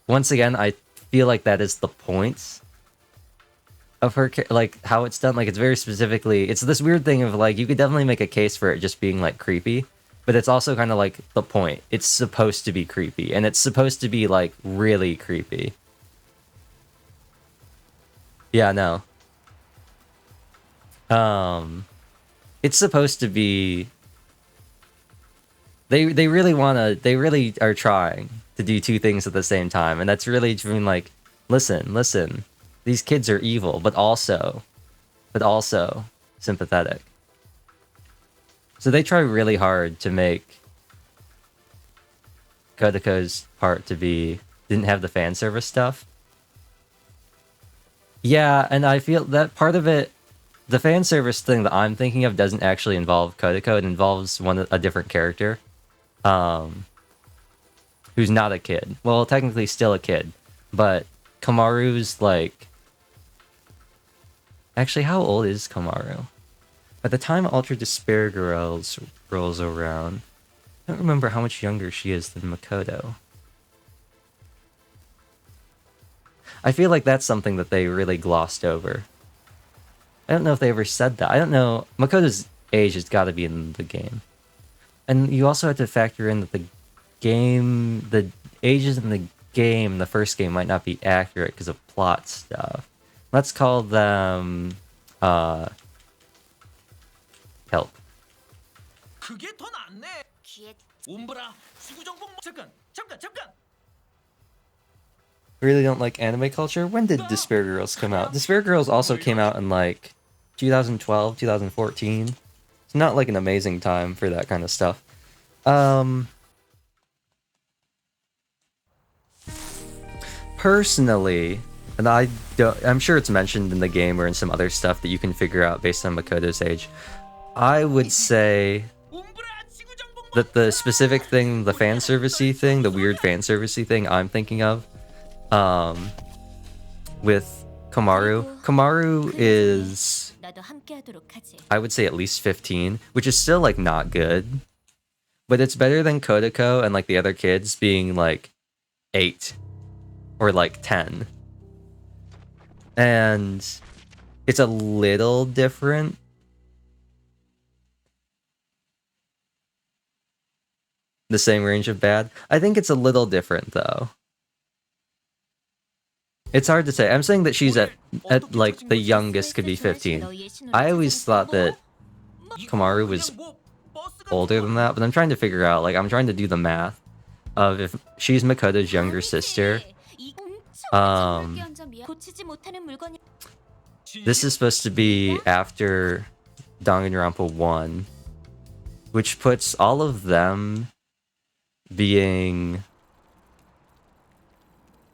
once again, I feel like that is the point of her, like how it's done. Like it's very specifically, it's this weird thing of like you could definitely make a case for it just being like creepy, but it's also kind of like the point. It's supposed to be creepy, and it's supposed to be like really creepy. Yeah, no. It's supposed to be. They really are trying to do two things at the same time, and that's really being like, listen, these kids are evil, but also sympathetic. So they try really hard to make Kodako's part to be didn't have the fan service stuff. Yeah, and I feel that part of it, the fan service thing that I'm thinking of doesn't actually involve Kodako. It involves a different character, who's not a kid. Well, technically still a kid, but Kamaru's like. Actually, how old is Kamaru? By the time Ultra Despair Girls rolls around, I don't remember how much younger she is than Makoto. I feel like that's something that they really glossed over. I don't know if they ever said that. I don't know. Makoto's age has got to be in the game. And you also have to factor in that the ages in the game, the first game, might not be accurate because of plot stuff. Let's call them, help. 그게 더 낫네. 귀에 옴브라 수구정복 잠깐. Really don't like anime culture? When did Despair Girls come out? Despair Girls also came out in like 2012, 2014. It's not like an amazing time for that kind of stuff. Personally, and I'm sure it's mentioned in the game or in some other stuff that you can figure out based on Makoto's age. I would say that the specific thing, the fan servicey thing, the weird fan servicey thing I'm thinking of, with Kamaru is 나도 함께 함께하도록 하지. I would say at least 15, which is still like not good, but it's better than Kodako and like the other kids being like 8 or like 10. And it's a little different. The same range of bad. I think it's a little different though. It's hard to say. I'm saying that she's at like the youngest could be 15. I always thought that Komaru was older than that, but I'm trying to figure out, like, I'm trying to do the math of if she's Makoto's younger sister. 고치지 못하는 물건이 This is supposed to be after Danganronpa 1, which puts all of them being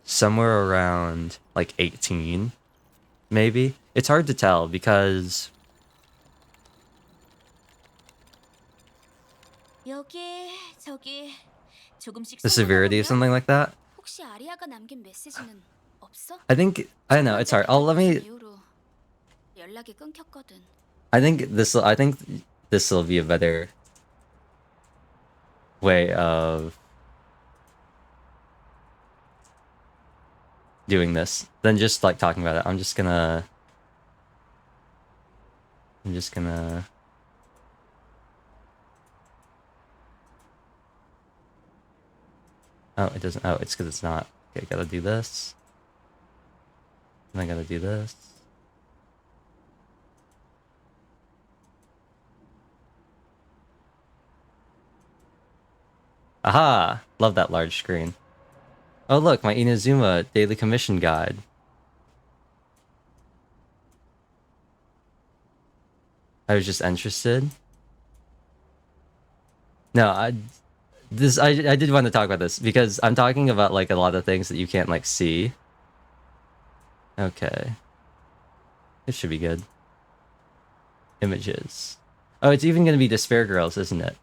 somewhere around like 18, maybe. It's hard to tell because 여기 저기 조금씩 the severity of something like that. 혹시 아리아가 남긴 메시지는 없어? I don't know, it's hard. 이후로 연락이 끊겼거든. I think this will be a better way of doing this than just like talking about it. I'm just gonna oh, it doesn't. Oh, it's because it's not. Okay, gotta do this. And I gotta do this. Aha! Love that large screen. Oh look, my Inazuma Daily Commission Guide. I was just interested. No, I did want to talk about this because I'm talking about like a lot of things that you can't like see. Okay. This should be good. Images. Oh, it's even gonna be Despair Girls, isn't it?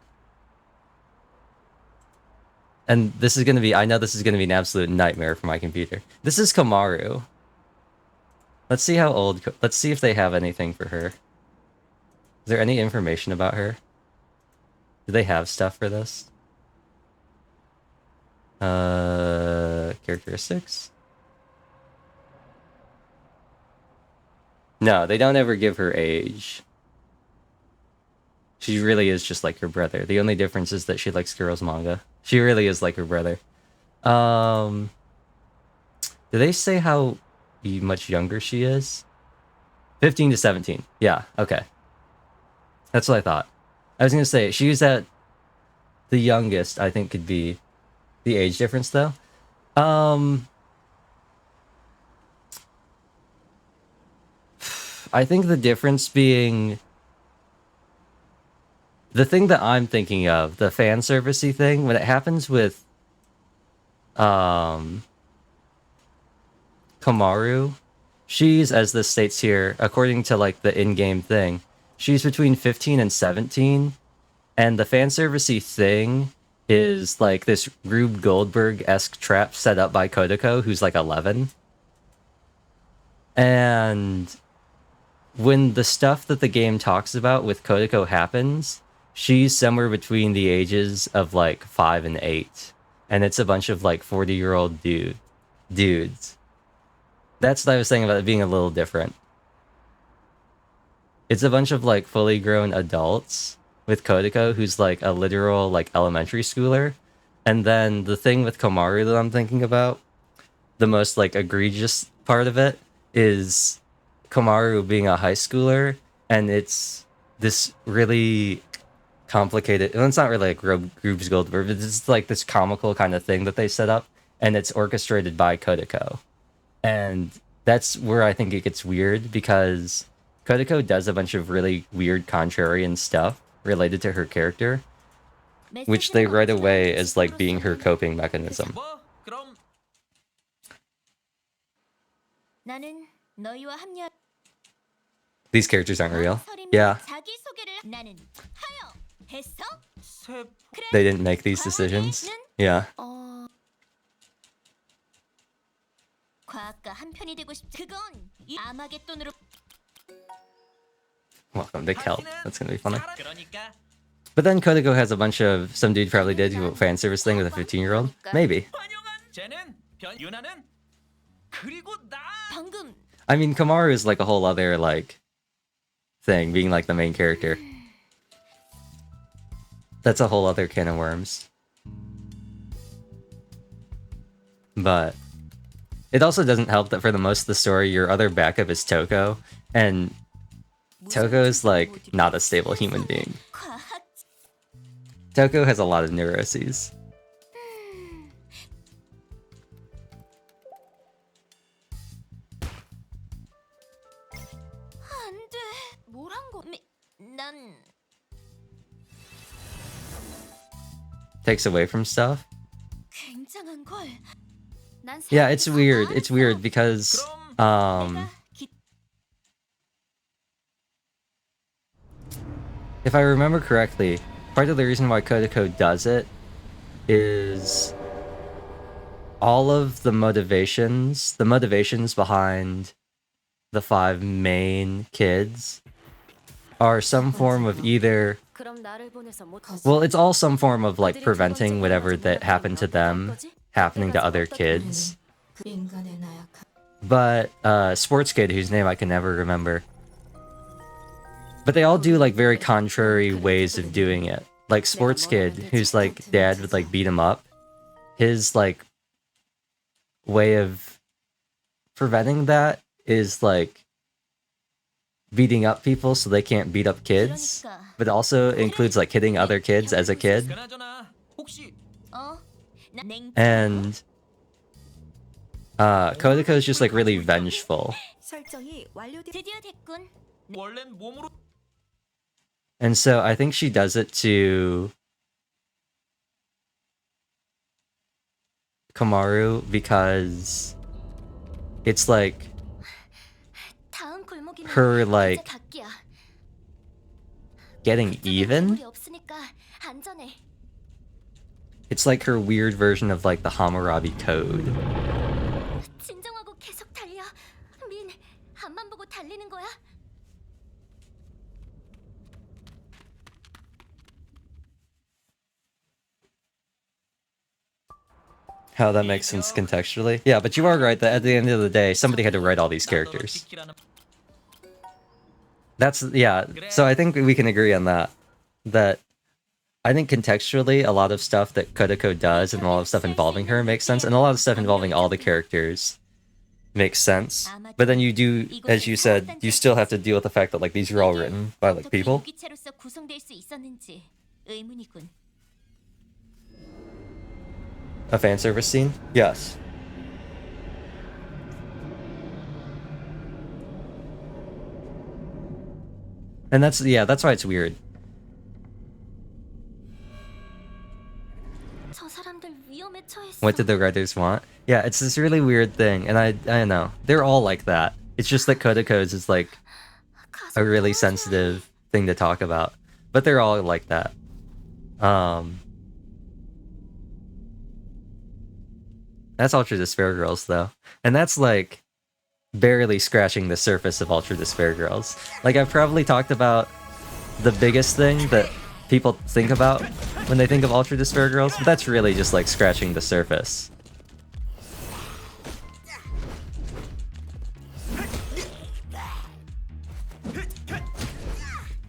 And this is gonna be, I know this is gonna be an absolute nightmare for my computer. This is Komaru. Let's see how old, let's see if they have anything for her. Is there any information about her? Do they have stuff for this? Characteristics? No, they don't ever give her age. She really is just like her brother. The only difference is that she likes girls manga. She really is like her brother. Do they say how much younger she is? 15 to 17. Yeah, okay. That's what I thought. I was gonna say, she's at the youngest, I think could be the age difference though. I think the difference being the thing that I'm thinking of, the fan servicey thing, when it happens with Komaru, she's, as this states here, according to like the in-game thing, she's between 15 and 17, and the fan servicey thing is like this Rube Goldberg-esque trap set up by Kodako, who's like 11. And when the stuff that the game talks about with Kodako happens, she's somewhere between the ages of like 5 and 8. And it's a bunch of like 40-year-old dudes. That's what I was saying about it being a little different. It's a bunch of like fully grown adults with Kodako, who's like a literal like elementary schooler. And then the thing with Komaru that I'm thinking about, the most like egregious part of it is Komaru being a high schooler, and it's this really complicated, well, it's not really like Rube's Goldberg, but it's like this comical kind of thing that they set up, and it's orchestrated by Kodako. And that's where I think it gets weird, because Kodako does a bunch of really weird contrarian stuff related to her character, which they write away as like being her coping mechanism. 뭐 그럼 나는 너희와 합류. These characters aren't real. Yeah, 자기 소개를 나는 하여 했어? 세 they didn't make these decisions. Yeah. 과학과 한 편이 되고 싶. 그건 이 아마겟돈으로. Welcome to Kelp. That's gonna be funny. 그러니까 But then Kodako has a bunch of some dude probably did a fan service thing with a 15-year-old. Maybe. 환영한 쟤는 유나는 그리고 나 방금 I mean, Kamaru is like a whole other like thing, being like the main character. That's a whole other can of worms. But it also doesn't help that for the most of the story, your other backup is Toko, and Toko is like not a stable human being. Toko has a lot of neuroses. 안돼 뭘 한 거? 난 Takes away from stuff. 굉장한 걸. 난 Yeah, it's weird. It's weird because if I remember correctly, part of the reason why Kodako does it is all of the motivations behind the 5 main kids are some form of either, 그럼 나를 보내서 못. well, it's all some form of like preventing whatever that happened to them happening to other kids. But sports kid whose name I can never remember. But they all do like very contrary ways of doing it. Like sports kid whose like dad would like beat him up. His like way of preventing that is like beating up people so they can't beat up kids. But also includes like hitting other kids as a kid. 그나저나 혹시 And Kodako is just like really vengeful. 설정이 완료되. 드디어 됐군. 원래는 몸으로 And so I think she does it to Kamaru because it's like 다음 골목이면 her like 이제 닭이야. getting even. 괴물이 없으니까 안전해. It's like her weird version of like the Hammurabi Code. 진정하고 계속 달려. 민, 앞만 보고 달리는 거야? How that makes sense contextually. Yeah, but you are right that at the end of the day, somebody had to write all these characters. That's, yeah, so I think we can agree on that. That I think contextually, a lot of stuff that Kodako does and a lot of stuff involving her makes sense, and a lot of stuff involving all the characters makes sense. But then you do, as you said, you still have to deal with the fact that like these are all written by like people. 유기체로서 구성될 수 있었는지 의문이군. A fan service scene? Yes. And that's, yeah, that's why it's weird. 저 사람들 위험에 처했어. What did the writers want? Yeah, it's this really weird thing, and I don't know. They're all like that. It's just that Kodako's is like a really sensitive thing to talk about. But they're all like that. That's Ultra Despair Girls, though. And that's like barely scratching the surface of Ultra Despair Girls. Like, I've probably talked about the biggest thing that people think about when they think of Ultra Despair Girls, but that's really just like scratching the surface.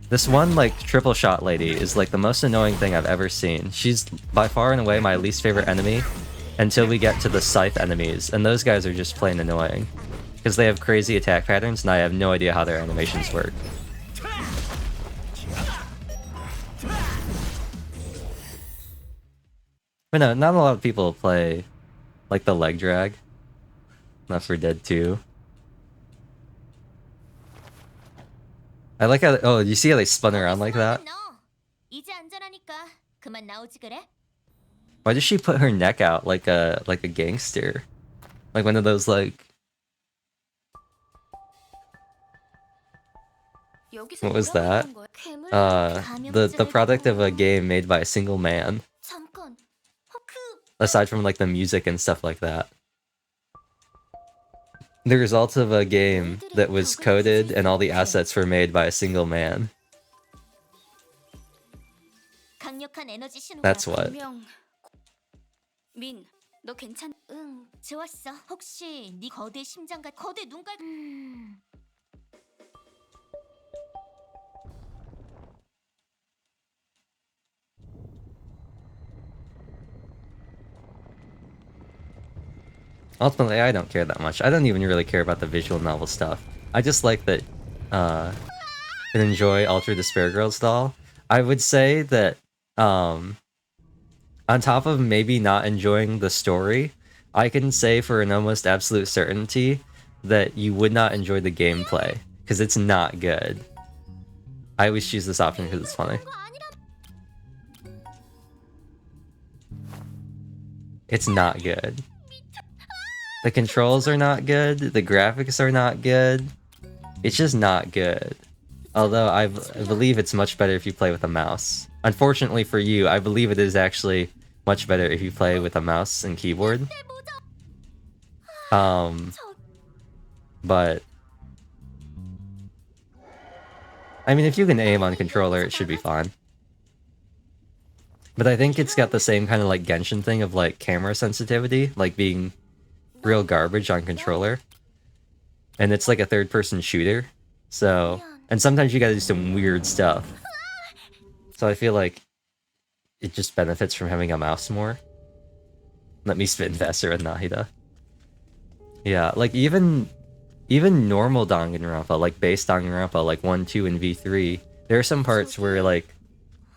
This one, like, triple shot lady is, like, the most annoying thing I've ever seen. She's by far and away my least favorite enemy until we get to the scythe enemies, and those guys are just plain annoying. Because they have crazy attack patterns, and I have no idea how their animations work. But no, not a lot of people play, like, the leg drag. Not for Dead 2. I like how, oh, you see how they spun around like that? 이제 안전하니까 그만 나오지 그래? Why does she put her neck out like a gangster? Like one of those like, what was that? The product of a game made by a single man. 잠깐. Aside from like the music and stuff like that. The result of a game that was coded and all the assets were made by a single man. 강력한 에너지 신호가 That's what. 분명 민, 너 괜찮? 응, 좋았어. 혹시 네 거대 심장과 거대 눈깔 Ultimately, I don't care that much. I don't even really care about the visual novel stuff. I just like that and enjoy Ultra Despair Girls doll. I would say that on top of maybe not enjoying the story, I can say for an almost absolute certainty that you would not enjoy the gameplay because it's not good. I always choose this option because it's funny. It's not good. The controls are not good, the graphics are not good. It's just not good. Although I believe it's much better if you play with a mouse. Unfortunately for you, I believe it is actually much better if you play with a mouse and keyboard. But I mean, if you can aim on controller, it should be fine. But I think it's got the same kind of like Genshin thing of like camera sensitivity, like being real garbage on controller. And it's like a third-person shooter. So, and sometimes you gotta do some weird stuff. So I feel like it just benefits from having a mouse more. Let me spin faster with Nahida. Yeah, like even normal Danganronpa, like base Danganronpa, like 1, 2, and V3, there are some parts where like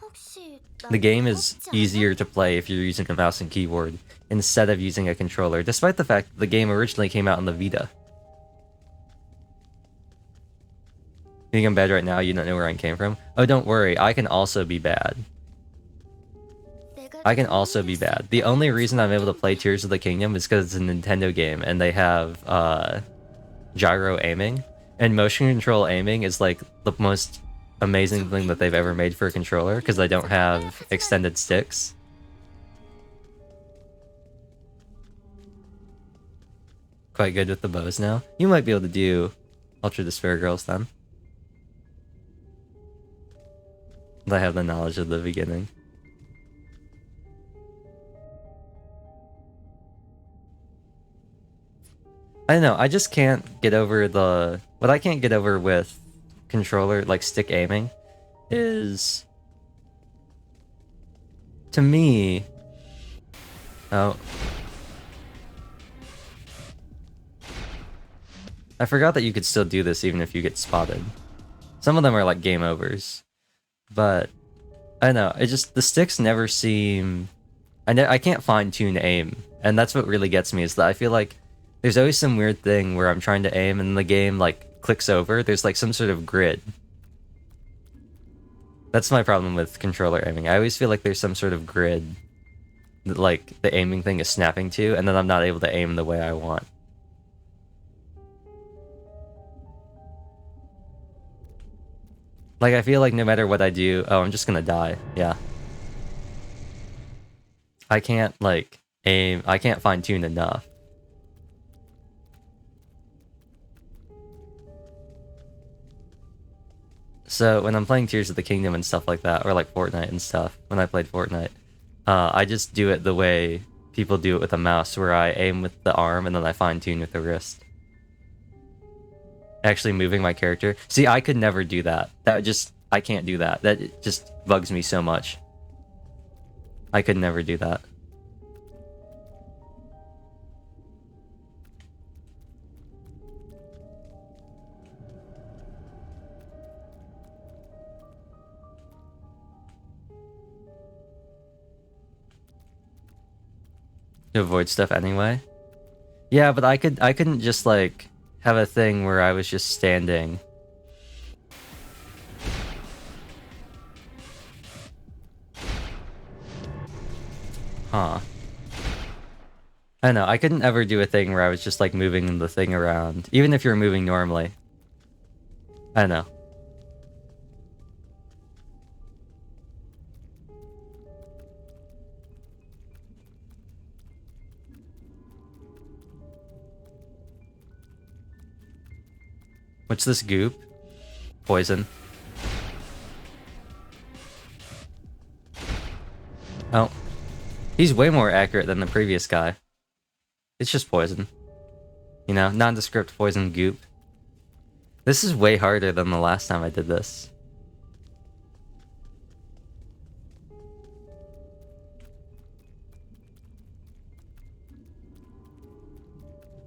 혹시 the game is easier to play if you're using a mouse and keyboard instead of using a controller, despite the fact that the game originally came out on the Vita. You think I'm bad right now? You don't know where I came from? Oh, don't worry. I can also be bad. I can also be bad. The only reason I'm able to play Tears of the Kingdom is because it's a Nintendo game and they have gyro aiming. And motion control aiming is like the most amazing thing that they've ever made for a controller because they don't have extended sticks. Quite good with the bows now. You might be able to do Ultra Despair Girls then. I have the knowledge of the beginning. I don't know, I just can't get over the... What I can't get over with controller, like stick aiming, is... To me... Oh. I forgot that you could still do this even if you get spotted. Some of them are like game overs. But, I don't know, it just... The sticks never seem... I can't fine-tune aim. And that's what really gets me, is that I feel like there's always some weird thing where I'm trying to aim and the game, like, clicks over. There's, like, some sort of grid. That's my problem with controller aiming. I always feel like there's some sort of grid that, like, the aiming thing is snapping to, and then I'm not able to aim the way I want. Like, I feel like no matter what I do... Oh, I'm just gonna die. Yeah. I can't, like, aim... I can't fine-tune enough. So, when I'm playing Tears of the Kingdom and stuff like that, or like Fortnite and stuff, when I played Fortnite, I just do it the way people do it with a mouse, where I aim with the arm and then I fine-tune with the wrist. Actually moving my character. See, I could never do that. That just... I can't do that. That just bugs me so much. I could never do that. To avoid stuff anyway. Yeah, but I couldn't just like have a thing where I was just standing. Huh. I don't know, I couldn't ever do a thing where I was just like moving the thing around, even if you're moving normally. I don't know. What's this goop? Poison. Oh. He's way more accurate than the previous guy. It's just poison. You know, nondescript poison goop. This is way harder than the last time I did this.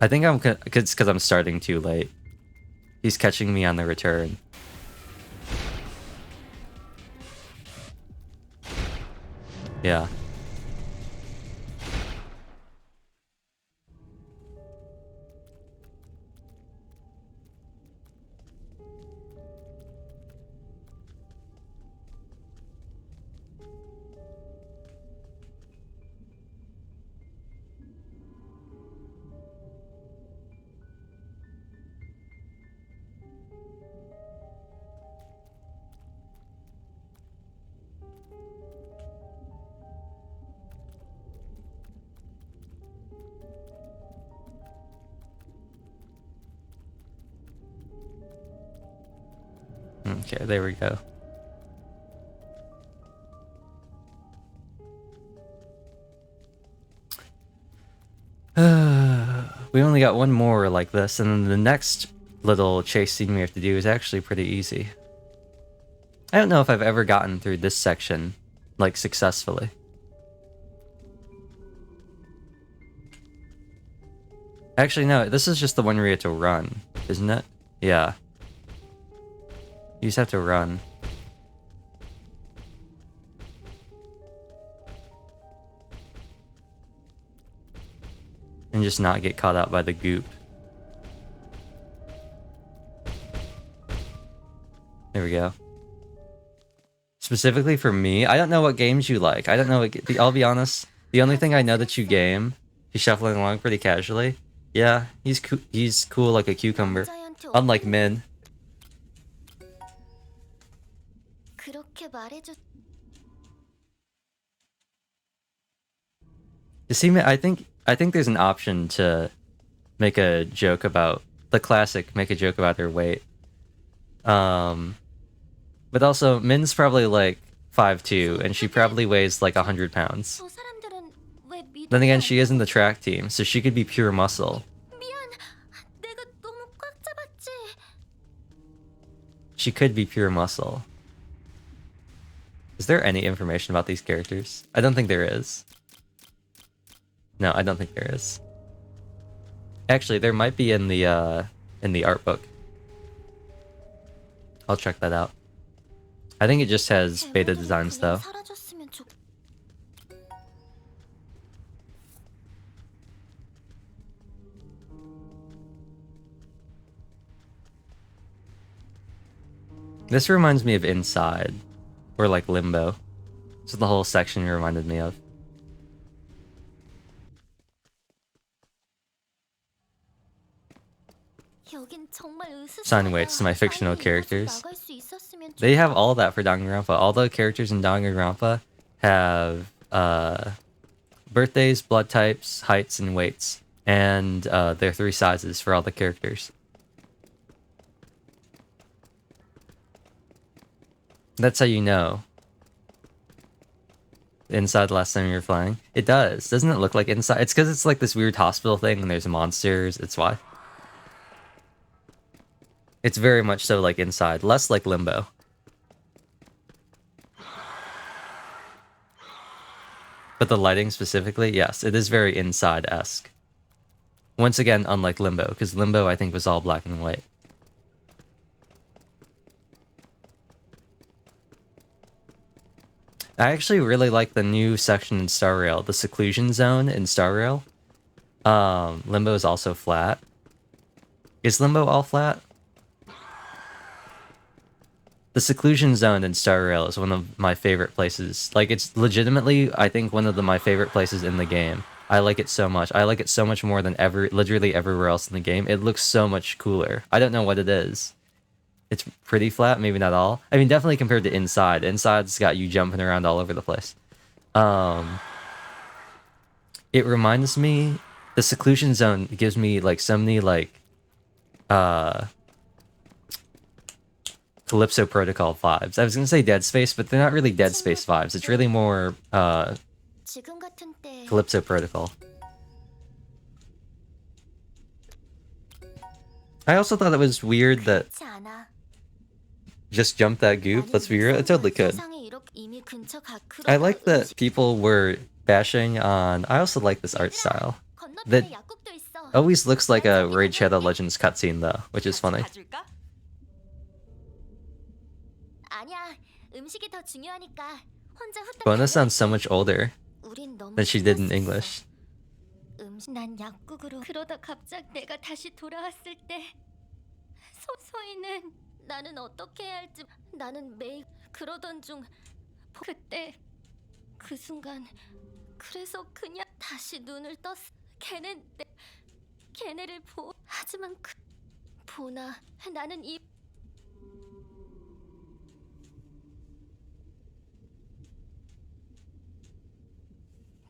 I think it's because I'm starting too late. He's catching me on the return. Yeah. Okay, there we go. We only got one more like this, and then the next little chase scene we have to do is actually pretty easy. I don't know if I've ever gotten through this section, like, successfully. Actually, no, this is just the one where you have to run, isn't it? Yeah. You just have to run. And just not get caught out by the goop. There we go. Specifically for me, I don't know what games you like. I don't know what... I'll be honest. The only thing I know that you game, he's shuffling along pretty casually. Yeah, he's cool like a cucumber. Unlike Min. You see, I think there's an option to make a joke about the classic. Make a joke about her weight. But also Min's probably like 5'2", and she probably weighs like 100 pounds. Then again, she is in the track team, so she could be pure muscle. She could be pure muscle. Is there any information about these characters? I don't think there is. No, I don't think there is. Actually, there might be in the art book. I'll check that out. I think it just has beta designs though. This reminds me of Inside, or like Limbo. This is the whole section reminded me of. Assign weights to my fictional characters. They have all that for Danganronpa. All the characters in Danganronpa have birthdays, blood types, heights, and weights. And their 3 sizes for all the characters. That's how you know. Inside last time you were flying. It does. Doesn't it look like Inside? It's because it's like this weird hospital thing and there's monsters. It's why. It's very much so like Inside. Less like Limbo. But the lighting specifically, yes, it is very Inside-esque. Once again, unlike Limbo, because Limbo I think was all black and white. I actually really like the new section in Star Rail, the seclusion zone in Star Rail. Limbo is also flat. Is Limbo all flat? The seclusion zone in Star Rail is one of my favorite places. Like, it's legitimately, I think, one of my favorite places in the game. I like it so much. I like it so much more than literally everywhere else in the game. It looks so much cooler. I don't know what it is. It's pretty flat, maybe not all. I mean, definitely compared to Inside. Inside's got you jumping around all over the place. It reminds me... The seclusion zone gives me, like, so many, like... Calypso Protocol vibes. I was gonna say Dead Space, but they're not really Dead Space vibes. It's really more 지금 같은 때 Calypso Protocol. I also thought it was weird that 그렇지 않아. just jump that goop. That's weird. I totally could. 세상에 이렇게 이미 근처 I like that people were bashing on. I also like this art style. That 건너편에 약국도 있어. always looks like a Raid Shadow Legends cutscene though, which is funny. 가줄까? 아니야. 음식이 더 중요하니까 혼자 후딱 Bona 달려있어. sounds so much older 우린 너무 than she did in 신났었어. English. 난 약국으로 그러다 갑자기 내가 다시 돌아왔을 때 소소이는 나는 어떻게 해야 할지 나는 매일 그러던 중 그때 그 순간 그래서 그냥 다시 눈을 떴어. 걔네를 하지만 보나 나는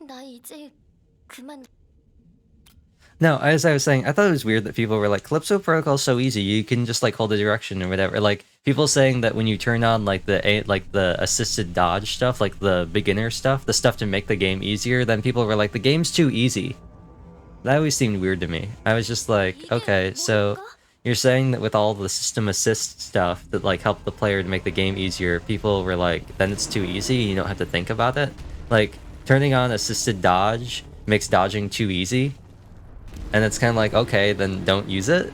나 이제 그만. No, as I was saying, I thought it was weird that people were like, Calypso Protocol is so easy. You can just like hold the direction or whatever. Like people saying that when you turn on like the assisted dodge stuff, like the beginner stuff, the stuff to make the game easier, then people were like, the game's too easy. That always seemed weird to me. I was just like, okay, so you're saying that with all the system assist stuff that like help the player to make the game easier, people were like, then it's too easy. You don't have to think about it. Like turning on assisted dodge makes dodging too easy. And it's kind of like, okay, then don't use it.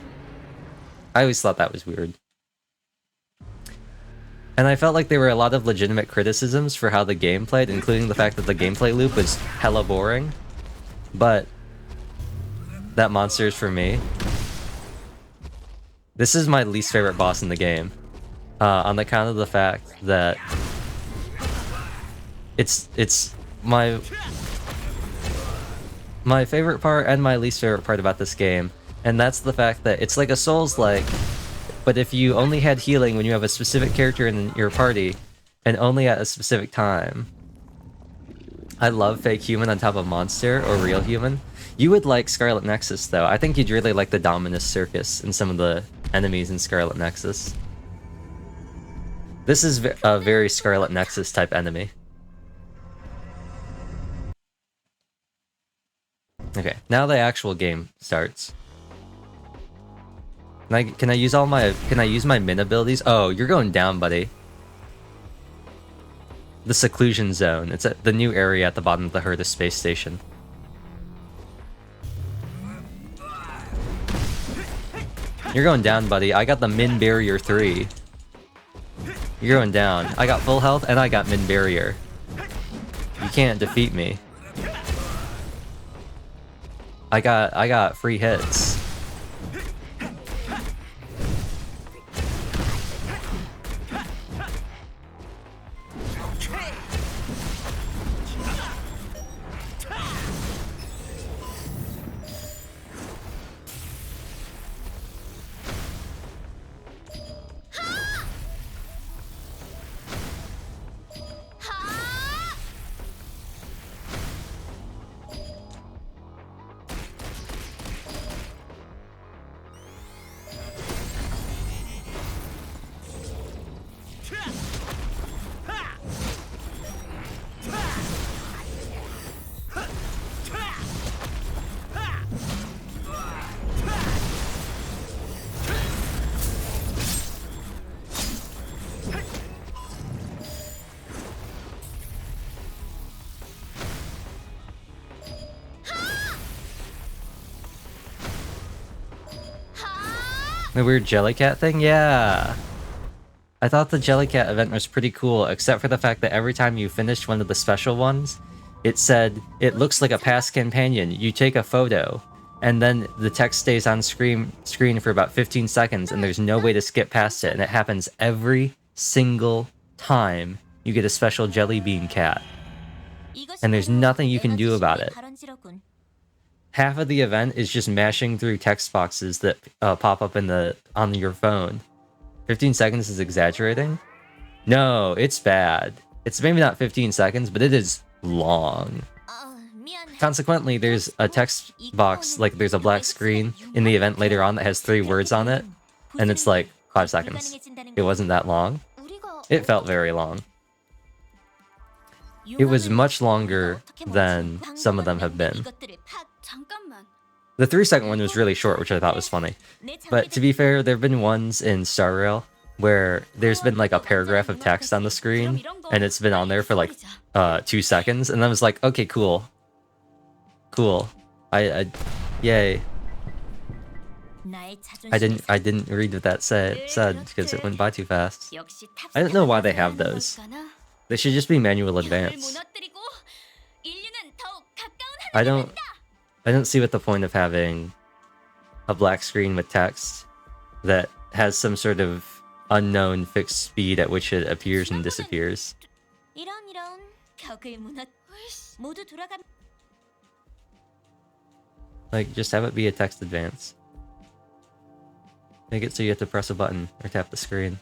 I always thought that was weird. And I felt like there were a lot of legitimate criticisms for how the game played, including the fact that the gameplay loop was hella boring. But that monster is for me. This is my least favorite boss in the game. On account of the fact that it's my favorite part and my least favorite part about this game, and that's the fact that it's like a Souls-like, but if you only had healing when you have a specific character in your party, and only at a specific time. I love fake human on top of monster, or real human. You would like Scarlet Nexus though. I think you'd really like the Dominus Circus and some of the enemies in Scarlet Nexus. This is a very Scarlet Nexus type enemy. Okay, now the actual game starts. Can I use my min abilities? Oh, you're going down, buddy. The seclusion zone. It's at the new area at the bottom of the Herta space station. You're going down, buddy. I got the min barrier 3. You're going down. I got full health and I got min barrier. You can't defeat me. I got free hits. The weird Jellycat thing? Yeah. I thought the Jellycat event was pretty cool, except for the fact that every time you finished one of the special ones, it said, it looks like a past companion. You take a photo, and then the text stays on screen for about 15 seconds, and there's no way to skip past it, and it happens every single time you get a special Jelly Bean cat. And there's nothing you can do about it. Half of the event is just mashing through text boxes that pop up on your phone. 15 seconds is exaggerating? No, it's bad. It's maybe not 15 seconds, but it is long. Consequently, there's a text box, like there's a black screen in the event later on that has 3 words on it. And it's like, 5 seconds. It wasn't that long. It felt very long. It was much longer than some of them have been. 잠깐만. The 3-second one was really short, which I thought was funny. But to be fair, there have been ones in Star Rail where there's been like a paragraph of text on the screen, and it's been on there for like 2 seconds, and I was like, okay, cool. Cool. Yay. I didn't read what that said because it went by too fast. I don't know why they have those. They should just be manual advance. I don't see what the point of having a black screen with text that has some sort of unknown fixed speed at which it appears and disappears. Like, just have it be a text advance. Make it so you have to press a button or tap the screen.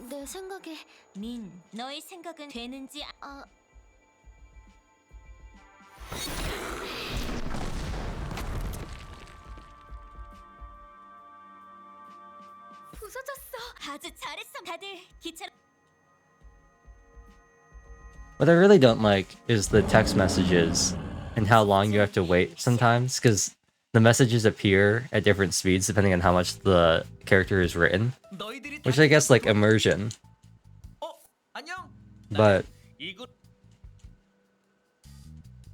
내 생각에 민, 너의 생각은 되는지 부서졌어. 아주 잘했어. 다들 기차 What I really don't like is the text messages and how long you have to wait sometimes, because the messages appear at different speeds depending on how much the character is written, which I guess like immersion. 안녕. But 이거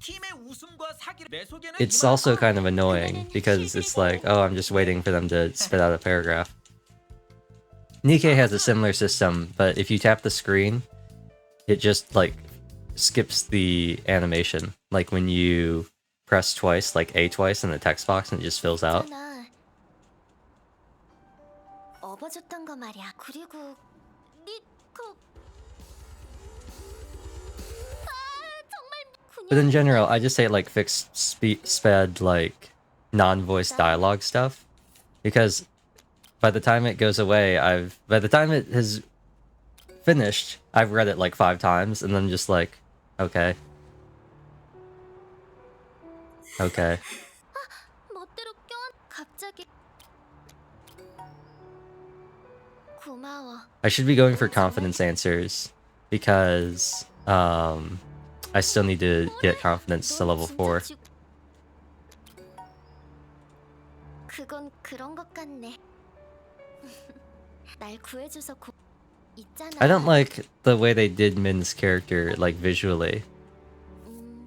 팀의 우승과 사기를 내 속에는 it's also kind of annoying because it's like, oh, I'm just waiting for them to spit out a paragraph. Nikkei has a similar system, but if you tap the screen, it just like skips the animation. Like when you press twice, like A twice in the text box, and it just fills out. 업어줬던 거 말이야. 그리고 But in general, I just say like fixed sped like non-voice dialogue stuff, because by the time it goes away, by the time it has finished, I've read it like 5 times, and then just like, okay. Okay. 멋대로 갑자기 고마워. I should be going for confidence answers because I still need to get confidence to level 4. 그건 그런 것 같네. 날 구해줘서 있잖아. I don't like the way they did Min's character, like visually,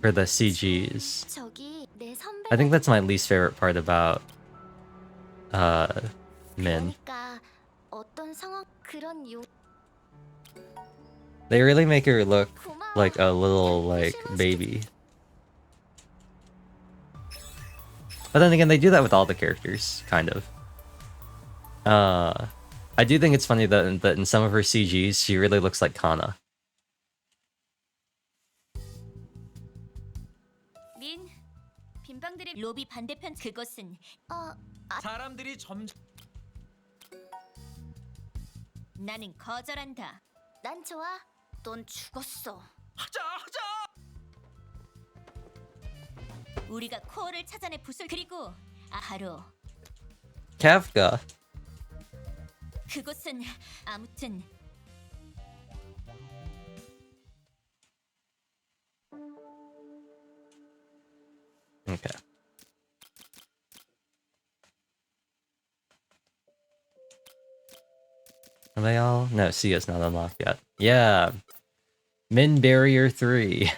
for the CGs. 저기 내 선배. I think that's my least favorite part about Min. 그러니까 어떤 상황 그런 요. They really make her look like a little like baby. But then again, they do that with all the characters, kind of. I do think it's funny that in some of her CGs, she really looks like Kana. 민, 빈방들이 로비 반대편 그것은 사람들이 점점 나는 거절한다. 난 좋아. 넌 죽었어. 하자. 우리가 코어를 찾아내 부술 그리고 바로 Kafka. 그것은 아무튼 Okay. Are they all? No, Sia's not unlocked yet. Yeah. Min Barrier 3.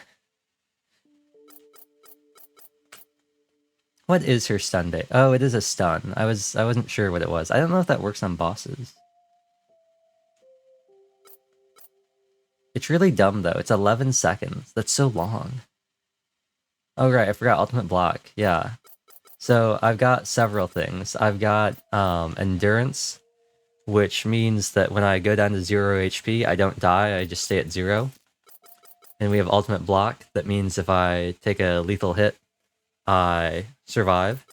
What is her stun bait? Oh, it is a stun. I wasn't sure what it was. I don't know if that works on bosses. It's really dumb though. It's 11 seconds. That's so long. Oh right, I forgot ultimate block. Yeah. So I've got several things. I've got endurance, which means that when I go down to 0 HP, I don't die, I just stay at 0. And we have ultimate block, that means if I take a lethal hit, I survive.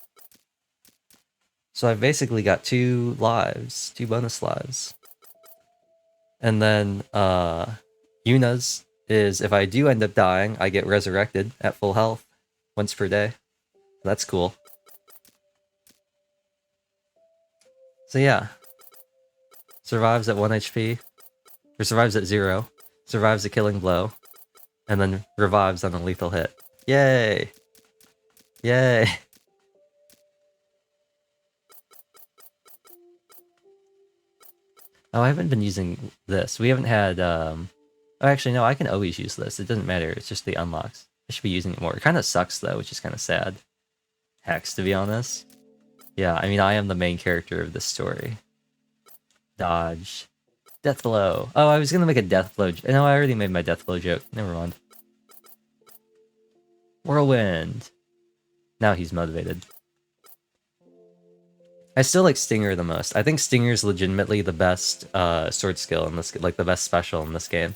So I've basically got 2 lives, 2 bonus lives. And then Yuna's is if I do end up dying, I get resurrected at full health once per day. That's cool. So yeah. Survives at 1 HP. Or survives at 0. Survives a killing blow. And then revives on a lethal hit. Yay! Yay! Oh, I haven't been using this. We haven't had, Oh, actually, no, I can always use this. It doesn't matter. It's just the unlocks. I should be using it more. It kind of sucks, though, which is kind of sad. Hex, to be honest. Yeah, I mean, I am the main character of this story. Dodge. Death blow. Oh, I was gonna make a death blow. No, I already made my death blow joke. Never mind. Whirlwind. Now he's motivated. I still like Stinger the most. I think Stinger's legitimately the best sword skill in this, like the best special in this game.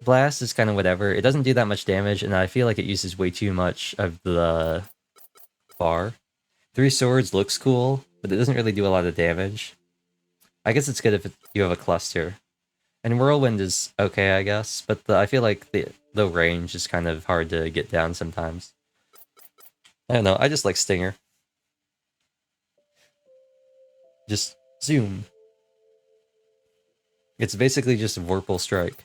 Blast is kind of whatever. It doesn't do that much damage, and I feel like it uses way too much of the bar. 3 swords looks cool, but it doesn't really do a lot of damage. I guess it's good if you have a cluster. And Whirlwind is okay, I guess, but I feel like the range is kind of hard to get down sometimes. I don't know, I just like Stinger. Just zoom. It's basically just Vorpal Strike,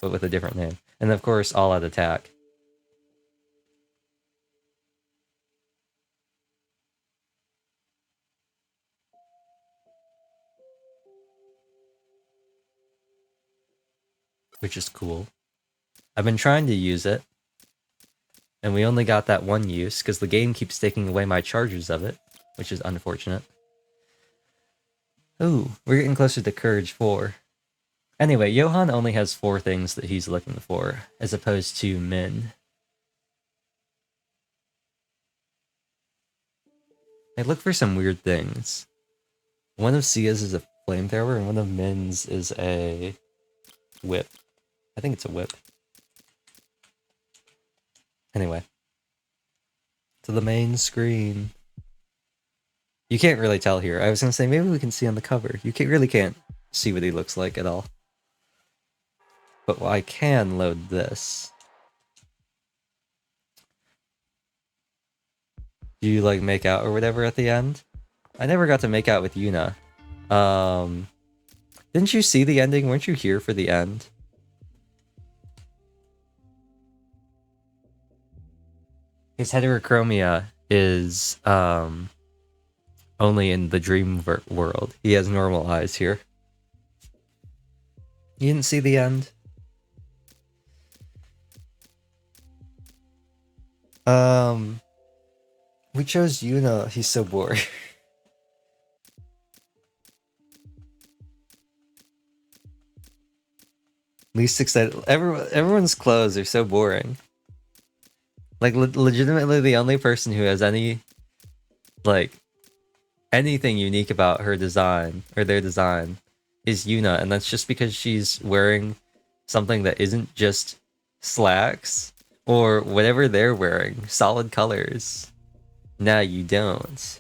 but with a different name. And of course, all-out attack. Which is cool. I've been trying to use it, and we only got that one use because the game keeps taking away my charges of it, which is unfortunate. Ooh, we're getting closer to Courage 4. Anyway, Johan only has 4 things that he's looking for, as opposed to Min. I look for some weird things. One of Sia's is a flamethrower, and one of Min's is a whip. I think it's a whip. Anyway. To the main screen. You can't really tell here. I was gonna say, maybe we can see on the cover. You really can't see what he looks like at all. But I can load this. Do you, like, make out or whatever at the end? I never got to make out with Yuna. Didn't you see the ending? Weren't you here for the end? His heterochromia is, only in the dream world. He has normal eyes here. You didn't see the end? We chose Yuna. He's so bored. Least excited. Everyone's clothes are so boring. Like, legitimately the only person who has any, like, anything unique about her design, or their design, is Yuna, and that's just because she's wearing something that isn't just slacks, or whatever they're wearing, solid colors. Nah, you don't.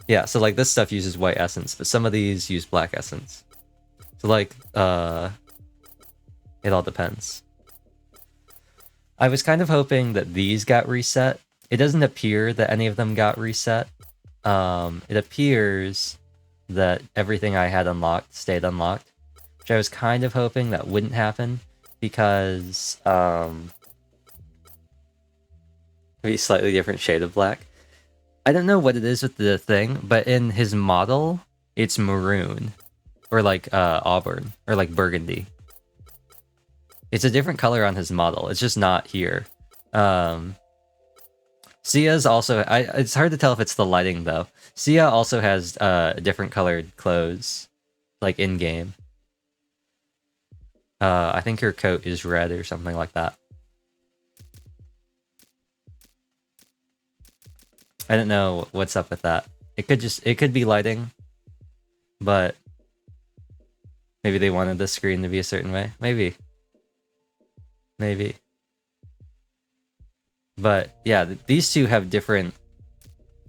Yeah, so like this stuff uses white essence, but some of these use black essence. So like, it all depends. I was kind of hoping that these got reset. It doesn't appear that any of them got reset. It appears that everything I had unlocked stayed unlocked, which I was kind of hoping that wouldn't happen, because, maybe a slightly different shade of black. I don't know what it is with the thing, but in his model, it's maroon. Or like, auburn. Or like burgundy. It's a different color on his model. It's just not here. Sia's also... it's hard to tell if it's the lighting, though. Sia also has, different colored clothes. Like, in-game. I think her coat is red or something like that. I don't know what's up with that. It could be lighting, but maybe they wanted the screen to be a certain way. Maybe. But yeah, these two have different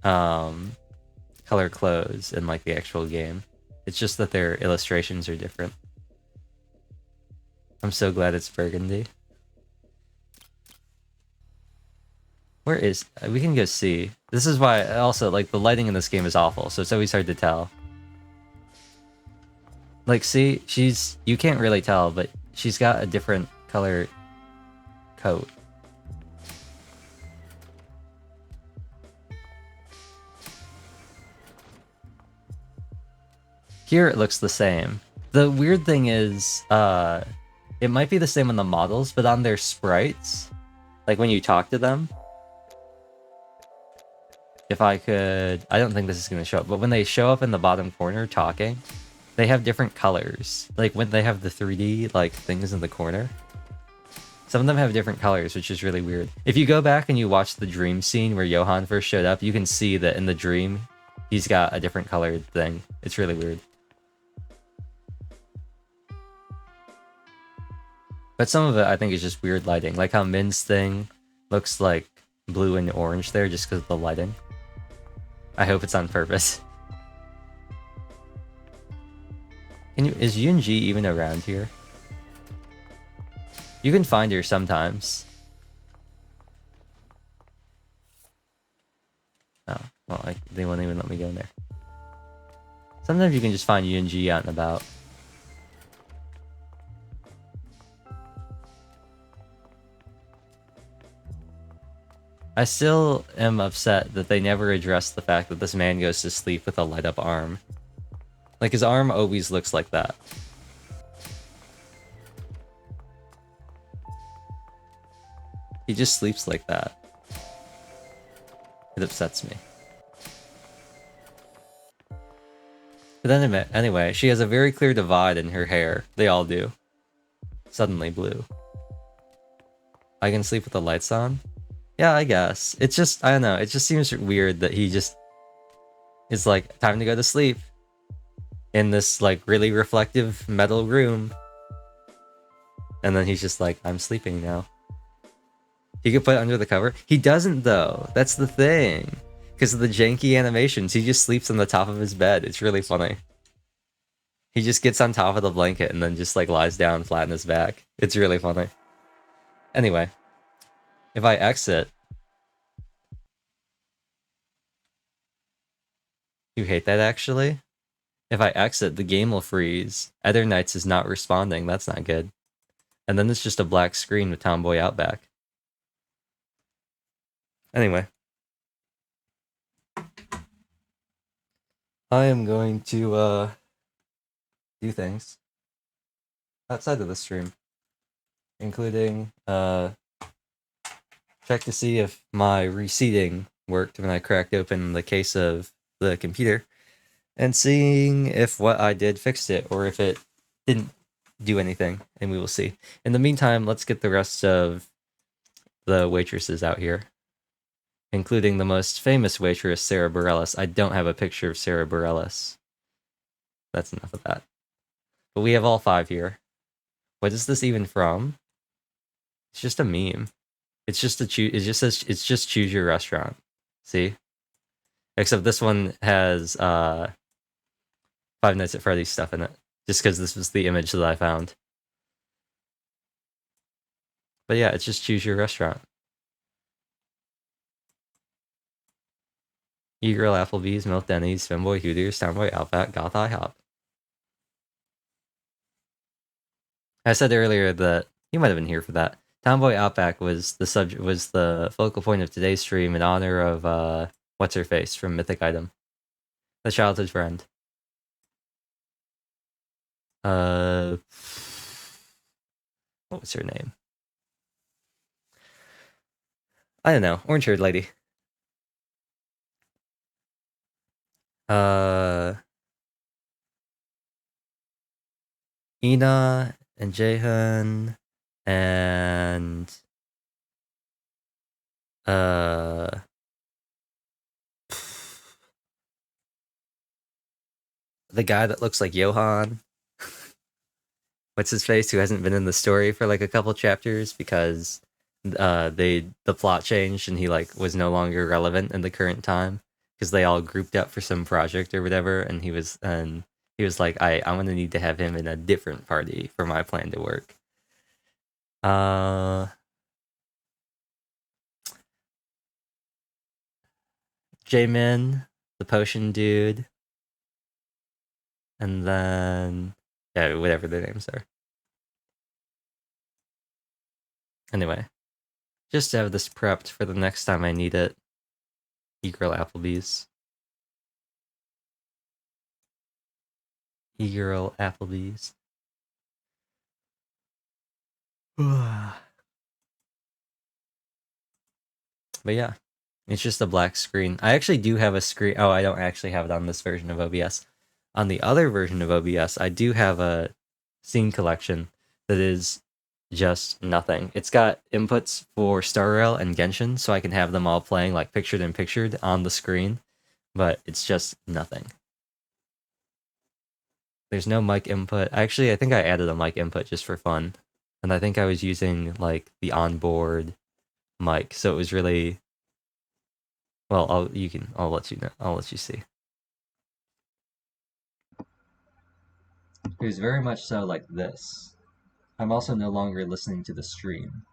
color clothes in like the actual game. It's just that their illustrations are different. I'm so glad it's burgundy. Where is... we can go see. This is why, also, like, the lighting in this game is awful, so it's always hard to tell. Like, see, she's... you can't really tell, but she's got a different color coat. Here it looks the same. The weird thing is, it might be the same on the models, but on their sprites, like when you talk to them, if I could... I don't think this is going to show up, but when they show up in the bottom corner talking, they have different colors. Like when they have the 3D like things in the corner, some of them have different colors, which is really weird. If you go back and you watch the dream scene where Johan first showed up, you can see that in the dream, he's got a different colored thing. It's really weird. But some of it I think is just weird lighting, like how Min's thing looks like blue and orange there just because of the lighting. I hope it's on purpose. Is Yunji even around here? You can find her sometimes. Oh, well, they won't even let me go in there. Sometimes you can just find Yunji out and about. I still am upset that they never addressed the fact that this man goes to sleep with a light up arm. Like, his arm always looks like that. He just sleeps like that. It upsets me. But then, anyway, she has a very clear divide in her hair. They all do. Suddenly blue. I can sleep with the lights on? Yeah, I guess. It's just, I don't know, it just seems weird that he just is like, time to go to sleep. In this, like, really reflective metal room. And then he's just like, I'm sleeping now. He could put it under the cover. He doesn't, though. That's the thing. Because of the janky animations, he just sleeps on the top of his bed. It's really funny. He just gets on top of the blanket and then just, like, lies down flat on his back. It's really funny. Anyway. If I exit... You hate that, actually? If I exit, the game will freeze. Eternights is not responding. That's not good. And then it's just a black screen with Tomboy Outback. Anyway. I am going to, do things outside of the stream. Including, check to see if my reseating worked when I cracked open the case of the computer. And seeing if what I did fixed it, or if it didn't do anything, and we will see. In the meantime, let's get the rest of the waitresses out here. Including the most famous waitress, Sarah Bareilles. I don't have a picture of Sarah Bareilles. That's enough of that. But we have all 5 here. What is this even from? It's just a meme. It's just a it just says, it's just choose your restaurant. See? Except this one has, Five Nights at Freddy's stuff in it. Just because this was the image that I found. But yeah, it's just choose your restaurant. E-Grill, Applebee's, Milk Denny's, Femboy Hooters, Tomboy Outback, Goth IHOP. I said earlier that you might have been here for that. Tomboy Outback was the focal point of today's stream in honor of what's her face from Mythic Item, the childhood friend. What was her name? I don't know. Orange-haired lady. Ina and Jaehoon and the guy that looks like Johan. What's his face, who hasn't been in the story for like a couple chapters because the plot changed and he like was no longer relevant in the current time because they all grouped up for some project or whatever, and he was like, I'm gonna need to have him in a different party for my plan to work. Jaemin, the potion dude, and then yeah, whatever their names are. Anyway, just to have this prepped for the next time I need it. E-girl Applebee's. E-girl Applebee's. But yeah, it's just a black screen. I actually do have a screen. Oh, I don't actually have it on this version of OBS. On the other version of OBS, I do have a scene collection that is just nothing. It's got inputs for Star Rail and Genshin, so I can have them all playing like pictured in pictured on the screen, but it's just nothing. There's no mic input. Actually, I think I added a mic input just for fun, and I think I was using like the onboard mic, so it was really well. I'll let you know. I'll let you see. It was very much so like this. I'm also no longer listening to the stream,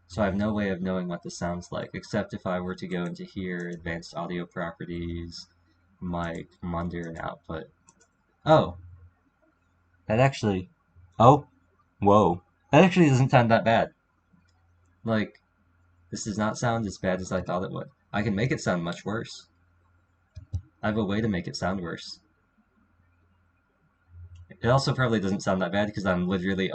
so I have no way of knowing what this sounds like, except if I were to go into here, advanced audio properties, mic, monitor, and output. Oh, that actually. Oh, whoa. That actually doesn't sound that bad. Like, this does not sound as bad as I thought it would. I can make it sound much worse. I have a way to make it sound worse. It also probably doesn't sound that bad because I'm literally